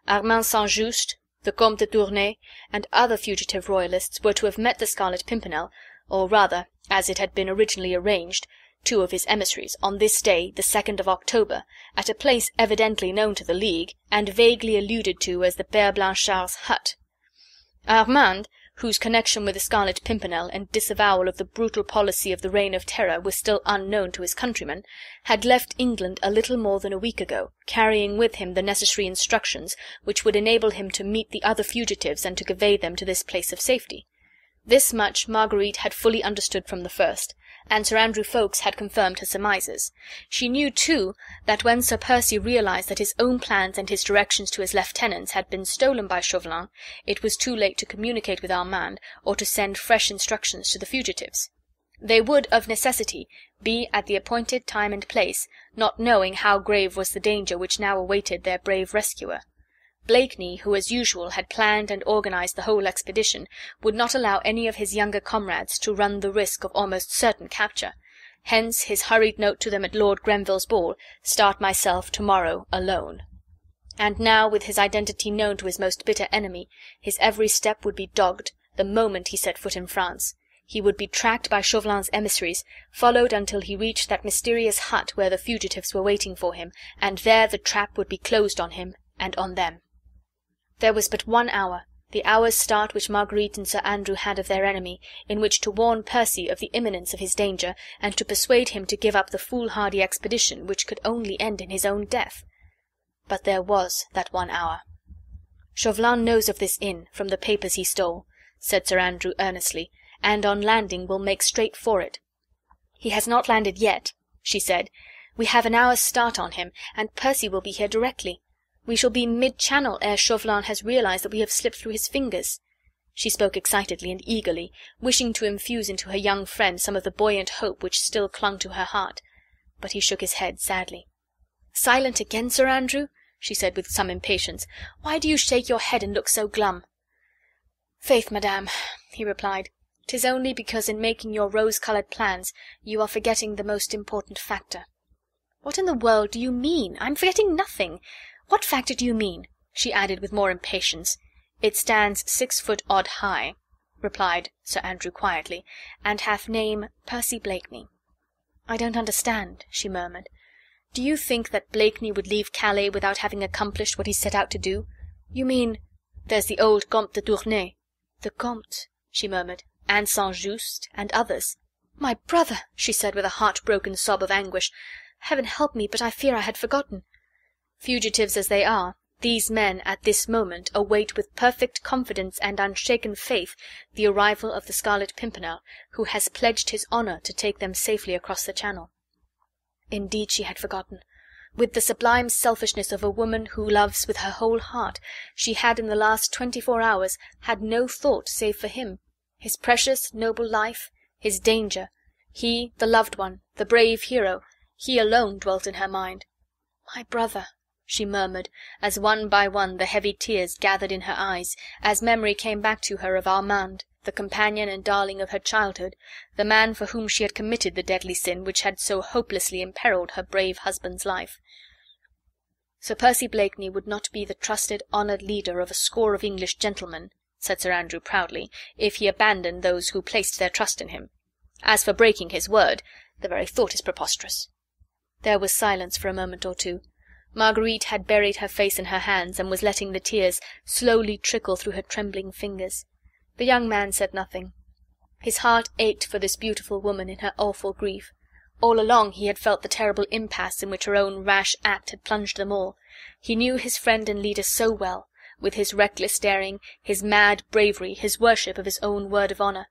[SPEAKER 1] Armand St-Just, the Comte de Tournay, and other fugitive royalists were to have met the Scarlet Pimpernel, or rather, as it had been originally arranged, two of his emissaries, on this day, the 2nd of October, at a place evidently known to the League, and vaguely alluded to as the Père Blanchard's hut. Armand, whose connection with the Scarlet Pimpernel and disavowal of the brutal policy of the Reign of Terror was still unknown to his countrymen, had left England a little more than a week ago, carrying with him the necessary instructions which would enable him to meet the other fugitives and to convey them to this place of safety. This much Marguerite had fully understood from the first, and Sir Andrew Ffoulkes had confirmed her surmises. She knew, too, that when Sir Percy realized that his own plans and his directions to his lieutenants had been stolen by Chauvelin, it was too late to communicate with Armand or to send fresh instructions to the fugitives. They would, of necessity, be at the appointed time and place, not knowing how grave was the danger which now awaited their brave rescuer. Blakeney, who as usual had planned and organized the whole expedition, would not allow any of his younger comrades to run the risk of almost certain capture. Hence his hurried note to them at Lord Grenville's ball, "Start myself tomorrow alone." And now, with his identity known to his most bitter enemy, his every step would be dogged the moment he set foot in France. He would be tracked by Chauvelin's emissaries, followed until he reached that mysterious hut where the fugitives were waiting for him, and there the trap would be closed on him and on them. There was but 1 hour, the hour's start which Marguerite and Sir Andrew had of their enemy, in which to warn Percy of the imminence of his danger, and to persuade him to give up the foolhardy expedition which could only end in his own death. But there was that 1 hour. "Chauvelin knows of this inn, from the papers he stole," said Sir Andrew earnestly, "and on landing will make straight for it." "He has not landed yet," she said. "We have an hour's start on him, and Percy will be here directly. We shall be mid-channel ere Chauvelin has realized that we have slipped through his fingers." She spoke excitedly and eagerly, wishing to infuse into her young friend some of the buoyant hope which still clung to her heart. But he shook his head sadly. "Silent again, Sir Andrew?" she said with some impatience. "Why do you shake your head and look so glum?" "Faith, madame," he replied, "'tis only because in making your rose-coloured plans you are forgetting the most important factor." "What in the world do you mean? I'm forgetting nothing. What factor do you mean?" she added with more impatience. "It stands 6 foot odd high," replied Sir Andrew quietly, "and hath name Percy Blakeney." "I don't understand," she murmured. "Do you think that Blakeney would leave Calais without having accomplished what he set out to do? You mean—" "There's the old Comte de Tournay." "The Comte," she murmured, "and St-Just, and others." "My brother!" she said with a heart-broken sob of anguish. "Heaven help me, but I fear I had forgotten." Fugitives as they are, these men at this moment await with perfect confidence and unshaken faith the arrival of the Scarlet Pimpernel, who has pledged his honour to take them safely across the Channel. Indeed she had forgotten. With the sublime selfishness of a woman who loves with her whole heart, she had in the last 24 hours had no thought save for him, his precious, noble life, his danger. He, the loved one, the brave hero, he alone dwelt in her mind. "My brother," she murmured, as one by one the heavy tears gathered in her eyes, as memory came back to her of Armand, the companion and darling of her childhood, the man for whom she had committed the deadly sin which had so hopelessly imperilled her brave husband's life. "Sir Percy Blakeney would not be the trusted, honoured leader of a score of English gentlemen," said Sir Andrew proudly, "if he abandoned those who placed their trust in him. As for breaking his word, the very thought is preposterous." There was silence for a moment or two. Marguerite had buried her face in her hands, and was letting the tears slowly trickle through her trembling fingers. The young man said nothing. His heart ached for this beautiful woman in her awful grief. All along he had felt the terrible impasse in which her own rash act had plunged them all. He knew his friend and leader so well, with his reckless daring, his mad bravery, his worship of his own word of honour.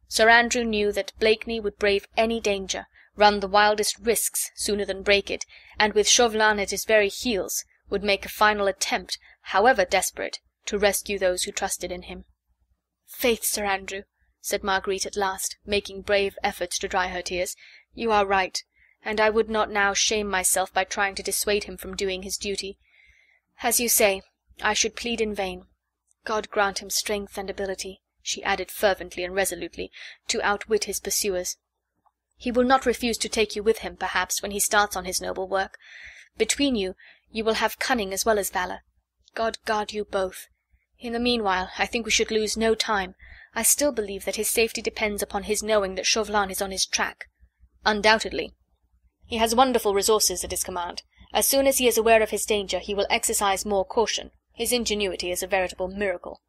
[SPEAKER 1] Sir Andrew knew that Blakeney would brave any danger, run the wildest risks sooner than break it, and with Chauvelin at his very heels, would make a final attempt, however desperate, to rescue those who trusted in him. "Faith, Sir Andrew," said Marguerite at last, making brave efforts to dry her tears, "you are right, and I would not now shame myself by trying to dissuade him from doing his duty. As you say, I should plead in vain. God grant him strength and ability," she added fervently and resolutely, "to outwit his pursuers. He will not refuse to take you with him, perhaps, when he starts on his noble work. Between you, you will have cunning as well as valour. God guard you both. In the meanwhile, I think we should lose no time. I still believe that his safety depends upon his knowing that Chauvelin is on his track." "Undoubtedly. He has wonderful resources at his command. As soon as he is aware of his danger, he will exercise more caution. His ingenuity is a veritable miracle."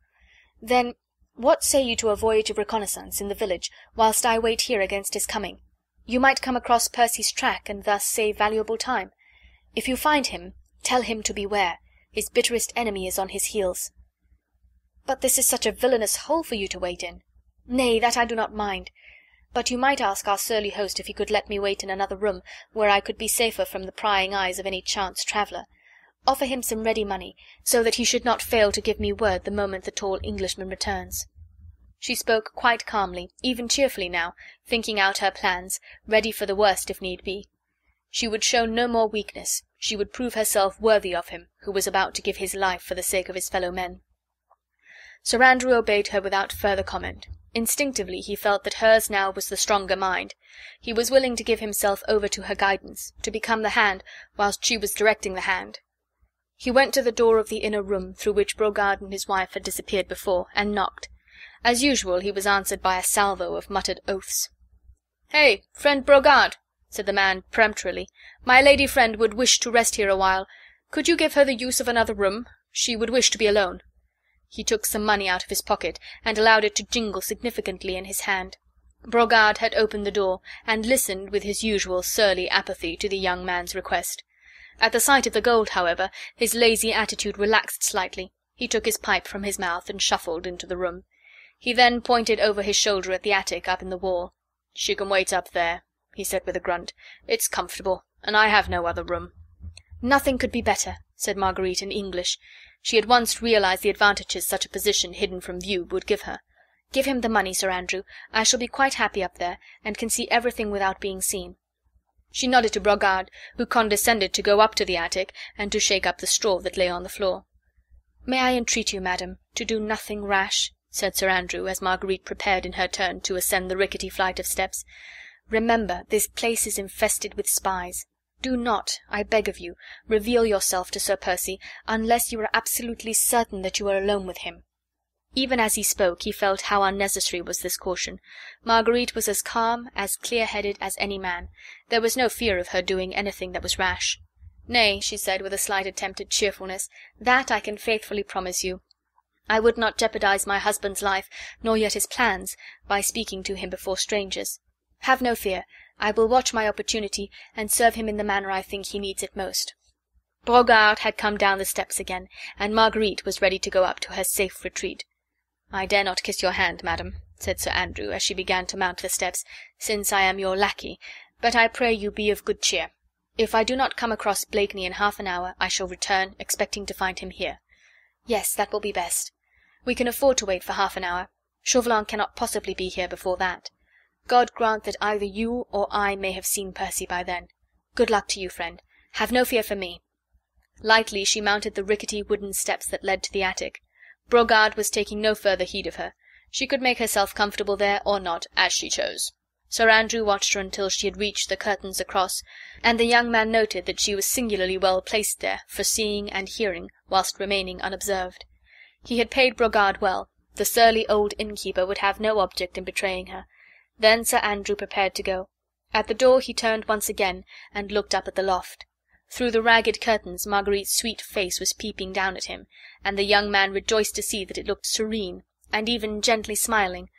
[SPEAKER 1] "Then what say you to a voyage of reconnaissance in the village, whilst I wait here against his coming? You might come across Percy's track, and thus save valuable time. If you find him, tell him to beware. His bitterest enemy is on his heels." "But this is such a villainous hole for you to wait in." "Nay, that I do not mind. But you might ask our surly host if he could let me wait in another room, where I could be safer from the prying eyes of any chance traveller. Offer him some ready money, so that he should not fail to give me word the moment the tall Englishman returns." She spoke quite calmly, even cheerfully now, thinking out her plans, ready for the worst if need be. She would show no more weakness. She would prove herself worthy of him, who was about to give his life for the sake of his fellow men. Sir Andrew obeyed her without further comment. Instinctively he felt that hers now was the stronger mind. He was willing to give himself over to her guidance, to become the hand, whilst she was directing the hand. He went to the door of the inner room, through which Brogard and his wife had disappeared before, and knocked. As usual, he was answered by a salvo of muttered oaths. "Hey, friend Brogard," said the man peremptorily, "my lady friend would wish to rest here a while. Could you give her the use of another room? She would wish to be alone." He took some money out of his pocket, and allowed it to jingle significantly in his hand. Brogard had opened the door, and listened with his usual surly apathy to the young man's request. At the sight of the gold, however, his lazy attitude relaxed slightly. He took his pipe from his mouth and shuffled into the room. He then pointed over his shoulder at the attic up in the wall. "She can wait up there," he said with a grunt. "It's comfortable, and I have no other room." "Nothing could be better," said Marguerite in English. She at once realized the advantages such a position hidden from view would give her. "Give him the money, Sir Andrew. I shall be quite happy up there, and can see everything without being seen." She nodded to Brogard, who condescended to go up to the attic and to shake up the straw that lay on the floor. "May I entreat you, madam, to do nothing rash?" said Sir Andrew, as Marguerite prepared in her turn to ascend the rickety flight of steps. "Remember, this place is infested with spies. Do not, I beg of you, reveal yourself to Sir Percy, unless you are absolutely certain that you are alone with him." Even as he spoke, he felt how unnecessary was this caution. Marguerite was as calm, as clear-headed as any man. There was no fear of her doing anything that was rash. "Nay," she said, with a slight attempt at cheerfulness, "that I can faithfully promise you. I would not jeopardize my husband's life, nor yet his plans, by speaking to him before strangers. Have no fear, I will watch my opportunity, and serve him in the manner I think he needs it most." Brogard had come down the steps again, and Marguerite was ready to go up to her safe retreat. "I dare not kiss your hand, madam," said Sir Andrew, as she began to mount the steps, "since I am your lackey, but I pray you be of good cheer. If I do not come across Blakeney in half an hour, I shall return, expecting to find him here." "Yes, that will be best. We can afford to wait for half an hour. Chauvelin cannot possibly be here before that. God grant that either you or I may have seen Percy by then. Good luck to you, friend. Have no fear for me." Lightly she mounted the rickety wooden steps that led to the attic. Brogard was taking no further heed of her. She could make herself comfortable there or not, as she chose. Sir Andrew watched her until she had reached the curtains across, and the young man noted that she was singularly well placed there for seeing and hearing, whilst remaining unobserved. He had paid Brogard well. The surly old innkeeper would have no object in betraying her. Then Sir Andrew prepared to go. At the door he turned once again, and looked up at the loft. Through the ragged curtains Marguerite's sweet face was peeping down at him, and the young man rejoiced to see that it looked serene, and even gently smiling.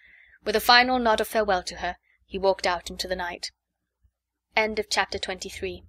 [SPEAKER 1] With a final nod of farewell to her, he walked out into the night. Chapter 24.